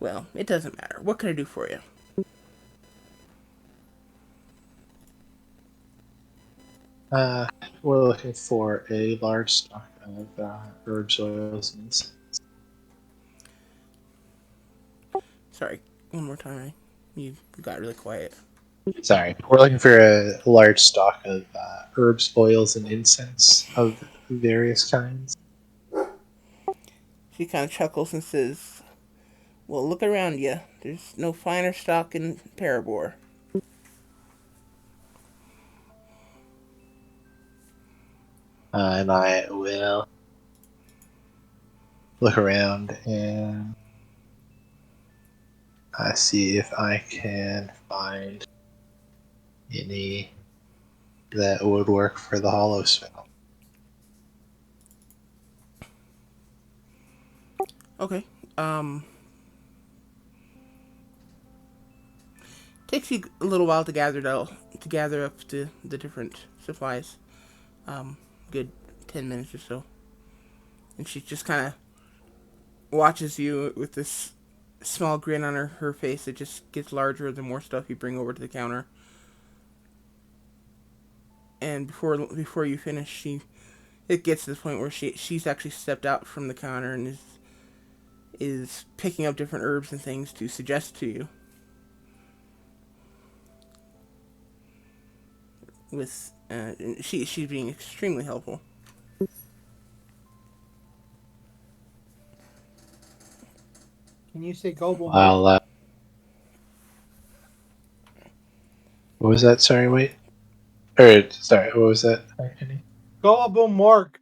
A: Well, it doesn't matter. What can I do for you?
C: We're looking for a large stock of herbs, oils, and incense.
A: Sorry, one more time. You got really quiet.
C: Sorry, we're looking for a large stock of herbs, oils, and incense of various kinds.
A: She kind of chuckles and says, well, look around you. There's no finer stock in Parabor.
C: And I will look around and see if I can find any that would work for the hollow spell.
A: Okay. Takes you a little while to gather up the different supplies. Good 10 minutes or so. And she just kind of watches you with this small grin on her face that just gets larger the more stuff you bring over to the counter. And before you finish, it gets to the point where she's actually stepped out from the counter and is picking up different herbs and things to suggest to you. With she's being extremely helpful.
B: Can you say gullible?
C: I'll, what was that? Sorry, wait. Sorry, what was that?
B: Gullible Mark.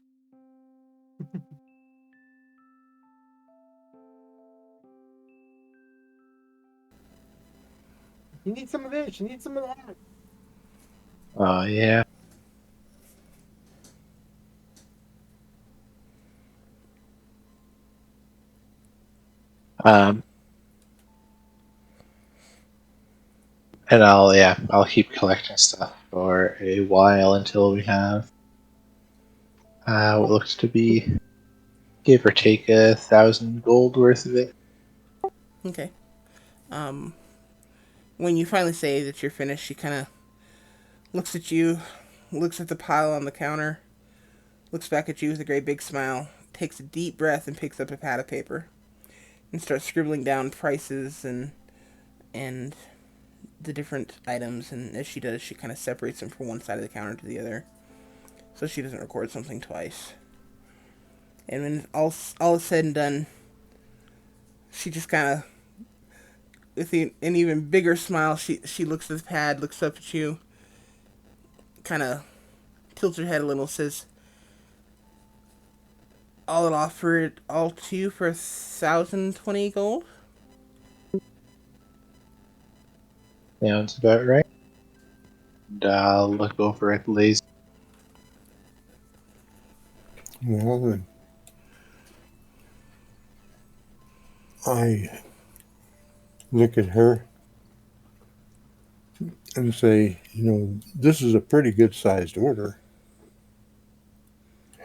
B: You need some of this. You need some of that.
C: Oh, yeah. And I'll keep collecting stuff for a while until we have what looks to be, give or take, 1,000 gold worth of it.
A: Okay. When you finally say that you're finished, she kind of looks at you, looks at the pile on the counter, looks back at you with a great big smile, takes a deep breath and picks up a pad of paper and starts scribbling down prices and the different items, and as she does, she kind of separates them from one side of the counter to the other, so she doesn't record something twice. And when all is said and done, she just kind of, with an even bigger smile, she looks at the pad, looks up at you, kind of tilts her head a little, says, "I'll offer it all to you for 1,020 gold."
C: Sounds about right. And I'll look over at Lazy.
D: Well, then I look at her and say, this is a pretty good sized order.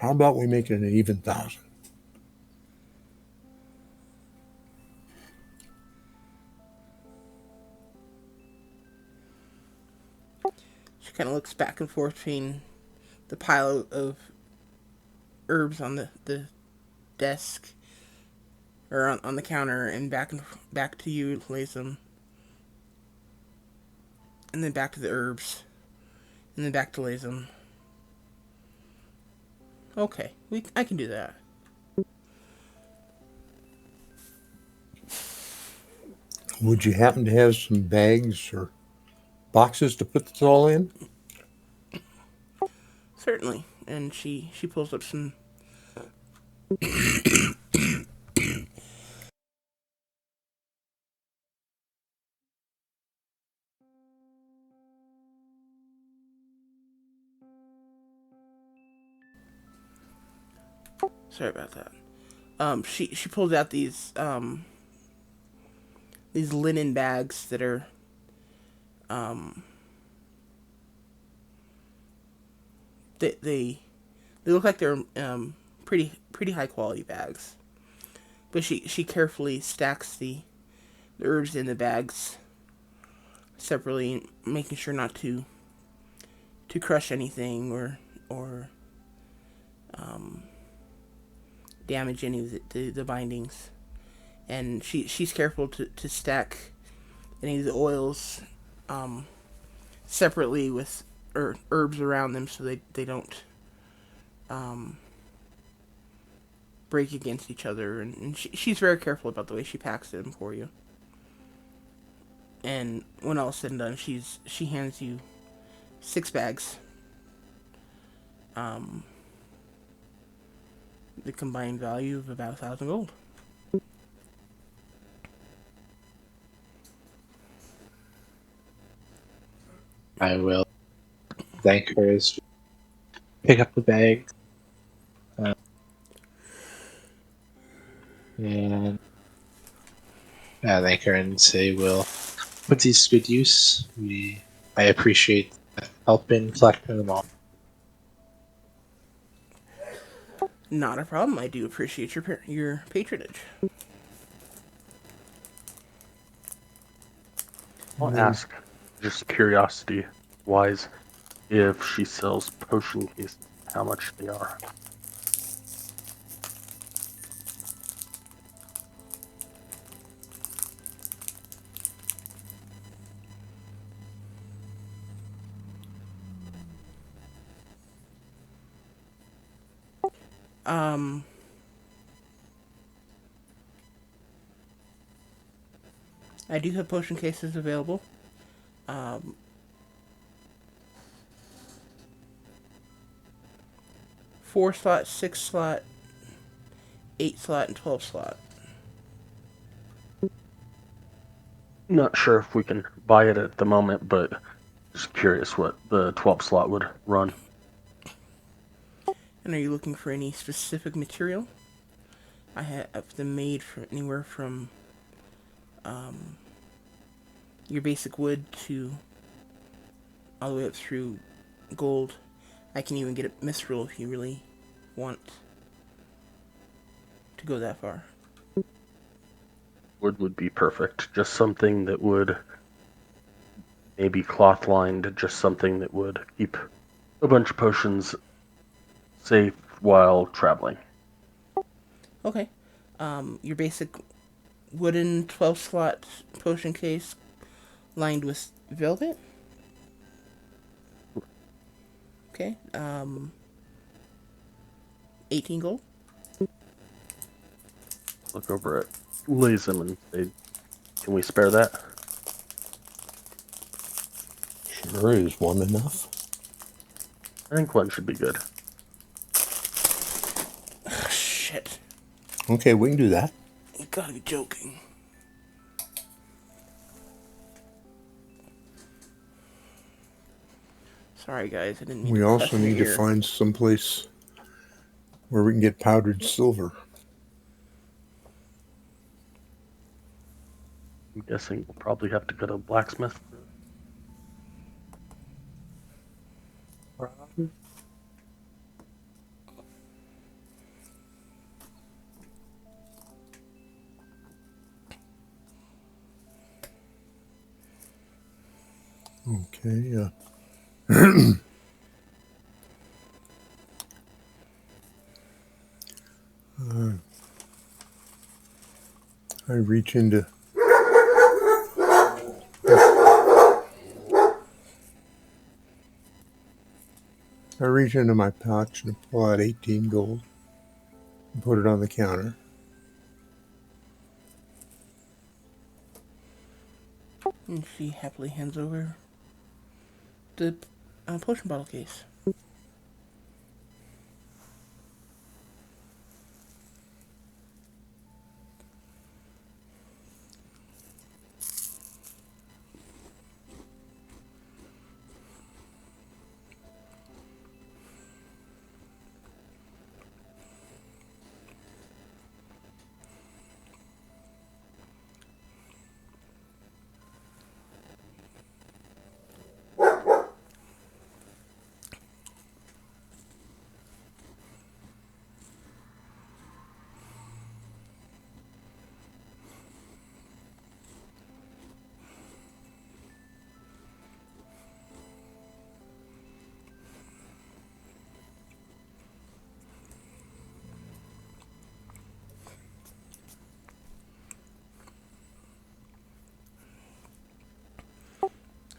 D: How about we make it an even 1,000?
A: She kind of looks back and forth between the pile of herbs on the desk, or on the counter, and back to you, Latham, and then back to the herbs, and then back to Latham. Okay, I can do that.
D: Would you happen to have some bags or boxes to put this all in?
A: Certainly. And she pulls up some. Sorry about that. She pulls out these linen bags that are they look like they're pretty high quality bags. But she carefully stacks the herbs in the bags separately, making sure not to crush anything or damage any of the bindings. And she's careful to stack any of the oils separately with herbs around them, so they don't break against each other. And she's very careful about the way she packs them for you. And when all is said and done, she hands you 6 bags. The combined value of about 1,000 gold.
C: I will thank her as pick up the bag. And thank her and say we'll put these to good use. I appreciate help in collecting them all.
A: Not a problem. I do appreciate your patronage.
E: I'll ask, just curiosity wise, if she sells potion cases, how much they are.
A: I do have potion cases available. 4 slot, 6 slot, 8 slot, and 12 slot.
E: Not sure if we can buy it at the moment, but just curious what the 12 slot would run.
A: And are you looking for any specific material? I have them made for anywhere from your basic wood to all the way up through gold. I can even get a mithril if you really want to go that far.
E: Wood would be perfect. Just something that would maybe cloth lined, just something that would keep a bunch of potions safe while traveling.
A: Okay. Your basic wooden 12 slot potion case lined with velvet. Okay. 18 gold.
E: Look over at Lazim and say, "Can we spare that?"
D: Sure, is one enough?
E: I think one should be good.
A: Shit.
D: Okay, we can do that.
A: You gotta be joking. Sorry, guys. I didn't mean
D: We
A: to cuss
D: also
A: in your
D: need to
A: ear.
D: find someplace where we can get powdered silver.
E: I'm guessing we'll probably have to go to a blacksmith.
D: Okay, I reach into my pouch and pull out 18 gold and put it on the counter.
A: And she happily hands over the potion bottle case.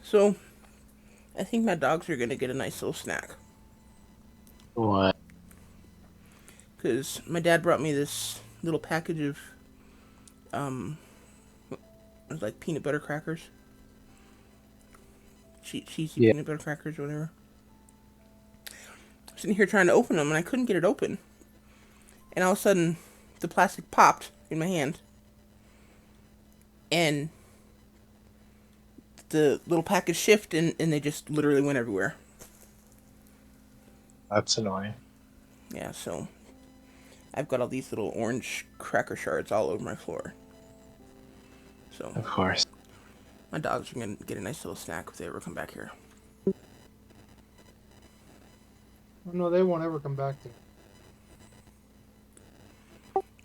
A: So, I think my dogs are gonna get a nice little snack.
C: What?
A: Because my dad brought me this little package of, it was like peanut butter crackers. Cheesy
C: Yeah.
A: peanut butter crackers or whatever. I'm sitting here trying to open them and I couldn't get it open. And all of a sudden, the plastic popped in my hand. And the little package shifted and they just literally went everywhere.
C: That's annoying.
A: Yeah, so I've got all these little orange cracker shards all over my floor. So
C: Of course.
A: my dogs are gonna get a nice little snack if they ever come back here.
B: No, they won't ever come back to me.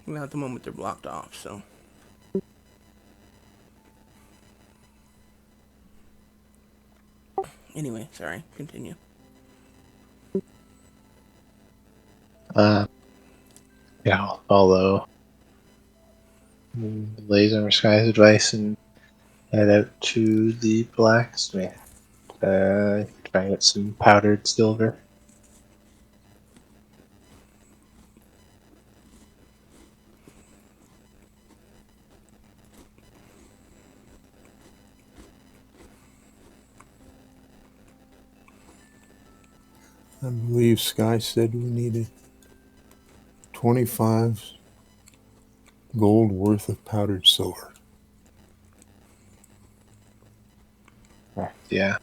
A: Well, at the moment they're blocked off, so. Anyway, sorry, continue.
C: Yeah, I'll follow Laser Sky's advice and head out to the blacksmith. Try and get some powdered silver.
D: I believe Sky said we needed 25 gold worth of powdered silver.
C: Yeah.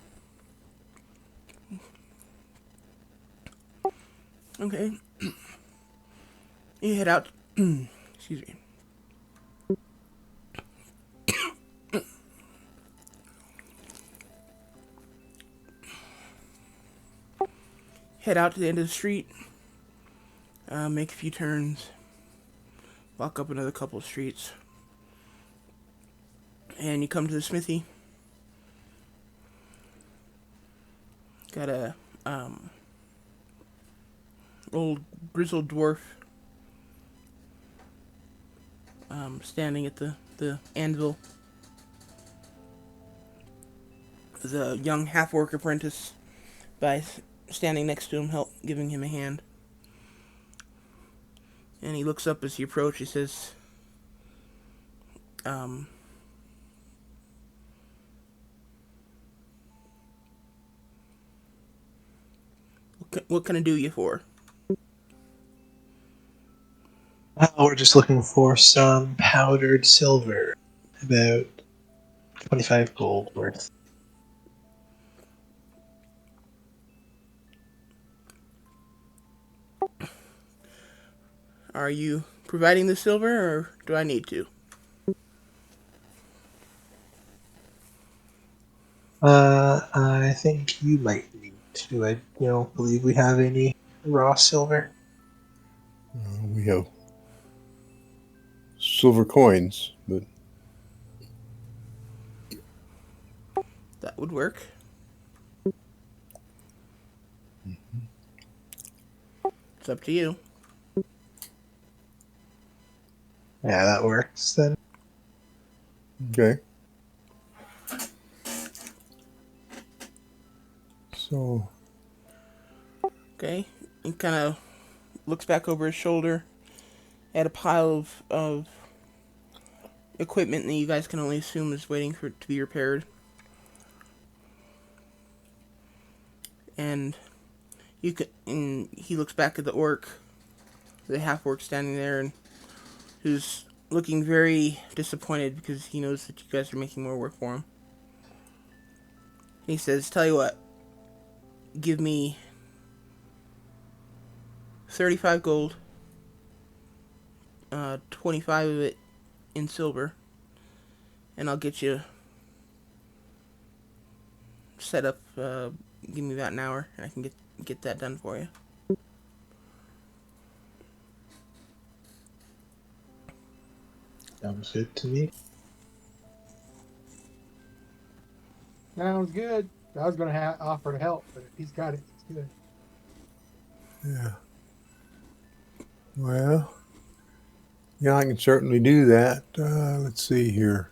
A: Okay. You head out. Excuse me. Head out to the end of the street. Make a few turns. Walk up another couple of streets. And you come to the smithy. Got a old grizzled dwarf standing at the anvil. the young half-orc apprentice by standing next to him, giving him a hand. And he looks up as you approach. He says, um, what can I do you for?
C: We're just looking for some powdered silver, about 25 gold worth.
A: Are you providing the silver, or do I need to?
C: I think you might need to. I don't believe we have any raw silver.
D: We have silver coins, but
A: That would work. It's up to you.
C: Yeah, that works then.
D: okay. So,
A: Okay. He kind of looks back over his shoulder at a pile of equipment that you guys can only assume is waiting for it to be repaired. And and he looks back at the orc, the half orc standing there, and who's looking very disappointed because he knows that you guys are making more work for him. He says, "Tell you what, give me 35 gold, 25 of it in silver, and I'll get you set up. Give me about an hour, and I can get that done for you."
C: Sounds good to me.
B: Sounds good. I was going to offer to help, but if he's got it, it's good.
D: yeah. Well, yeah, I can certainly do that. Let's see here.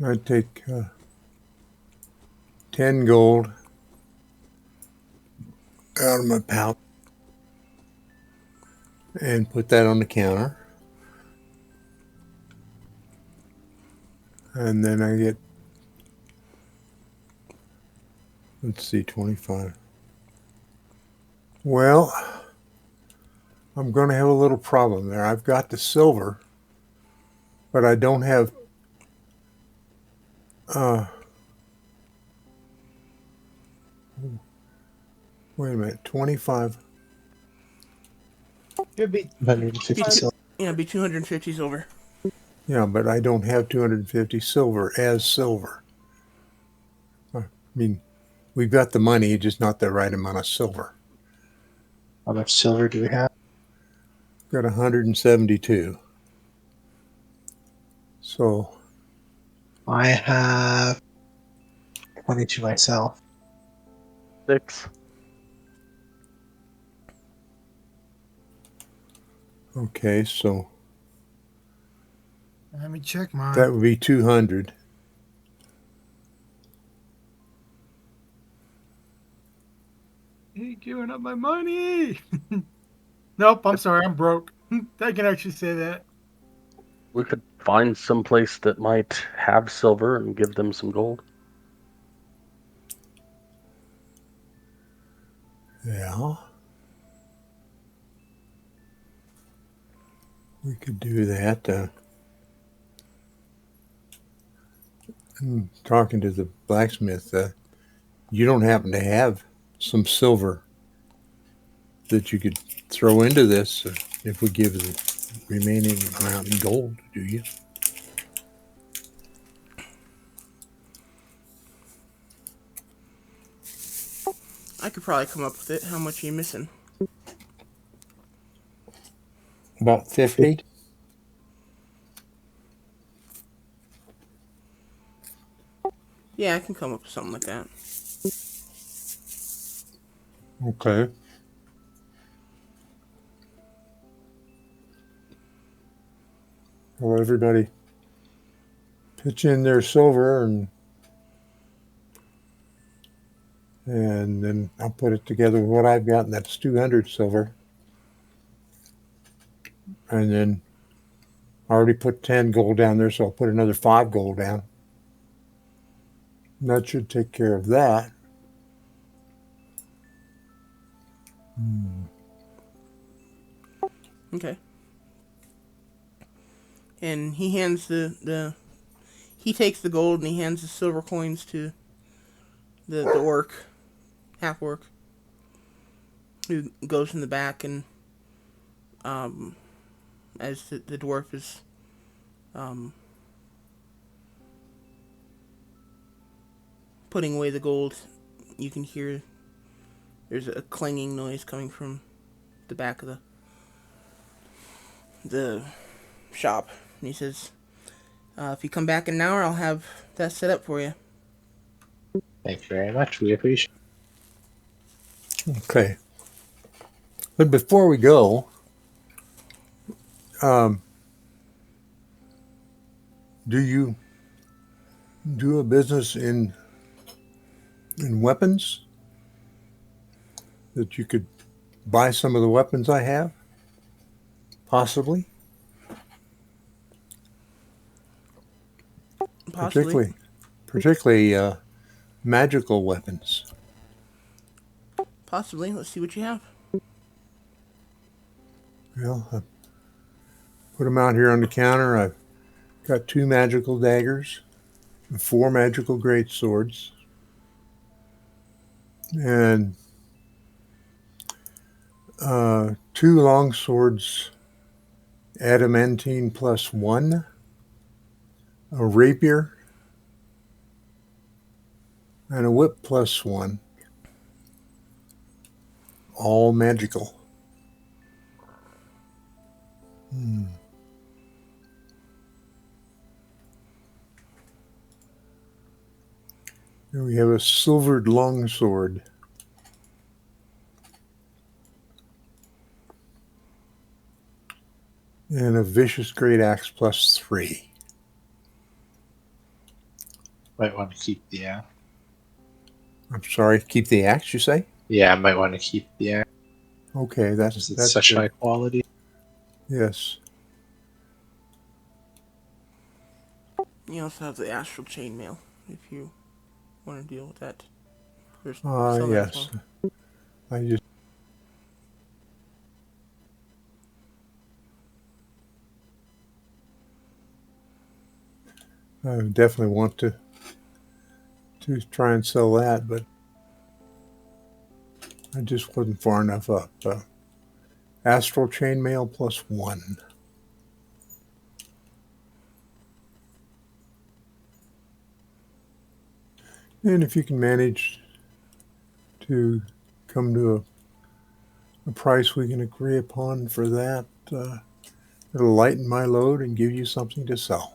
D: I'd take 10 gold out of my pouch and put that on the counter. And then I get, let's see, 25. Well, I'm going to have a little problem there. I've got the silver, but I don't have wait a minute, 25.
B: Could be
C: 150
A: Be
C: silver.
A: be 250 silver.
D: Yeah, but I don't have 250 silver as silver. I mean, we've got the money, just not the right amount of silver.
C: How much silver do we have?
D: Got 172. So,
C: I have 22 myself.
E: 6.
D: okay, so
B: Let me check mine.
D: that would be 200.
B: He giving up my money. Nope, I'm sorry, I'm broke. I can actually say that.
E: We could find some place that might have silver and give them some gold.
D: Yeah. We could do that. I'm talking to the blacksmith. You don't happen to have some silver that you could throw into this if we give the remaining amount in gold, do you?
A: I could probably come up with it. How much are you missing?
D: About 50?
A: Yeah, I can come up with something like that.
D: Okay. Well, everybody pitch in their silver and then I'll put it together with what I've got, and that's 200 silver. And then I already put 10 gold down there, so I'll put another 5 gold down. And that should take care of that.
A: Okay. And he hands he takes the gold and he hands the silver coins to the orc, half orc, who goes in the back, and as the dwarf is putting away the gold, you can hear there's a clanging noise coming from the back of the shop. And he says, if you come back in an hour, I'll have that set up for you.
C: Thank you very much. We appreciate it.
D: Okay. But before we go, do you do a business in weapons? That you could buy some of the weapons I have? Possibly?
A: Possibly.
D: Particularly magical weapons.
A: Possibly. Let's see what you have.
D: Well, I put them out here on the counter. I've got 2 magical daggers, 4 magical great swords, and 2 long swords, adamantine +1, a rapier, and a whip +1. All magical. Here we have a silvered longsword. And a vicious great axe +3.
C: Might want to keep the axe.
D: I'm sorry, keep the axe, you say?
C: Yeah, I might want to keep the axe.
D: Okay, that's
C: It's such
D: good.
C: high quality.
D: Yes.
A: You also have the astral chainmail, if you want to deal with that. There's some as
D: Yes.
A: well.
D: I definitely want to try and sell that, but I just wasn't far enough up. Astral chainmail +1. And if you can manage to come to a price we can agree upon for that, it'll lighten my load and give you something to sell.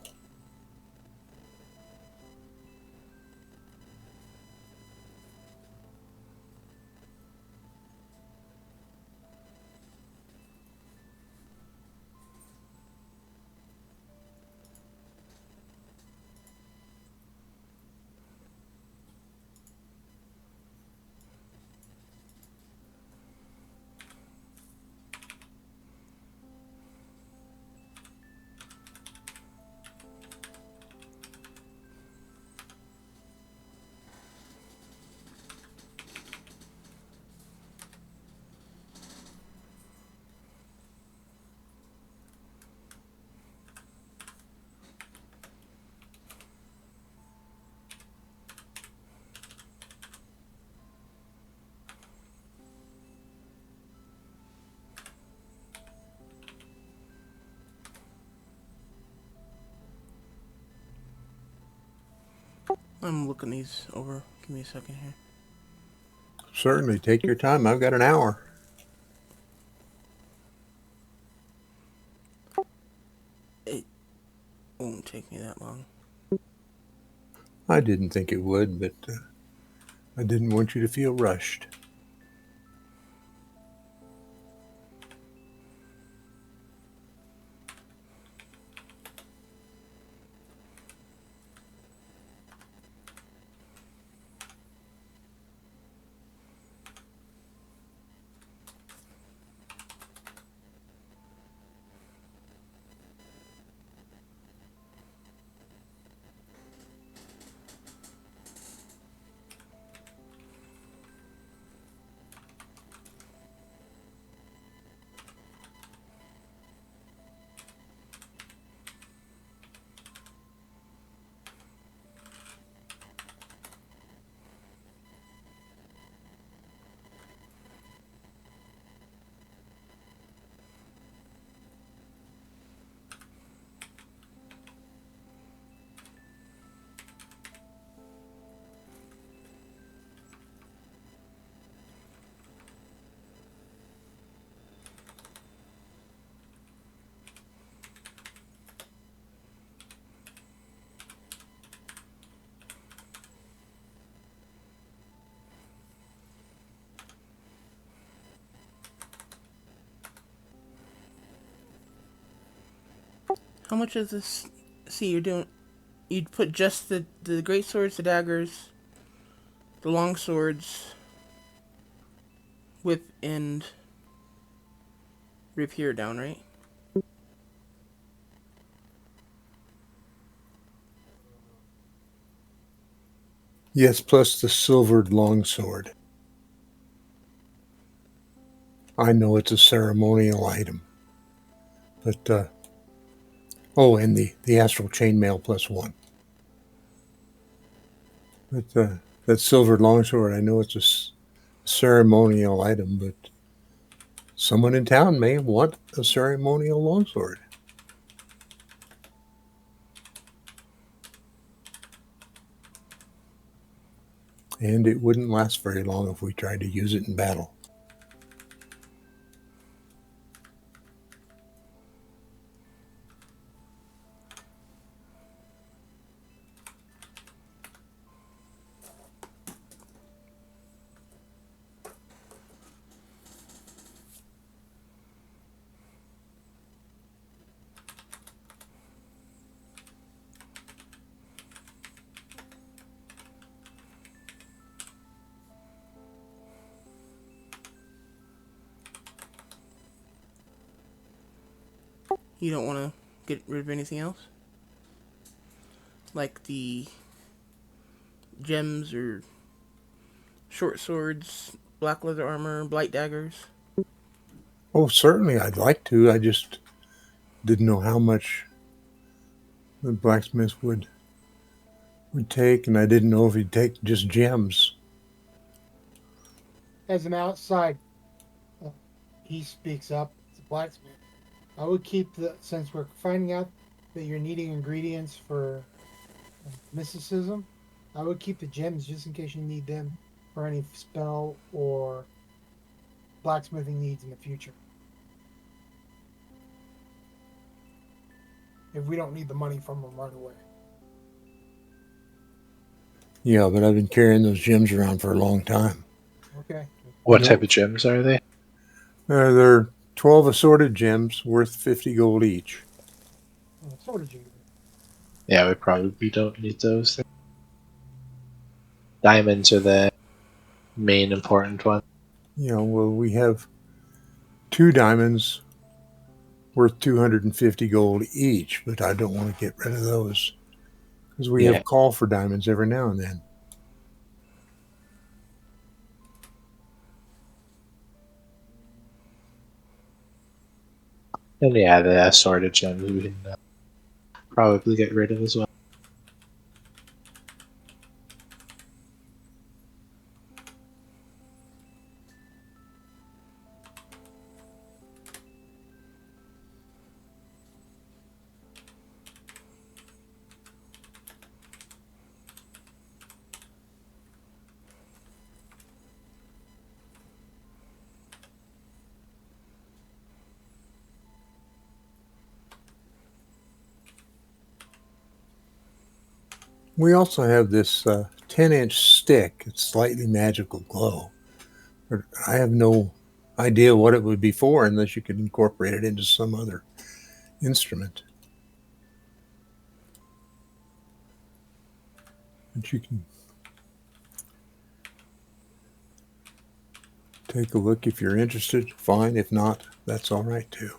A: I'm looking these over. Give me a second here.
D: Certainly, take your time. I've got an hour.
A: It won't take me that long.
D: I didn't think it would, but I didn't want you to feel rushed.
A: How much is this? See, you're doing. You'd put just the great swords, the daggers, the long swords, whip, and rapier down, right?
D: Yes, plus the silvered longsword. I know it's a ceremonial item, but oh, and the astral chainmail +1. But that silvered longsword, I know it's a ceremonial item, but someone in town may want a ceremonial longsword. And it wouldn't last very long if we tried to use it in battle.
A: You don't want to get rid of anything else? Like the gems or short swords, black leather armor, blight daggers?
D: Oh, certainly I'd like to. I just didn't know how much the blacksmith would take, and I didn't know if he'd take just gems.
B: As an outside, he speaks up. It's a blacksmith. I would keep since we're finding out that you're needing ingredients for mysticism. I would keep the gems just in case you need them for any spell or blacksmithing needs in the future. If we don't need the money from them right away.
D: Yeah, but I've been carrying those gems around for a long time.
B: Okay.
C: What
D: You
C: type
D: know,
C: of gems are they?
D: they're 12 assorted gems worth 50 gold each.
B: Sort of junior.
C: Yeah, we probably don't need those. Diamonds are the main important one.
D: Well, we have 2 diamonds worth 250 gold each, but I don't want to get rid of those because we
C: Yeah.
D: have call for diamonds every now and then.
C: And yeah, the assorted gems we can probably get rid of as well.
D: We also have this 10-inch stick. It's slightly magical glow. But I have no idea what it would be for unless you could incorporate it into some other instrument. But you can take a look if you're interested. Fine. If not, that's all right too.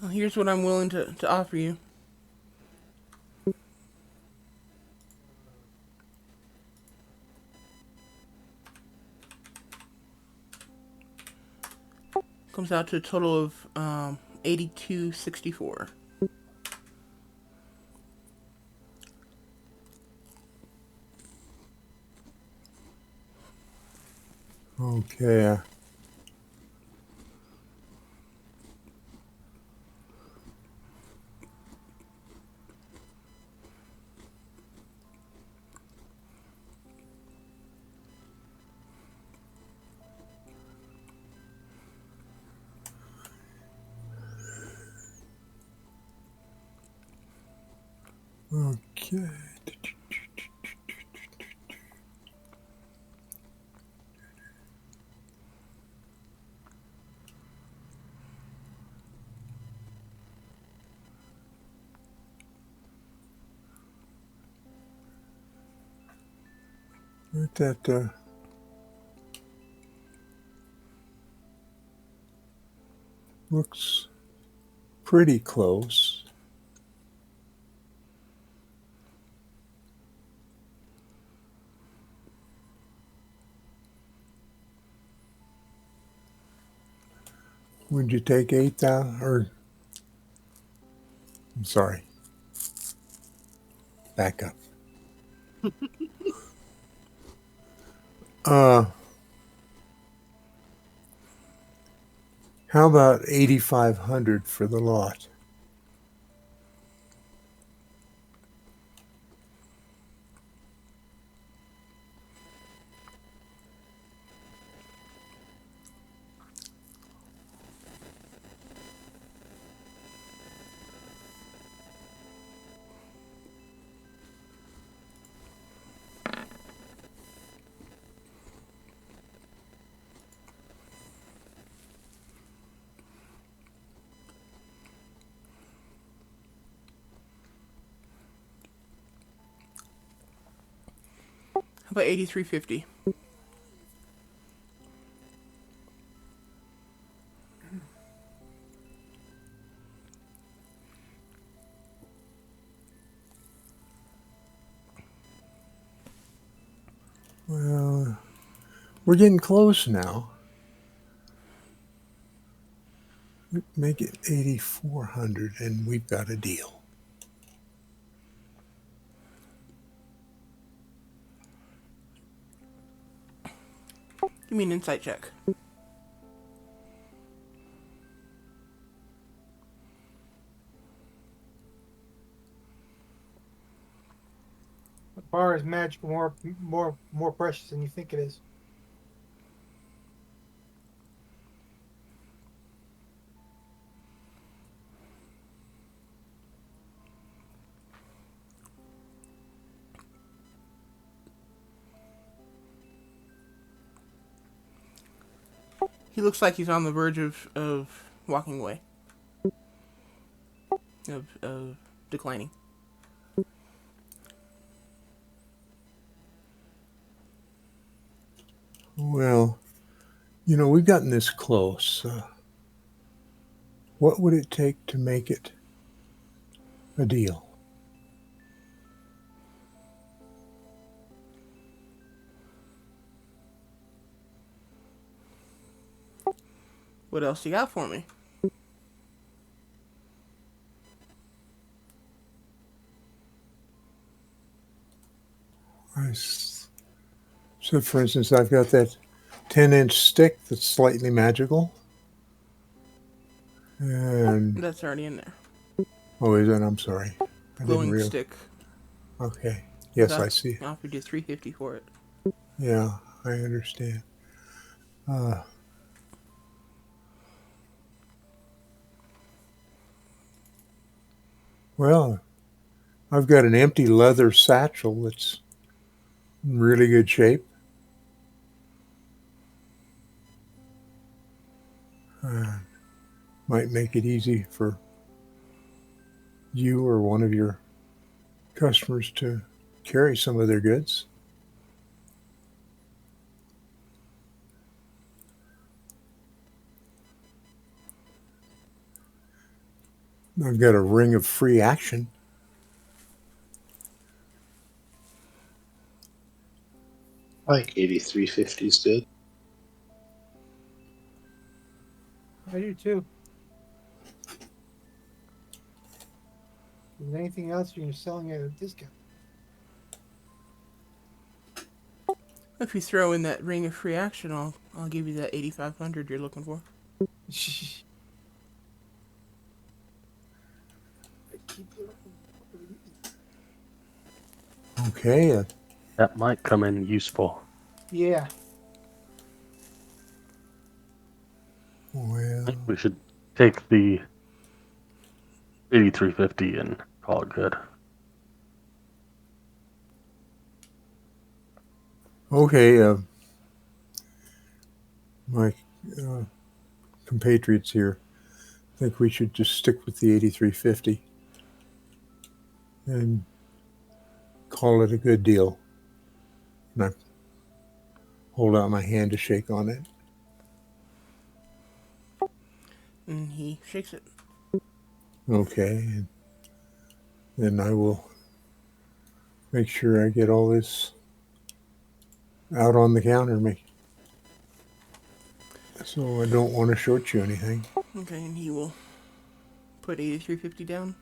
A: Well, here's what I'm willing to offer you. Comes out to a total of 82.64.
D: Okay. Okay. That looks pretty close. Would you take 8,000 or I'm sorry. Back up. How about 8,500 for the lot?
A: How about 83.50?
D: Well, we're getting close now. Make it 8,400 and we've got a deal.
A: Give me an insight check.
B: The bar is magic, more precious than you think it is.
A: He looks like he's on the verge of walking away. Of declining.
D: Well, we've gotten this close. What would it take to make it a deal?
A: What else you got for me?
D: So, for instance, I've got that 10-inch stick that's slightly magical. And
A: That's already in there.
D: oh, is it? I'm sorry. I didn't
A: Glowing
D: realize.
A: stick.
D: Okay. Yes, I see.
A: I offered you 350 for it.
D: Yeah, I understand. Well, I've got an empty leather satchel that's in really good shape. Might make it easy for you or one of your customers to carry some of their goods. I've got a ring of free action.
C: I think 8350 is good.
B: I do too. If there's anything else you're selling at a discount.
A: If you throw in that ring of free action, I'll give you that 8,500 you're looking for.
D: Okay.
E: That might come in useful.
B: Yeah.
E: I
D: Well,
E: think we should take the 8350 and call it good.
D: okay. My uh, compatriots here think we should just stick with the 8350 and call it a good deal. And I hold out my hand to shake on it.
A: And he shakes it.
D: Okay. And then I will make sure I get all this out on the counter. So I don't want to short you anything.
A: Okay, and he will put 8,350 down.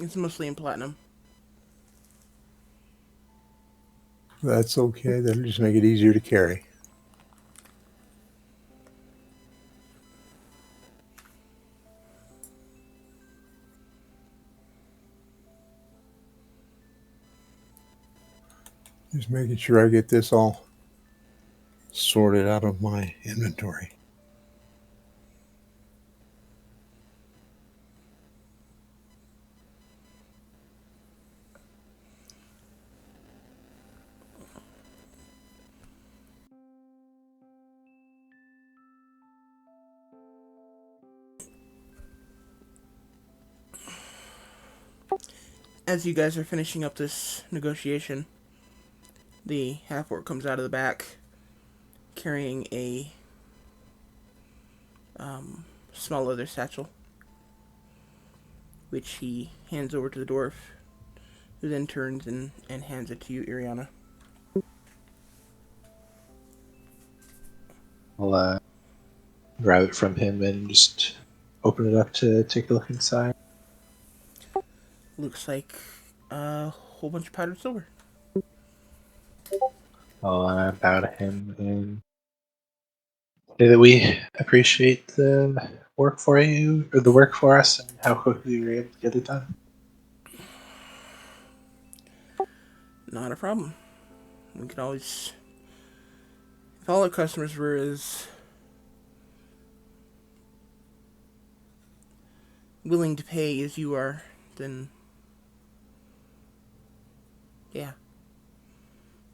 A: It's mostly in platinum.
D: That's okay. That'll just make it easier to carry. Just making sure I get this all sorted out of my inventory.
A: As you guys are finishing up this negotiation, the half-orc comes out of the back carrying a small leather satchel, which he hands over to the dwarf, who then turns and hands it to you, Iriana.
C: I'll grab it from him and just open it up to take a look inside.
A: Looks like a whole bunch of powdered silver.
C: I'll bow to him and say that we appreciate the work for you, or the work for us, and how quickly we were able to get it done.
A: Not a problem. We could always... If all our customers were as willing to pay as you are, then... yeah.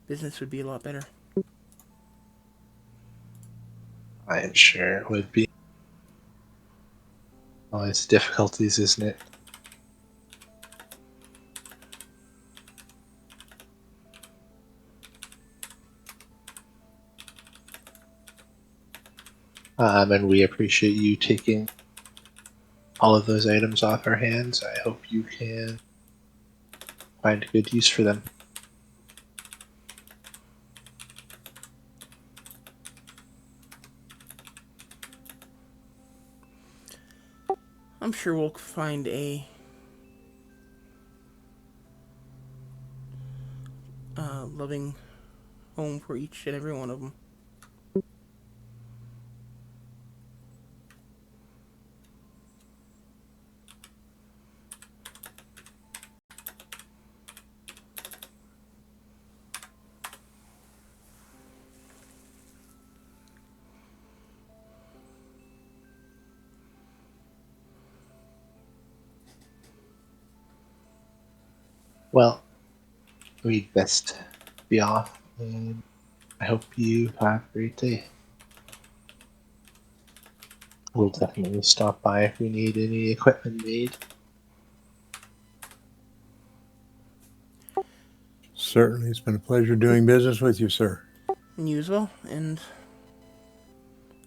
A: Business would be a lot better.
C: I am sure it would be. Always difficulties, isn't it? And we appreciate you taking all of those items off our hands. I hope you can find good use for them.
A: I'm sure we'll find a loving home for each and every one of them.
C: Well, we'd best be off, and I hope you have a great day. We'll definitely stop by if we need any equipment made.
D: Certainly, it's been a pleasure doing business with you, sir.
A: And you as well. And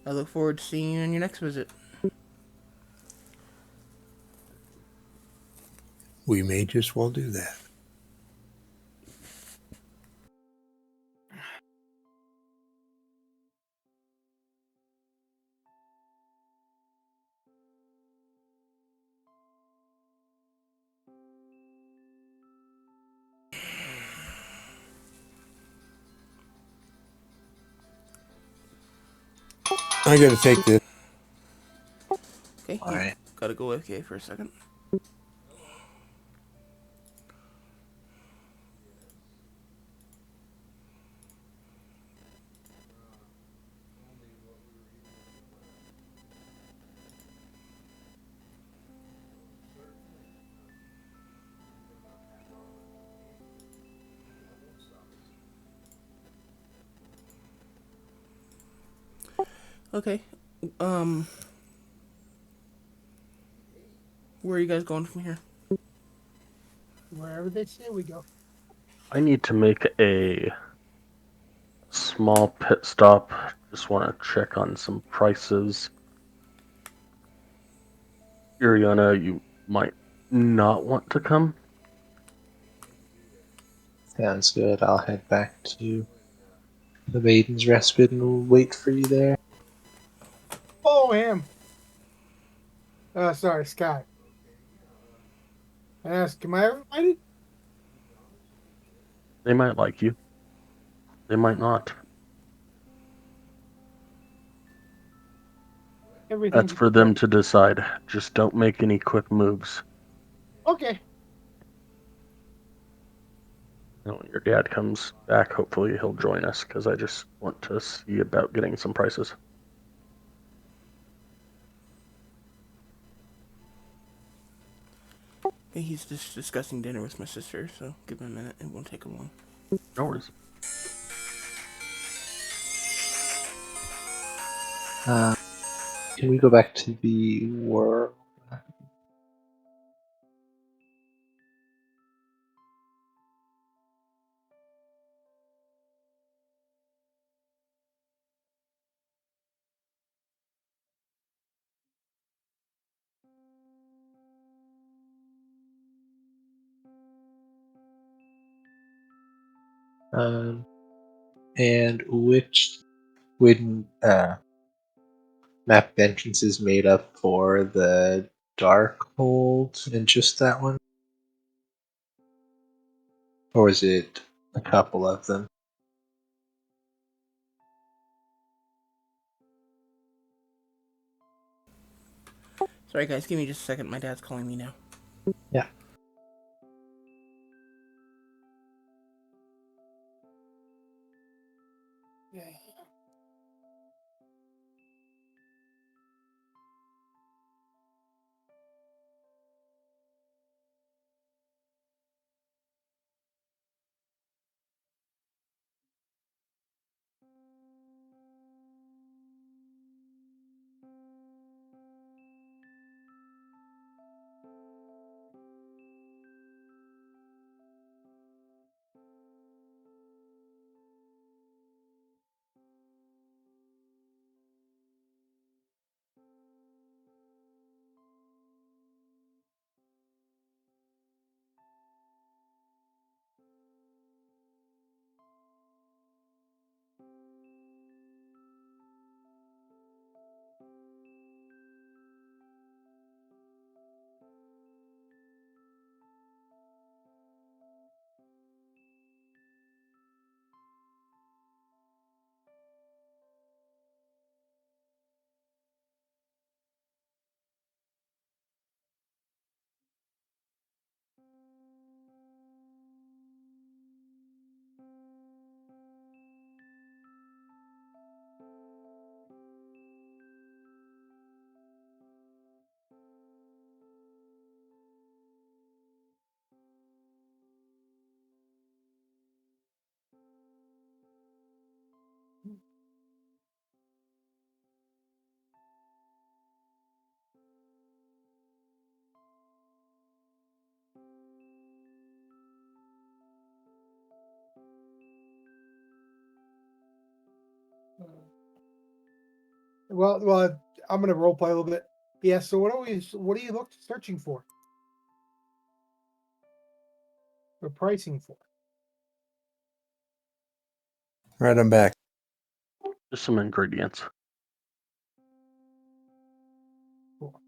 A: I look forward to seeing you on your next visit.
D: We may just well do that. I gotta take this.
A: Okay,
C: All
A: you
C: right.
A: gotta go AFK for a second. Okay. Um, where are you guys going from here?
B: Wherever they say we go.
E: I need to make a small pit stop. Just want to check on some prices. Iriana, you might not want to come.
C: Sounds good. I'll head back to the Maiden's Respite and we'll wait for you there.
B: Oh, him. Sorry, Sky. I asked, am I ever invited?
E: They might like you. They might not.
B: Everything's
E: That's for them to decide. Just don't make any quick moves.
B: okay.
E: When your dad comes back, hopefully he'll join us because I just want to see about getting some prices.
A: Okay, he's just discussing dinner with my sister, so give him a minute. It won't take him long.
E: No worries.
C: Can we go back to the war? And which would map entrance is made up for the Darkhold and just that one? Or is it a couple of them?
A: Sorry, guys, give me just a second. My dad's calling me now.
C: Yeah.
B: Yeah. Well, I'm gonna role play a little bit. Yeah. So what are you searching for? Or pricing for?
D: Right, I'm back.
E: Just some ingredients.
B: Cool.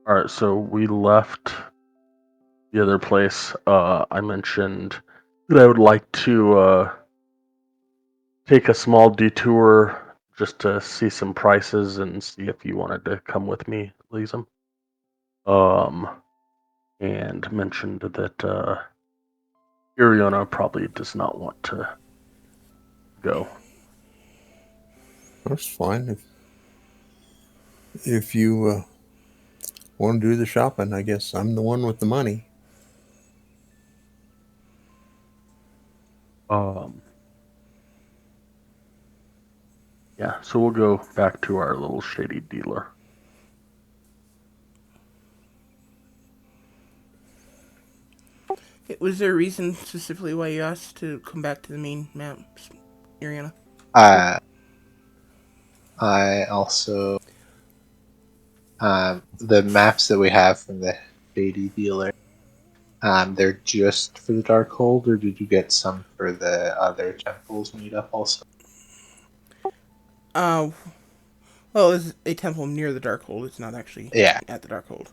E: All right, so we left the other place. I mentioned that I would like to take a small detour just to see some prices and see if you wanted to come with me, Lisa. And mentioned that Iriona probably does not want to go.
D: That's fine. If you want to do the shopping, I guess I'm the one with the money.
E: Yeah, so we'll go back to our little shady dealer.
A: Was there a reason specifically why you asked to come back to the main map, Ariana?
C: I also the maps that we have from the shady dealer. They're just for the Darkhold, or did you get some for the other temples meetup also?
A: Uh, well, it's a temple near the Darkhold. It's not actually
C: Yeah,
A: at the Darkhold.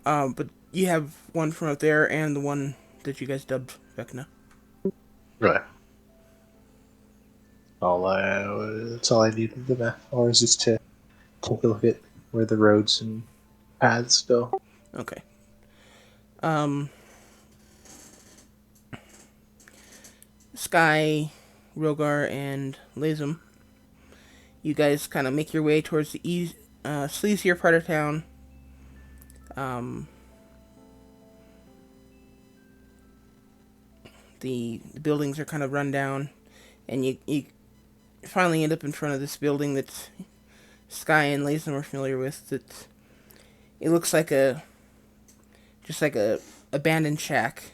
A: But you have one from up there and the one that you guys dubbed Vecna.
C: right. That's all I needed the map, or is just to take a look at where the roads and paths go.
A: Okay. Sky, Rogar, and Lazum, you guys kind of make your way towards the sleazier part of town. The buildings are kind of run down, and you finally end up in front of this building that Sky and Lazum are familiar with. It looks like just like a abandoned shack.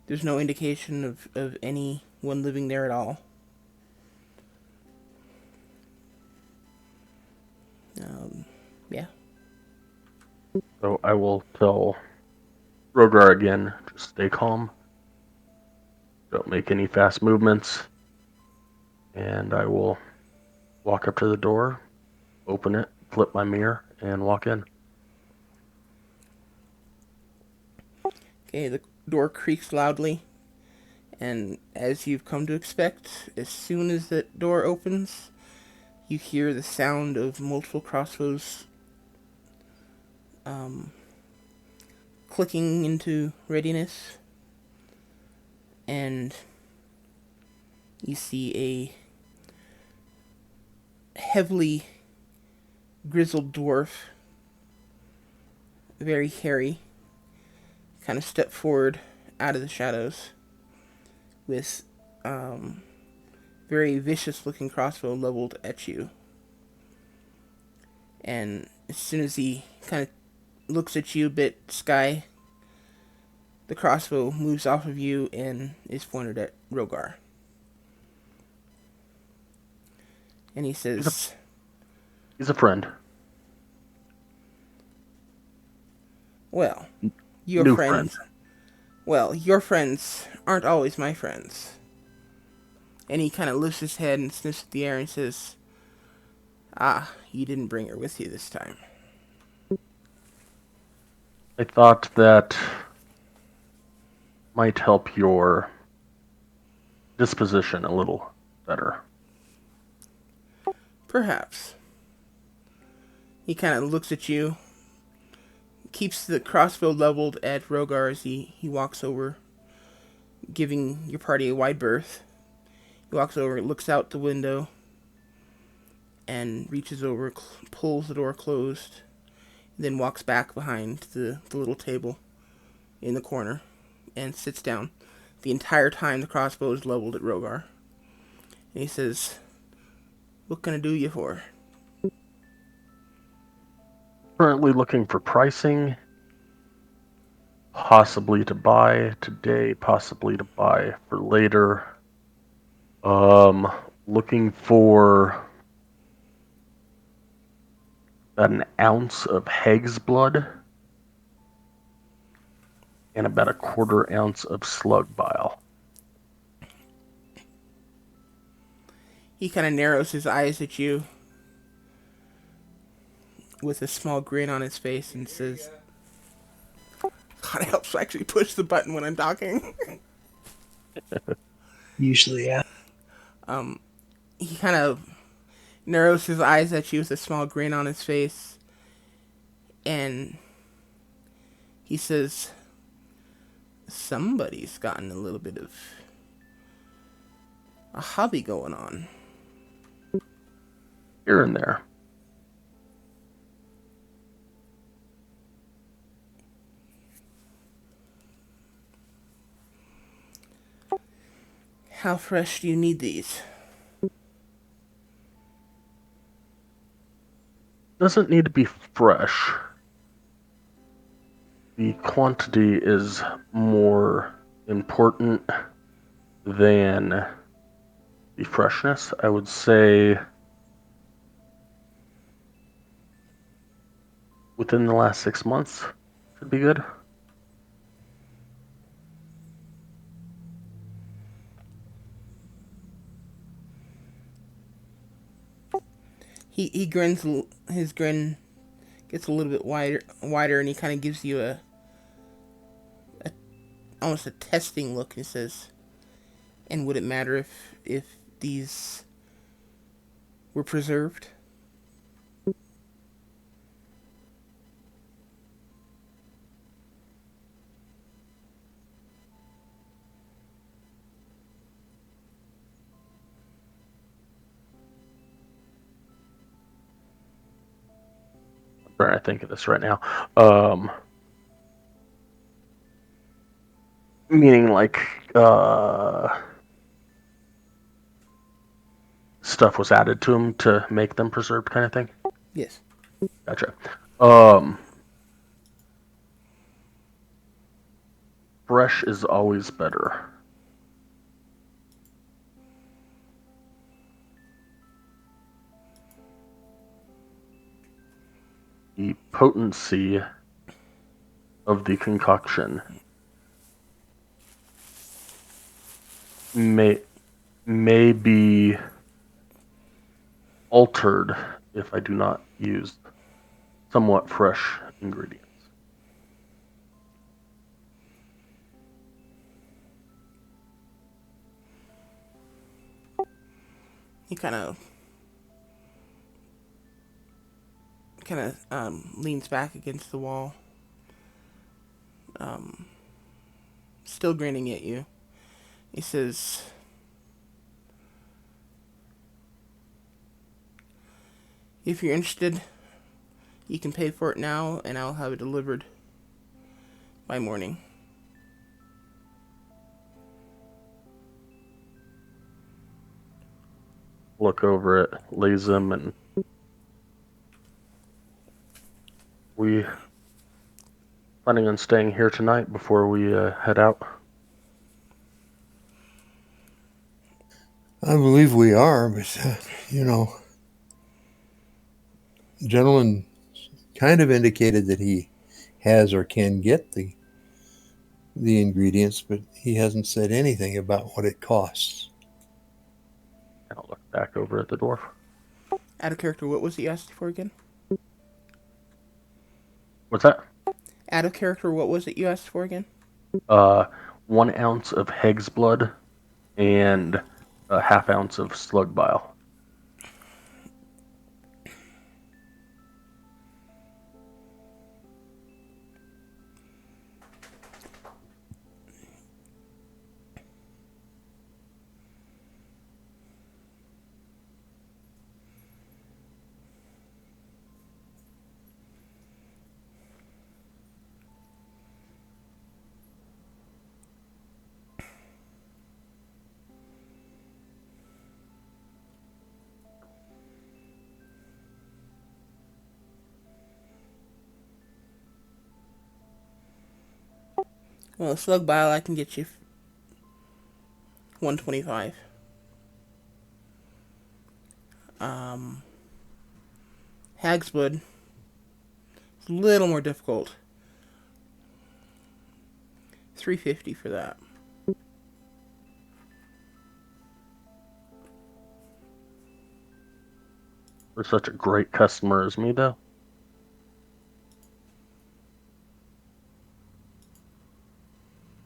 A: There's no indication of anyone living there at all. Yeah.
E: So I will tell Rogar again, just stay calm. Don't make any fast movements. And I will walk up to the door, open it, flip my mirror, and walk in.
A: Okay, the door creaks loudly, and as you've come to expect, as soon as that door opens, you hear the sound of multiple crossbows clicking into readiness, and you see a heavily grizzled dwarf, very hairy, kind of step forward out of the shadows with very vicious looking crossbow leveled at you. And as soon as he kind of looks at you a bit, Sky, the crossbow moves off of you and is pointed at Rogar. And he says,
E: He's a friend.
A: well, your
E: New
A: friends...
E: friend.
A: Well, your friends aren't always my friends. And he kind of lifts his head and sniffs at the air and says, ah, you didn't bring her with you this time.
E: I thought that might help your disposition a little better.
A: Perhaps. He kind of looks at you, keeps the crossbow leveled at Rogar as he walks over, giving your party a wide berth. He walks over, looks out the window, and reaches over, pulls the door closed, then walks back behind the little table in the corner and sits down. The entire time the crossbow is leveled at Rogar. And he says, what can I do you for?
E: Currently looking for pricing. possibly to buy today, possibly to buy for later. Looking for about an ounce of hag's blood and about a quarter ounce of slug bile.
A: He kind of narrows his eyes at you with a small grin on his face and says, God, it helps to actually push the button when I'm talking.
C: Usually, yeah.
A: He kind of narrows his eyes at you with a small grin on his face, and he says, somebody's gotten a little bit of a hobby going on.
E: Here and there.
A: How fresh do you need these?
E: Doesn't need to be fresh. The quantity is more important than the freshness. I would say within the last 6 months should be good.
A: He grins. His grin gets a little bit wider, and he kind of gives you a almost a testing look. He says, "And would it matter if these were preserved?"
E: I'm trying to think of this right now. Meaning like stuff was added to them to make them preserved, kind of thing.
A: Yes.
E: Gotcha. Fresh is always better. The potency of the concoction may be altered if I do not use somewhat fresh ingredients.
A: He kind of leans back against the wall, still grinning at you. He says, if you're interested, you can pay for it now, and I'll have it delivered by morning.
E: Look over at Lazim, and we planning on staying here tonight before we head out.
D: I believe we are, but the gentleman kind of indicated that he has or can get the ingredients, but he hasn't said anything about what it costs.
E: I'll look back over at the dwarf.
A: Out of character, what was he asked for again?
E: What's that?
A: Out of character, what was it you asked for again?
E: 1 ounce of hag's blood and a half ounce of slug bile.
A: Well, slug bile I can get you 125. Hag's wood, it's a little more difficult. 350 for that.
E: For such a great customer as me, though.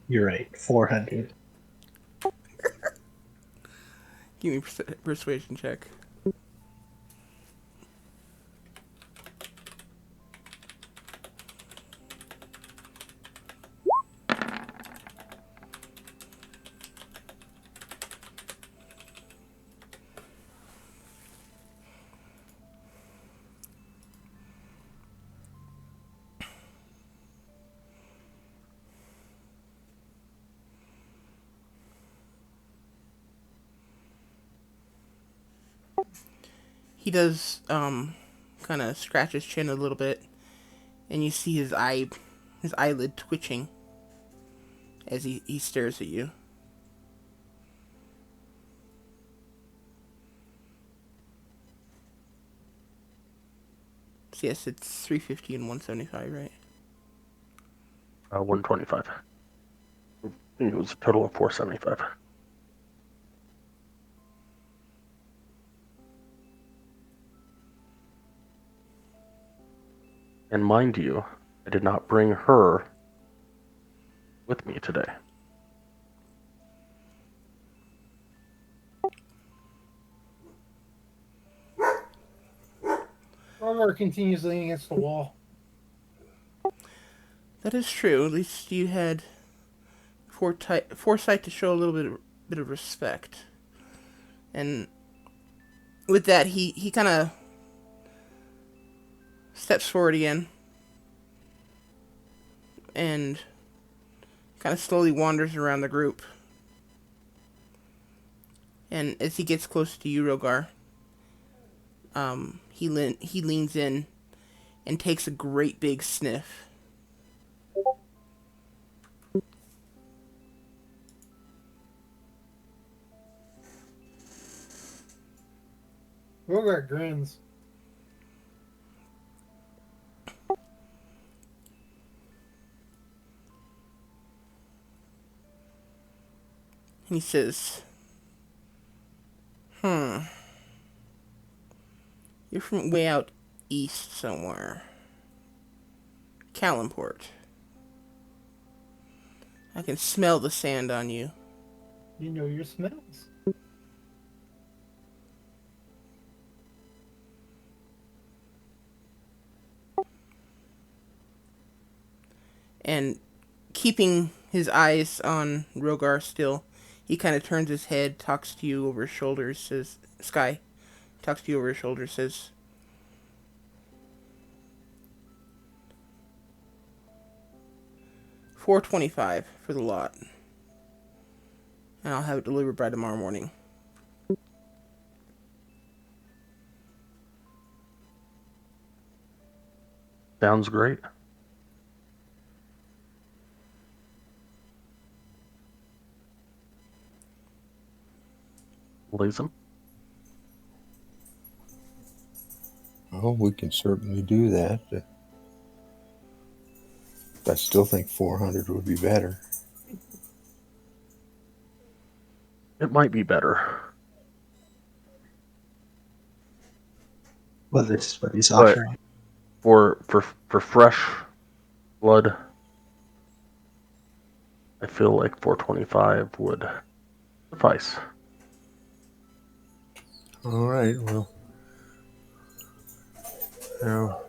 C: You're right. 400.
A: Give me persuasion check. He does kind of scratch his chin a little bit, and you see his eyelid twitching as he stares at you. So yes, it's 350 and 175, right?
E: 125. I think it was a total of 475. And mind you, I did not bring her with me today.
B: Rogar continues leaning against the wall.
A: That is true. At least you had foresight to show a little bit of respect. And with that, he kind of steps forward again and kind of slowly wanders around the group. And as he gets close to you, Rogar, he leans in and takes a great big sniff.
B: Rogar grins.
A: And he says, You're from way out east somewhere. Callanport. I can smell the sand on you.
B: You know your smells.
A: And keeping his eyes on Rogar still, he kind of turns his head, talks to you over his shoulder, says, Sky, talks to you over his shoulder, says, $425 for the lot. And I'll have it delivered by tomorrow morning.
E: Sounds great. Lisa?
D: Oh, we can certainly do that. I still think 400 would be better.
E: It might be better.
C: Well, this is what he's
E: But
C: offering.
E: for fresh blood, I feel like 425 would suffice.
D: All right, well, now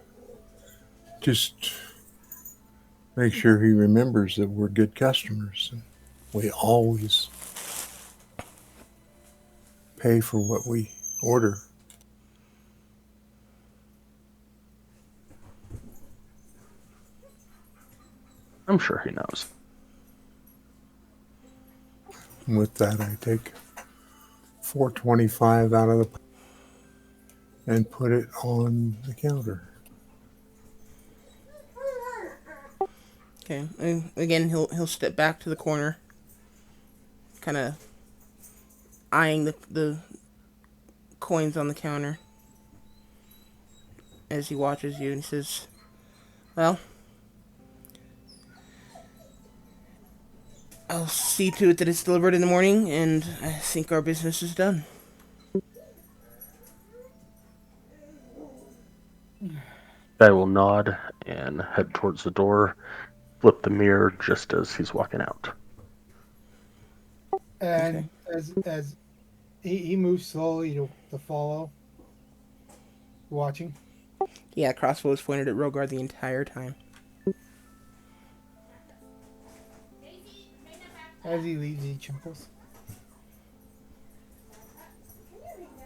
D: just make sure he remembers that we're good customers and we always pay for what we order.
E: I'm sure he knows.
D: And with that, I take 425 out of the and put it on the counter.
A: Okay. And again, he'll step back to the corner, kind of eyeing the coins on the counter as he watches you, and he says, "Well, I'll see to it that it's delivered in the morning, and I think our business is done."
E: I will nod and head towards the door, flip the mirror just as he's walking out.
A: Okay.
B: And as he moves slowly to follow, watching.
A: Yeah, crossbow is pointed at Rogar the entire time.
B: As he leaves, he chuckles.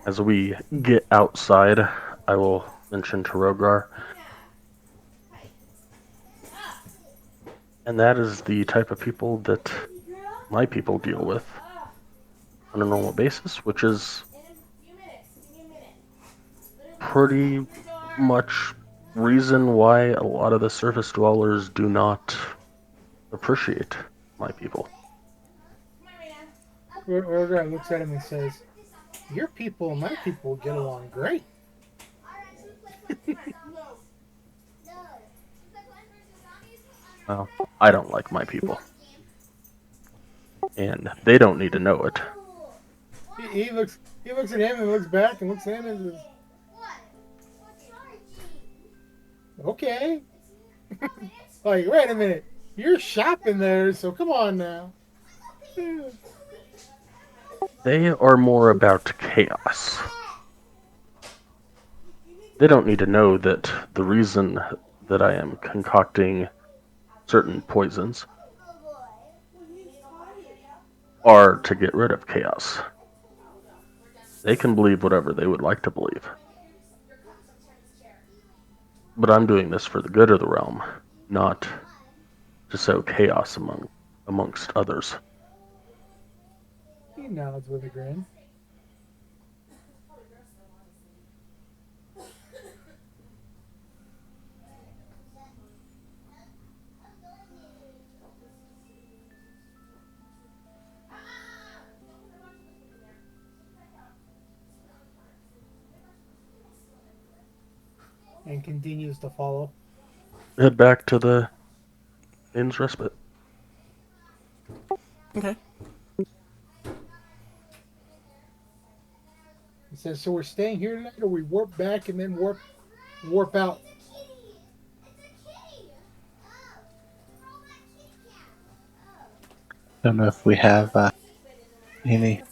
E: As we get outside, I will mention to Rogar, and that is the type of people that my people deal with on a normal basis, which is pretty much reason why a lot of the surface dwellers do not appreciate my people.
B: Urgar looks at him and says, "Your people and my people get along great."
E: Well, I don't like my people, and they don't need to know it.
B: He looks at him and looks back and looks at him and says, "Okay." Like, wait a minute, you're shopping there, so come on now.
E: They are more about chaos. They don't need to know that the reason that I am concocting certain poisons are to get rid of chaos. They can believe whatever they would like to believe. But I'm doing this for the good of the realm, not to sow chaos amongst others.
B: He nods with a grin. And continues to follow.
E: Head back to the inn's respite.
A: Okay.
B: He says, "So we're staying here tonight, or we warp back and then warp out?"
C: Don't know if we have any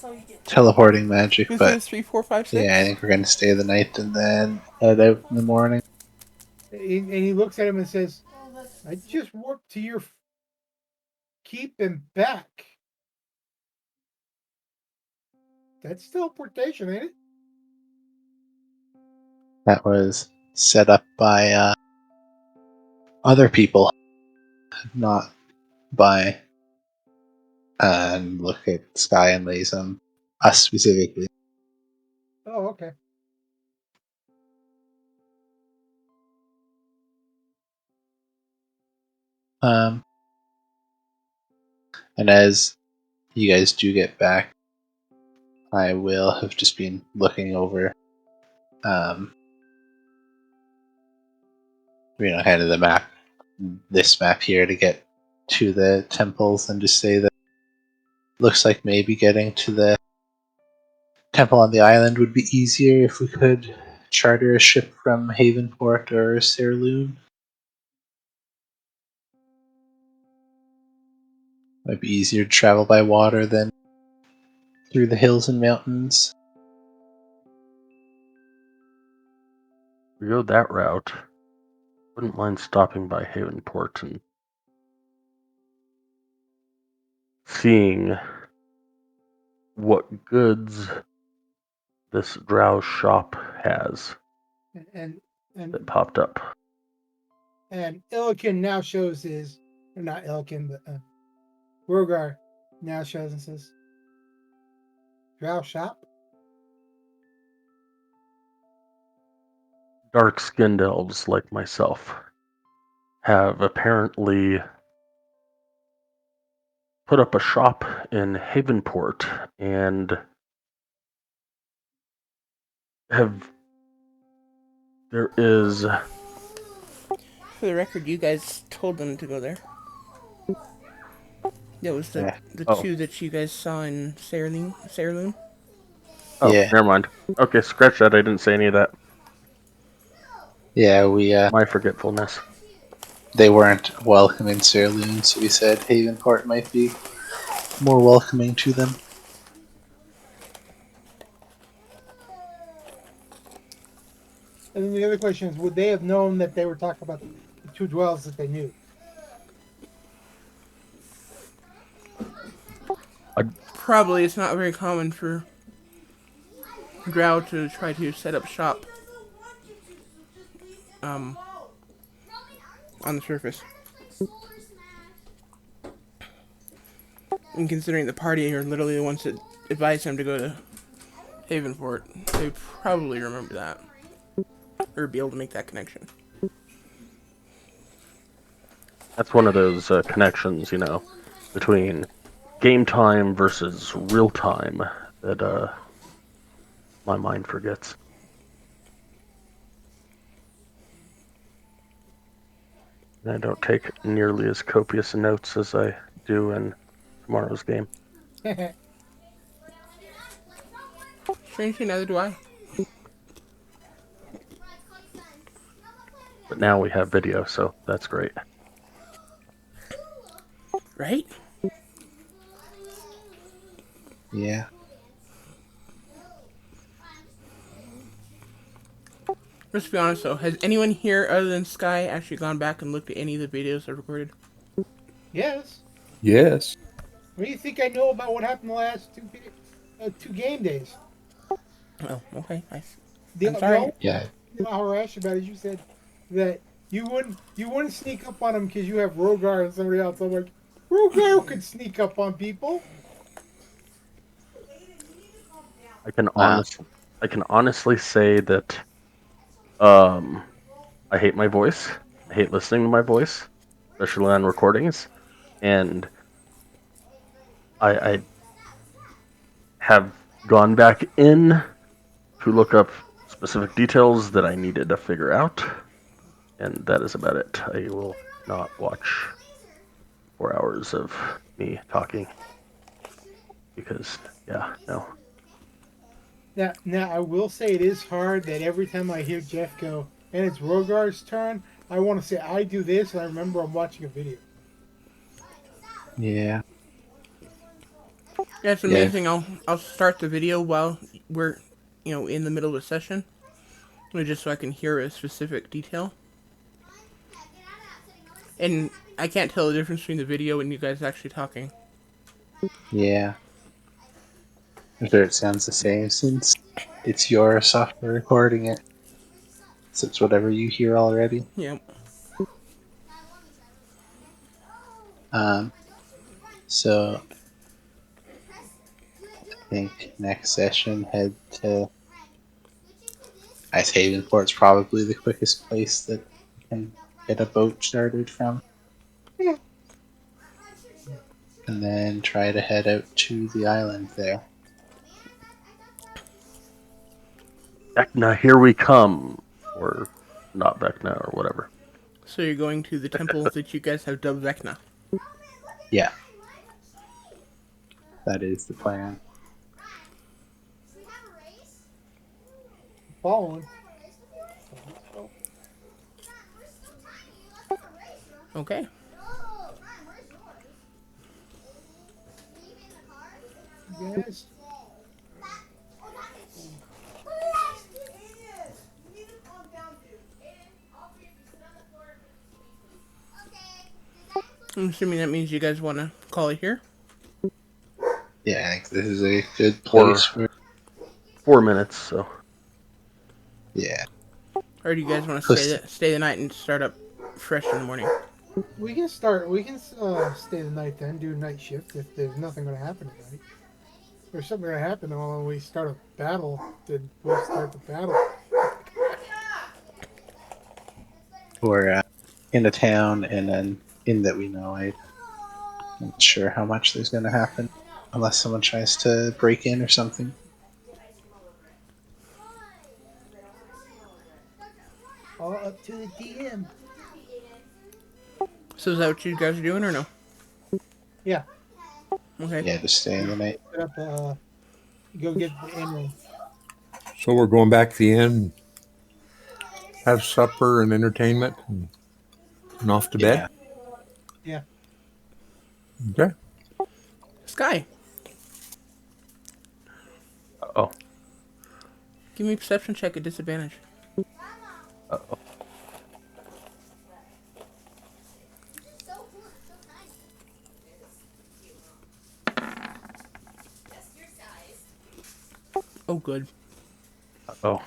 C: teleporting magic,
A: Two,
C: but
A: two, three, four, five,
C: yeah, I
A: six.
C: think we're going to stay the night and then head out in the morning.
B: And he looks at him and says, "I just warped to your keep and back. That's teleportation, ain't it?"
C: That was set up by other people, not by look at Sky and Lazum, us specifically.
B: Oh, okay.
C: Um, and as you guys do get back, I will have just been looking over, um, kind of the map, this map here to get to the temples and just say that looks like maybe getting to the temple on the island would be easier if we could charter a ship from Havenport or Sairloon. Might be easier to travel by water than through the hills and mountains.
E: If we go that route, wouldn't mind stopping by Havenport and seeing what goods this drow shop has
B: And and
E: that popped up.
B: and Illikin now shows his, or not Illikin, but Rogar now shows and says, "Drow shop."
E: Dark skinned elves like myself have apparently put up a shop in Havenport and there is
A: For the record, you guys told them to go there. That was the
C: Yeah.
A: the
E: Oh.
A: two that you guys saw in Sailorloon.
E: Oh,
C: Yeah.
E: never mind. Okay, scratch that. I didn't say any of that.
C: Yeah,
E: My forgetfulness.
C: they weren't welcome in Sirloon, so we said Havenport might be more welcoming to them.
B: And then the other question is, would they have known that they were talking about the two dwells that they knew?
A: Probably it's not very common for Drow to try to set up shop on the surface. And considering the party are literally the ones that advised them to go to Havenport, they probably remember that. Or be able to make that connection.
E: That's one of those connections, between game time versus real time that my mind forgets. And I don't take nearly as copious notes as I do in tomorrow's game.
A: Strangely, neither do I.
E: But now we have video, so that's great.
A: Right?
C: Yeah.
A: Let's be honest though, has anyone here other than Sky actually gone back and looked at any of the videos I recorded?
B: Yes.
D: Yes.
B: What do you think I know about what happened the last two game days?
A: Oh, okay, nice.
B: The
A: I'm sorry.
B: only
C: Yeah.
B: thing I'll harass you about is you said that you wouldn't sneak up on them because you have Rogar and somebody else. I'm like, Rogar could sneak up on people.
E: I can
C: Wow.
E: honestly say that I hate my voice. I hate listening to my voice, especially on recordings. And I have gone back in to look up specific details that I needed to figure out, and that is about it. I will not watch 4 hours of me talking because, no.
B: Now I will say it is hard that every time I hear Jeff go and it's Rogar's turn, I want to say I do this and I remember I'm watching a video.
C: Yeah.
A: Yeah, it's
C: Yeah.
A: amazing. I'll start the video while we're, in the middle of a session, just so I can hear a specific detail. And I can't tell the difference between the video and you guys actually talking.
C: Yeah. I'm sure it sounds the same since it's your software recording it. So it's whatever you hear already.
A: Yeah.
C: So I think next session head to Ice Havenport's probably the quickest place that you can get a boat chartered from.
B: Yeah.
C: And then try to head out to the island there.
E: Vecna, here we come. Or not Vecna, or whatever.
A: So you're going to the temple that you guys have dubbed Vecna.
C: Yeah. That is the plan.
B: Following.
A: Okay.
B: Yes.
A: I'm assuming that means you guys want to call it here.
C: Yeah, I think this is a good place for
E: 4 minutes, so.
C: yeah.
A: Or do you guys want to stay the night and start up fresh in the morning?
B: We can start. We can stay the night then, do night shift if there's nothing going to happen tonight. If there's something going to happen when we start a battle, then we'll start the battle.
C: We're in a town and an inn that we know. I'm not sure how much there's going to happen unless someone tries to break in or something.
B: All up to the DM.
A: So is that what you guys are doing or no?
B: Yeah.
A: Okay.
C: Yeah, just stay in the night.
B: Set up, go get the inn.
D: So we're going back to the inn, have supper and entertainment, and off to bed.
B: Yeah.
D: Okay.
A: Sky,
E: Oh.
A: give me a perception check at disadvantage.
E: Uh-oh.
A: Oh, good.
E: Oh.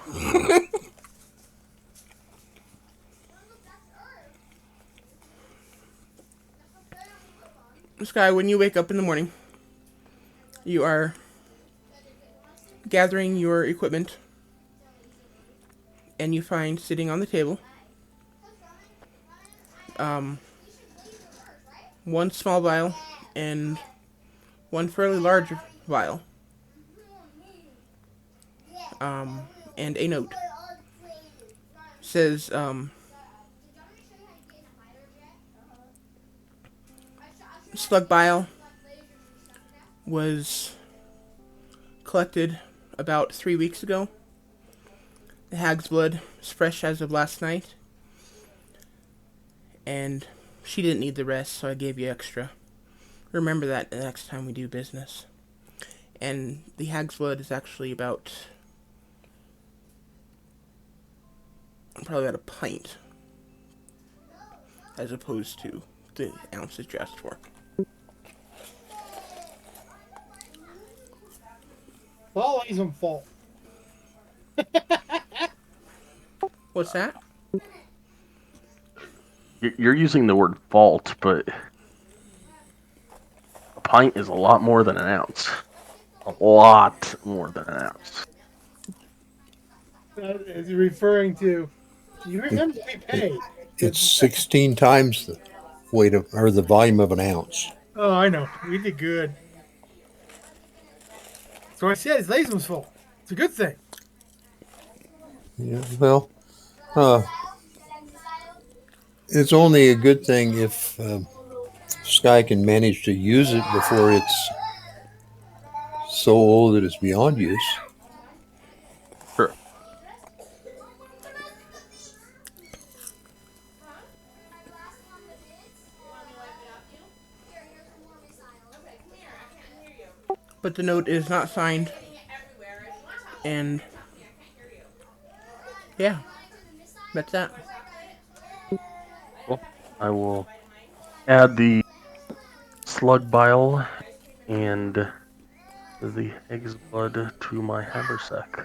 A: Sky, when you wake up in the morning, you are gathering your equipment, and you find sitting on the table one small vial and one fairly large vial, and a note. Says, slug bile was collected about 3 weeks ago. The hag's blood is fresh as of last night. And she didn't need the rest, so I gave you extra. Remember that the next time we do business. And the hag's blood is actually probably about a pint, as opposed to the ounces you asked for.
B: All Lazy's fault.
A: What's that?
E: You're using the word fault, but a pint is a lot more than an ounce. A lot more than an ounce.
B: Is he referring to? You remember we paid.
D: It's 16 times the weight of, or the volume of an ounce.
B: Oh, I know. We did good. So I said it's Lazy's fault. It's a good thing.
D: Yeah, well, it's only a good thing if Sky can manage to use it before it's so old that it's beyond use.
E: Sure.
A: But the note is not signed. And yeah, that's that.
E: Well, I will add the slug bile and the egg's blood to my haversack.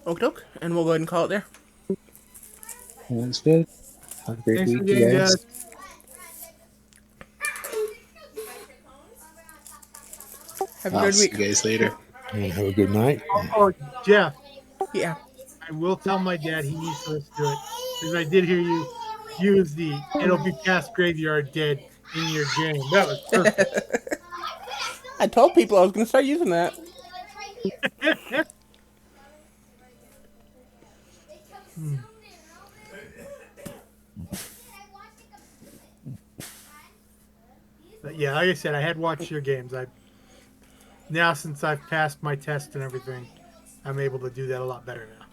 A: Okie doke, and we'll go ahead and call it there.
C: Sounds good. Have a great
B: Thanks
C: week,
B: for
C: you
B: getting
C: guys.
A: Have a
C: I'll
A: good
C: see
A: week.
C: you guys later.
D: And have a good night.
B: Oh, Jeff,
A: Yeah.
B: I will tell my dad he needs to listen to it because I did hear you use the "it'll be past graveyard dead" in your game. That was perfect.
A: I told people I was going to start using that. But yeah, like I said, I had watched your games. Now since I've passed my test and everything, I'm able to do that a lot better now.